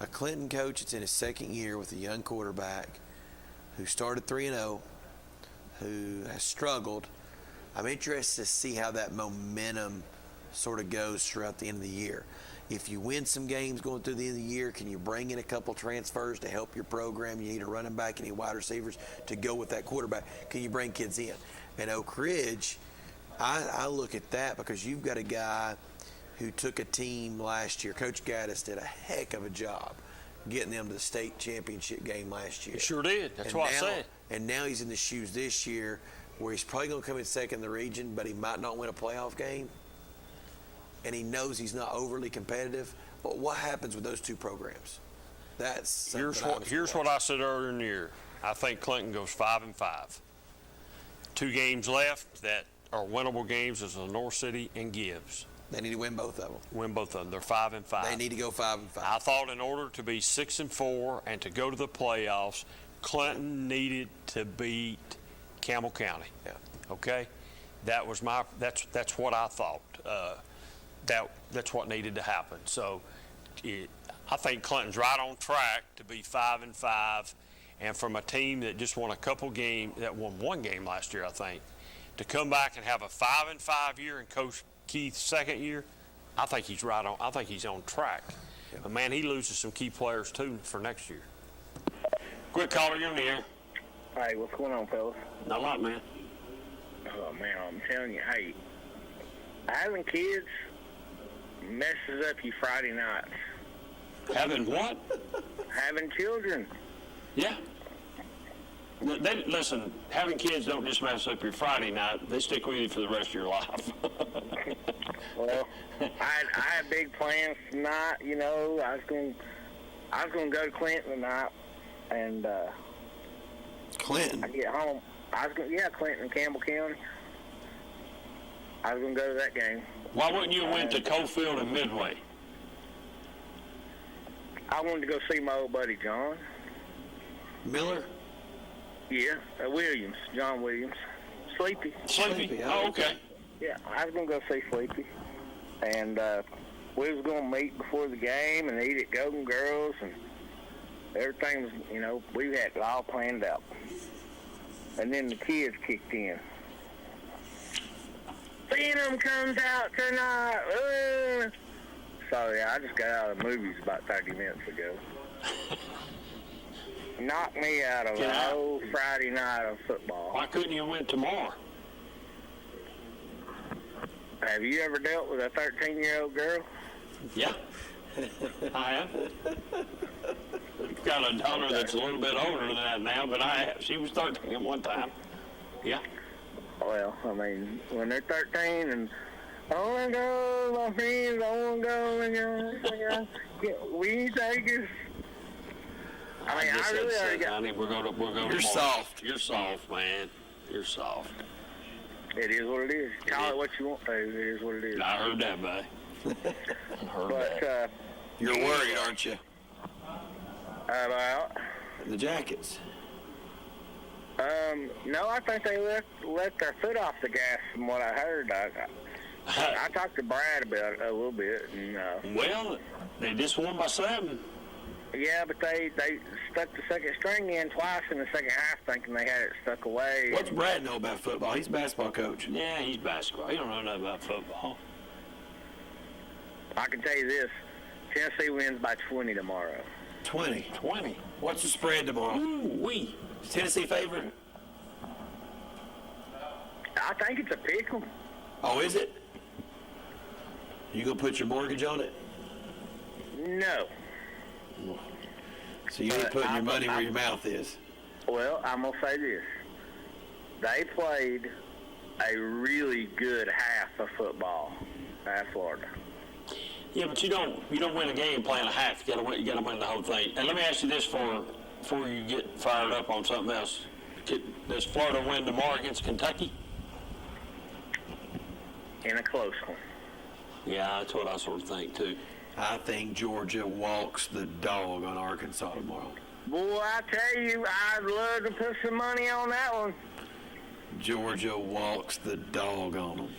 a Clinton coach that's in his 2nd year with a young quarterback who started 3-0, who has struggled. I'm interested to see how that momentum sort of goes throughout the end of the year. If you win some games going through the end of the year, can you bring in a couple transfers to help your program? You need a running back, you need wide receivers to go with that quarterback. Can you bring kids in? And Oak Ridge, I look at that because you've got a guy who took a team last year. Coach Gaddis did a heck of a job getting them to the state championship game last year. He sure did. That's what I said. And now he's in the shoes this year where he's probably going to come in 2nd in the region, but he might not win a playoff game. And he knows he's not overly competitive. But what happens with those 2 programs? Here's what I said earlier in the year. I think Clinton goes 5-5. 2 games left that are winnable games is North City and Gibbs. They need to win both of them. They're 5-5. They need to go 5-5. I thought in order to be 6-4 and to go to the playoffs, Clinton needed to beat Campbell County. Yeah. Okay. That's what I thought. That's what needed to happen. So I think Clinton's right on track to be 5-5, and from a team that just won a couple games, that won 1 game last year, I think, to come back and have a 5-5 year in Coach Keith's 2nd year, I think he's right on. I think he's on track. But, man, he loses some key players, too, for next year. Quick caller, you're in the air. Hey, what's going on, fellas? Not a lot, man. Oh, man, I'm telling you, hey, having kids messes up your Friday nights. Having what? Having children. Yeah. Listen, having kids don't just mess up your Friday night. They stick with you for the rest of your life. Well, I had big plans tonight. You know, I was going to go to Clinton tonight, and Clinton. I get home. Clinton, Campbell County. I was going to go to that game. Why wouldn't you went to Cofield and Midway? I wanted to go see my old buddy John Miller. Yeah, Williams, John Williams. Sleepy. Sleepy. Oh, okay. Yeah, I was going to go see Sleepy. And we was going to meet before the game and eat at Golden Girls, and everything was, you know, we had it all planned out. And then the kids kicked in. Venom comes out tonight. So, yeah, I just got out of the movies about 30 minutes ago. Knocked me out of the whole Friday night of football. Why couldn't you win tomorrow? Have you ever dealt with a 13-year-old girl? Yeah, I have. I've got a daughter that's a little bit older than that now, but I have. She was 13 at one time. Yeah. Well, I mean, when they're 13 and, I want to go, my friends, I want to go, we take us. I mean, I really already got... Honey, we're going to You're soft. You're soft, man. You're soft. It is what it is. Call it what you want to. It is what it is. I heard that, buddy. But, you're worried, aren't you? About? The Jackets. No, I think they let their foot off the gas from what I heard. I talked to Brad about it a little bit. And, well, they just won by 7. Yeah, but they stuck the second string in twice in the second half, thinking they had it stuck away. What's Brad know about football? He's a basketball coach. Yeah, he's basketball. He don't know nothing about football. I can tell you this. Tennessee wins by 20 tomorrow. 20? 20. What's the spread tomorrow? Ooh-wee. Is Tennessee favorite? I think it's a pick 'em. Oh, is it? You gonna put your mortgage on it? No. So you ain't putting your money where your mouth is. Well, I'm going to say this. They played a really good half of football at Florida. Yeah, but you don't win a game playing a half. You gotta win the whole thing. And let me ask you this before you get fired up on something else. Does Florida win tomorrow against Kentucky? In a close one. Yeah, that's what I sort of think too. I think Georgia walks the dog on Arkansas tomorrow. Boy, I tell you, I'd love to put some money on that one. Georgia walks the dog on them.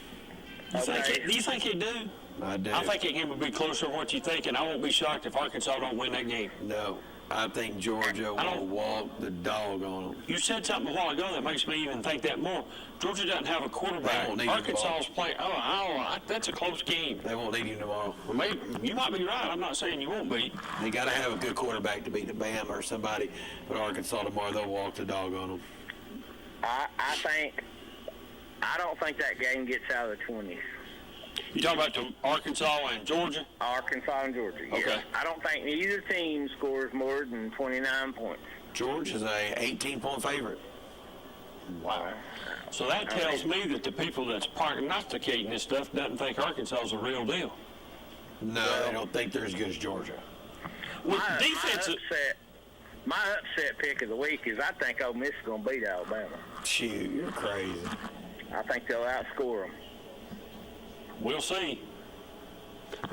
Do you think they do? I do. I think that game will be closer than what you think, and I won't be shocked if Arkansas don't win that game. No, I think Georgia will walk the dog on them. You said something a while ago that makes me even think that more. Georgia doesn't have a quarterback. They won't need Arkansas's playing. That's a close game. They won't need him tomorrow. Well, maybe you might be right. I'm not saying you won't be. They got to have a good quarterback to beat the Bama or somebody. But Arkansas tomorrow, they'll walk the dog on them. I don't think that game gets out of the 20s. You talking about the Arkansas and Georgia? Arkansas and Georgia, yeah. Okay. I don't think either team scores more than 29 points. Georgia's a 18-point favorite. Wow. So that tells me that the people that's prognosticating this stuff doesn't think Arkansas is a real deal. No, they don't think they're as good as Georgia. My upset pick of the week is I think Ole Miss is going to beat Alabama. Shoot, you're crazy. I think they'll outscore them. We'll see.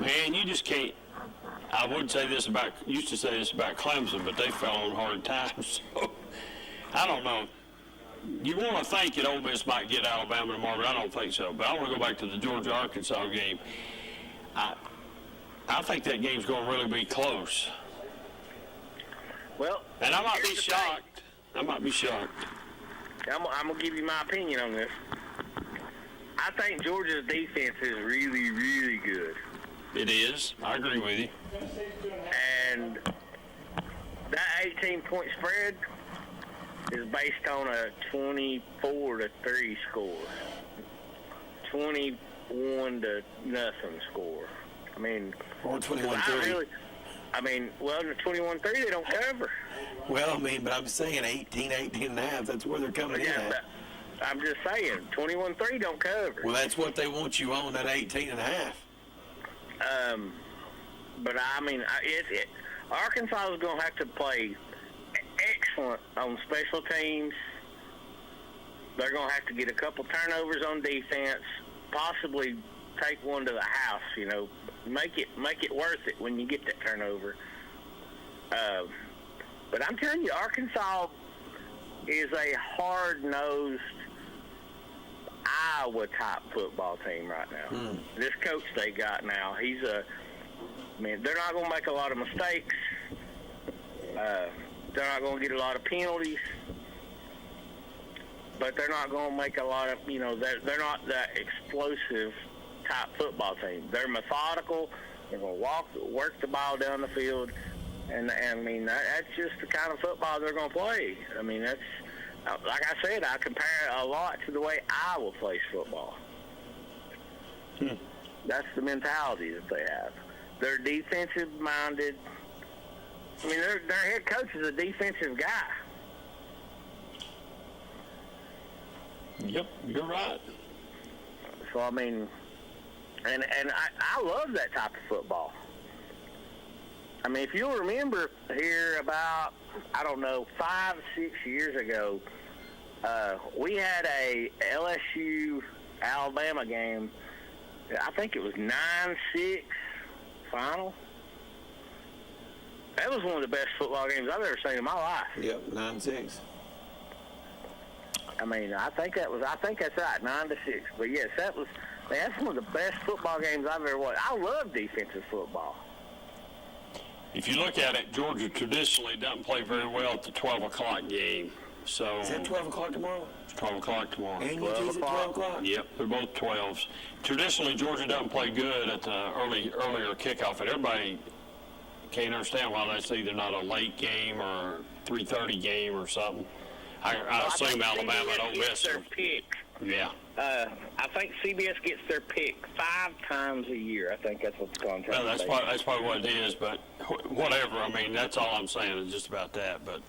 Man, you just can't. I used to say this about Clemson, but they fell on hard times. So, I don't know. You want to think that Ole Miss might get Alabama tomorrow, but I don't think so. But I want to go back to the Georgia-Arkansas game. I think that game's going to really be close. Well, and I might be shocked. I'm going to give you my opinion on this. I think Georgia's defense is really, really good. It is. I agree with you. And that 18-point spread is based on a 24-3 score, 21-0 score. I mean, or 21-3. Well, in the 21-3 they don't cover. Well, I mean, but I'm saying 18.5. That's where they're coming in at. I'm just saying 21-3 don't cover. Well, that's what they want you on, that 18.5. But I mean, Arkansas is going to have to play excellent on special teams. They're going to have to get a couple turnovers on defense, possibly take one to the house. You know, make it worth it when you get that turnover. But I'm telling you, Arkansas is a hard-nosed Iowa-type football team right now. This coach they got now, they're not going to make a lot of mistakes. They're not going to get a lot of penalties. But they're not going to make a lot of, they're not that explosive type football team. They're methodical. They're going to work the ball down the field. And I mean, that's just the kind of football they're going to play. I mean, that's, like I said, I compare it a lot to the way Iowa plays football. That's the mentality that they have. They're defensive-minded. I mean, their head coach is a defensive guy. Yep, you're right. So, I mean, and I love that type of football. I mean, if you'll remember here about, 5-6 years ago, we had a LSU-Alabama game. I think it was 9-6 final. That was one of the best football games I've ever seen in my life. Yep, 9-6. I mean, I think that's right, 9-6. But yes, that's one of the best football games I've ever watched. I love defensive football. If you look at it, Georgia traditionally doesn't play very well at the 12 o'clock game. So is that 12 o'clock tomorrow? It's 12 o'clock tomorrow. And UT's at 12 o'clock? Yep, they're both 12s. Traditionally, Georgia doesn't play good at the earlier kickoff, and everybody can't understand why that's either not a late game or 3:30 game or something. I assume Alabama and Ole Miss their pick. Yeah. I think CBS gets their pick 5 times a year. I think that's what's going on. Well, that's probably what it is, but whatever. I mean, that's all I'm saying is just about that. But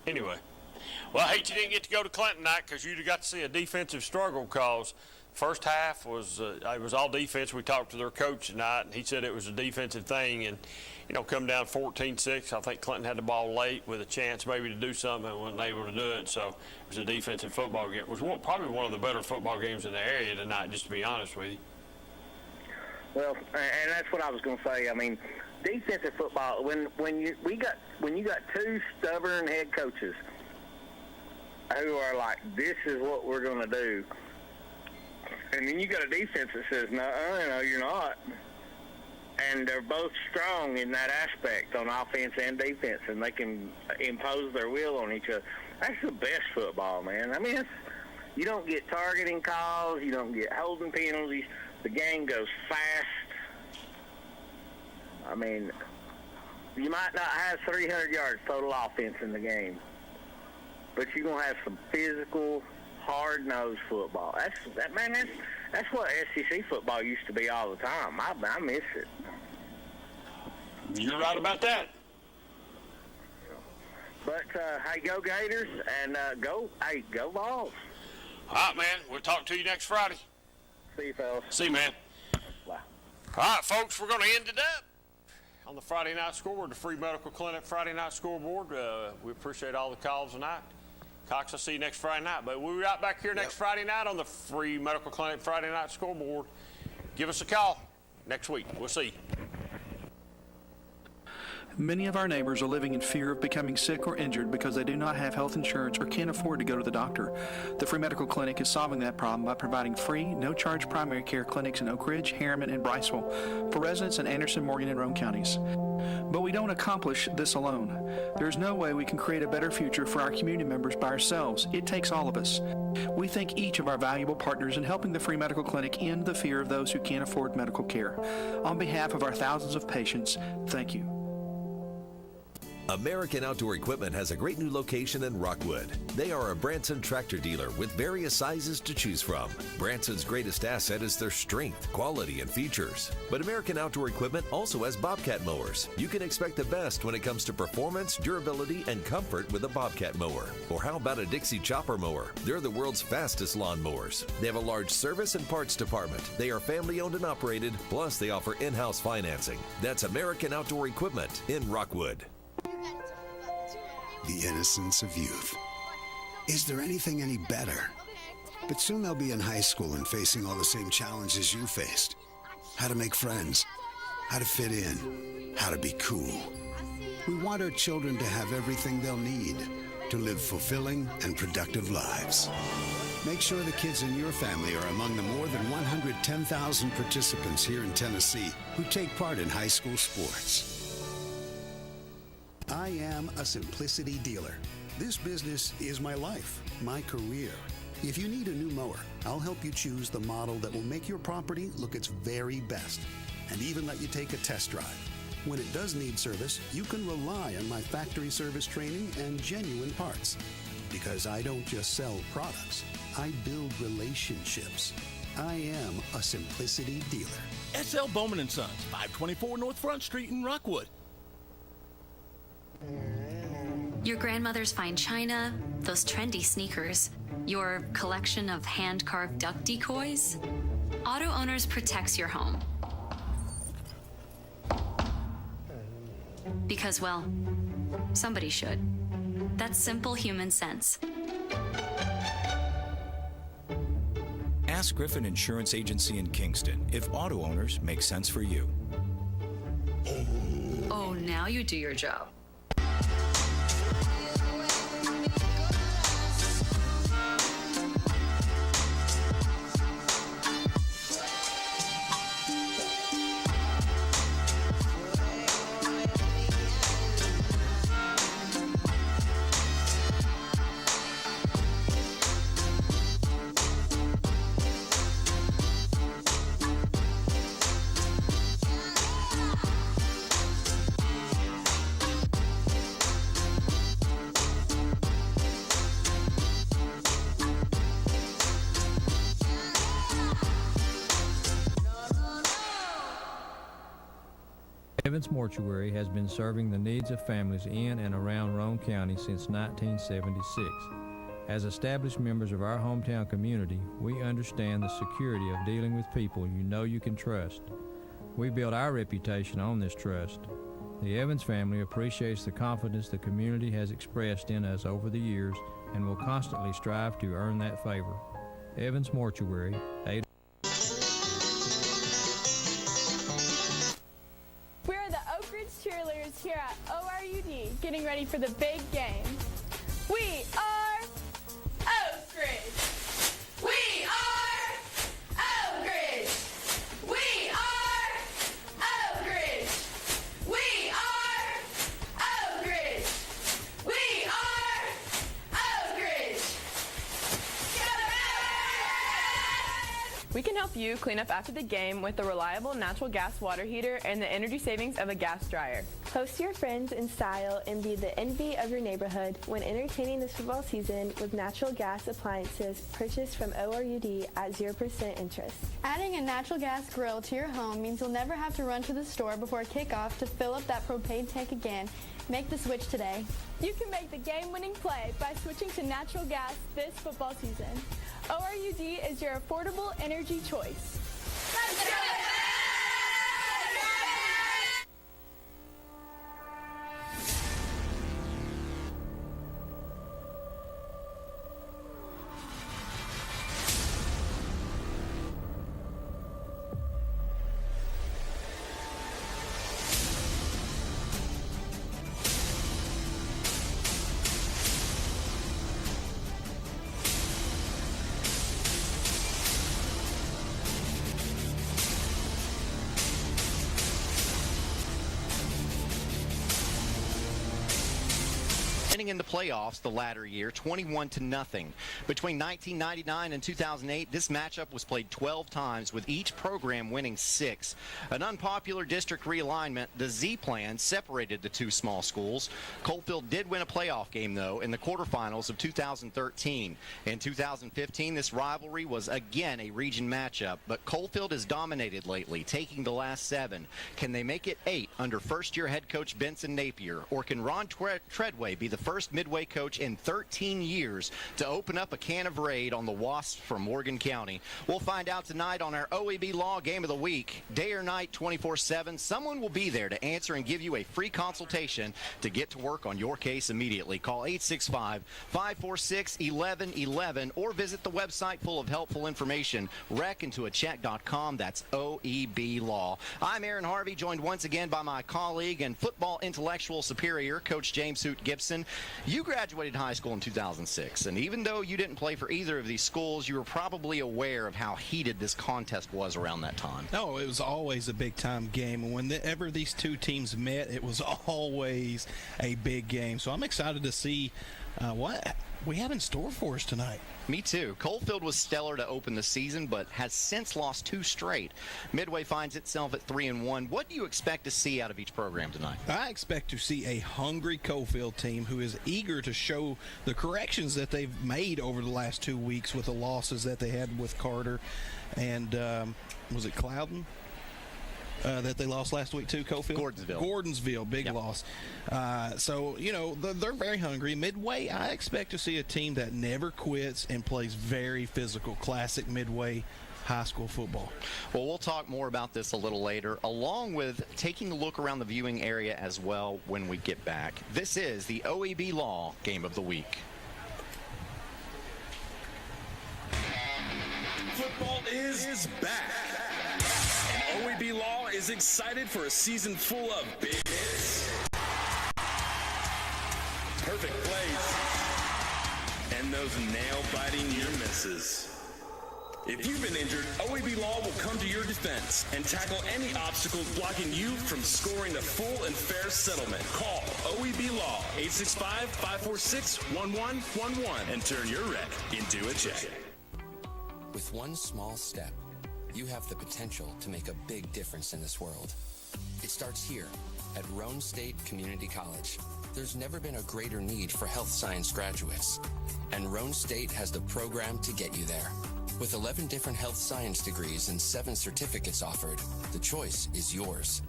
anyway. Well, I hate you didn't get to go to Clinton tonight because you'd have got to see a defensive struggle because first half was it was all defense. We talked to their coach tonight, and he said it was a defensive thing. And, come down 14-6. I think Clinton had the ball late with a chance maybe to do something and wasn't able to do it. So it was a defensive football game. It was probably one of the better football games in the area tonight, just to be honest with you. Well, and that's what I was going to say. I mean, defensive football, when you got 2 stubborn head coaches who are like, this is what we're going to do. And then you got a defense that says, no, you're not. And they're both strong in that aspect on offense and defense, and they can impose their will on each other. That's the best football, man. I mean, you don't get targeting calls. You don't get holding penalties. The game goes fast. I mean, you might not have 300 yards total offense in the game, but you're going to have some physical, hard-nosed football. That's what SEC football used to be all the time. I miss it. You're right about that. But, hey, go Gators, and go Vols. All right, man. We'll talk to you next Friday. See you, fellas. See you, man. Bye. All right, folks, we're going to end it up on the Friday Night Scoreboard, the Free Medical Clinic Friday Night Scoreboard. We appreciate all the calls tonight. Cox, I'll see you next Friday night. But we'll be right back here next Friday night on the Free Medical Clinic Friday Night Scoreboard. Give us a call next week. We'll see you. Many of our neighbors are living in fear of becoming sick or injured because they do not have health insurance or can't afford to go to the doctor. The Free Medical Clinic is solving that problem by providing free, no-charge primary care clinics in Oak Ridge, Harriman, and Briceville for residents in Anderson, Morgan, and Roane counties. But we don't accomplish this alone. There's no way we can create a better future for our community members by ourselves. It takes all of us. We thank each of our valuable partners in helping the Free Medical Clinic end the fear of those who can't afford medical care. On behalf of our thousands of patients, thank you. American Outdoor Equipment has a great new location in Rockwood. They are a Branson tractor dealer with various sizes to choose from. Branson's greatest asset is their strength, quality, and features. But American Outdoor Equipment also has Bobcat mowers. You can expect the best when it comes to performance, durability, and comfort with a Bobcat mower. Or how about a Dixie chopper mower? They're the world's fastest lawn mowers. They have a large service and parts department. They are family owned and operated, plus they offer in-house financing. That's American Outdoor Equipment in Rockwood. The innocence of youth. Is there anything any better? But soon they'll be in high school and facing all the same challenges you faced. How to make friends, how to fit in, how to be cool. We want our children to have everything they'll need to live fulfilling and productive lives. Make sure the kids in your family are among the more than 110,000 participants here in Tennessee who take part in high school sports. I am a Simplicity dealer. This business is my life, my career. If you need a new mower, I'll help you choose the model that will make your property look its very best, and even let you take a test drive. When it does need service, you can rely on my factory service training and genuine parts. Because I don't just sell products, I build relationships. I am a Simplicity dealer. SL Bowman & Sons, 524 North Front Street in Rockwood. Your grandmother's fine china, those trendy sneakers, your collection of hand-carved duck decoys. Auto Owners protects your home. Because, well, somebody should. That's simple human sense. Ask Griffin Insurance Agency in Kingston if auto owners make sense for you. Oh, now you do your job. Evans Mortuary has been serving the needs of families in and around Roane County since 1976. As established members of our hometown community, we understand the security of dealing with people you know you can trust. We built our reputation on this trust. The Evans family appreciates the confidence the community has expressed in us over the years and will constantly strive to earn that favor. Evans Mortuary, 8. We're the Oak Ridge cheerleaders here at ORUD, getting ready for the big game. We are Oak Ridge. We are Oak Ridge. We are Oak Ridge. We are Oak Ridge. We are Oak Ridge. We can help you clean up after the game with a reliable natural gas water heater and the energy savings of a gas dryer. Host your friends in style and be the envy of your neighborhood when entertaining this football season with natural gas appliances purchased from ORUD at 0% interest. Adding a natural gas grill to your home means you'll never have to run to the store before kickoff to fill up that propane tank again. Make the switch today. You can make the game-winning play by switching to natural gas this football season. ORUD is your affordable energy choice. Let's go! Winning in the playoffs the latter year, 21-0. Between 1999 and 2008, this matchup was played 12 times, with each program winning 6. An unpopular district realignment, the Z-Plan, separated the two small schools. Coalfield did win a playoff game, though, in the quarterfinals of 2013. In 2015, this rivalry was again a region matchup, but Coalfield has dominated lately, taking the last 7. Can they make it 8 under first-year head coach Benson Napier, or can Ron Treadway be the first Midway coach in 13 years to open up a can of Raid on the Wasps from Morgan County? We'll find out tonight on our OEB Law Game of the Week. Day or night, 24/7, someone will be there to answer and give you a free consultation to get to work on your case immediately. Call 865-546-1111 or visit the website full of helpful information, recintoacheck.com. That's OEB Law. I'm Aaron Harvey, joined once again by my colleague and football intellectual superior, Coach James Hoot Gibson. You graduated high school in 2006, and even though you didn't play for either of these schools, you were probably aware of how heated this contest was around that time. Oh, it was always a big-time game, and whenever these two teams met, it was always a big game. So I'm excited to see what we have in store for us tonight. Me too. Coalfield was stellar to open the season, but has since lost 2 straight. Midway finds itself at 3-1. What do you expect to see out of each program tonight? I expect to see a hungry Coalfield team who is eager to show the corrections that they've made over the last 2 weeks with the losses that they had with Carter and, was it Cloudon? That they lost last week too, Coalfield? Gordonsville, big loss. So, you know, they're very hungry. Midway, I expect to see a team that never quits and plays very physical, classic Midway high school football. Well, we'll talk more about this a little later, along with taking a look around the viewing area as well when we get back. This is the OEB Law Game of the Week. Football is back. And OEB Law is excited for a season full of big hits, perfect plays, and those nail-biting near misses. If you've been injured, OEB Law will come to your defense and tackle any obstacles blocking you from scoring a full and fair settlement. Call OEB Law 865-546-1111 and turn your wreck into a check. With one small step, you have the potential to make a big difference in this world. It starts here at Roane State Community College. There's never been a greater need for health science graduates, and Roane State has the program to get you there. With 11 different health science degrees and 7 certificates offered, the choice is yours.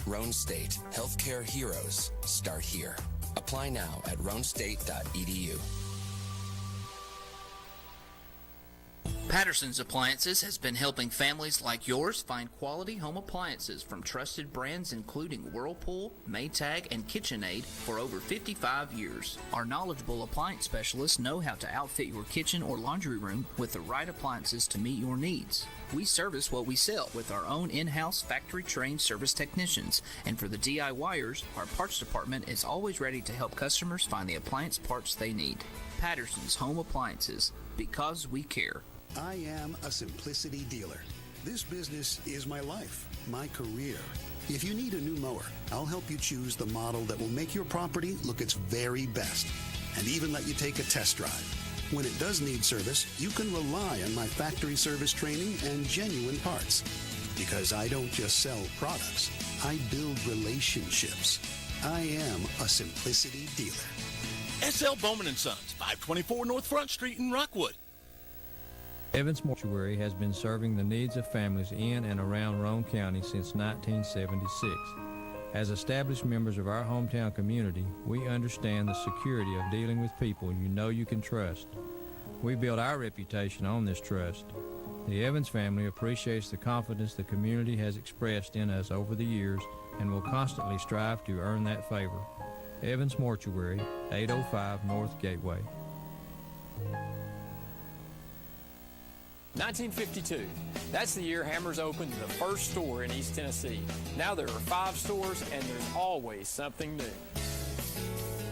Roane State, healthcare heroes start here. Apply now at roanestate.edu. Patterson's Appliances has been helping families like yours find quality home appliances from trusted brands including Whirlpool, Maytag, and KitchenAid for over 55 years. Our knowledgeable appliance specialists know how to outfit your kitchen or laundry room with the right appliances to meet your needs. We service what we sell with our own in-house factory-trained service technicians, and for the DIYers, our parts department is always ready to help customers find the appliance parts they need. Patterson's Home Appliances, because we care. I am a simplicity dealer. This business is my life, my career. If you need a new mower, I'll help you choose the model that will make your property look its very best, and even let you take a test drive. When it does need service, you can rely on my factory service training and genuine parts. Because I don't just sell products, I build relationships. I am a simplicity dealer. SL Bowman & Sons, 524 North Front Street in Rockwood. Evans Mortuary has been serving the needs of families in and around Roane County since 1976. As established members of our hometown community, we understand the security of dealing with people you know you can trust. We build our reputation on this trust. The Evans family appreciates the confidence the community has expressed in us over the years and will constantly strive to earn that favor. Evans Mortuary, 805 North Gateway. 1952. That's the year Hammers opened the first store in East Tennessee. Now there are 5 stores, and there's always something new.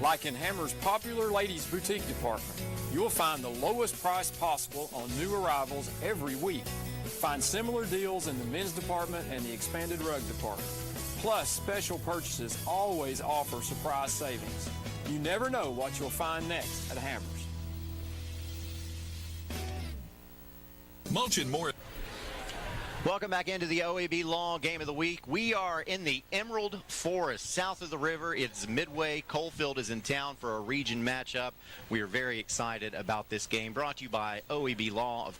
Like in Hammers' popular ladies' boutique department, you'll find the lowest price possible on new arrivals every week. Find similar deals in the men's department and the expanded rug department. Plus, special purchases always offer surprise savings. You never know what you'll find next at Hammers. Mulch and more. Welcome back into the OAB Law Game of the Week. We are in the Emerald Forest, south of the river. It's Midway. Coalfield is in town for a region matchup. We are very excited about this game. Brought to you by OAB Law of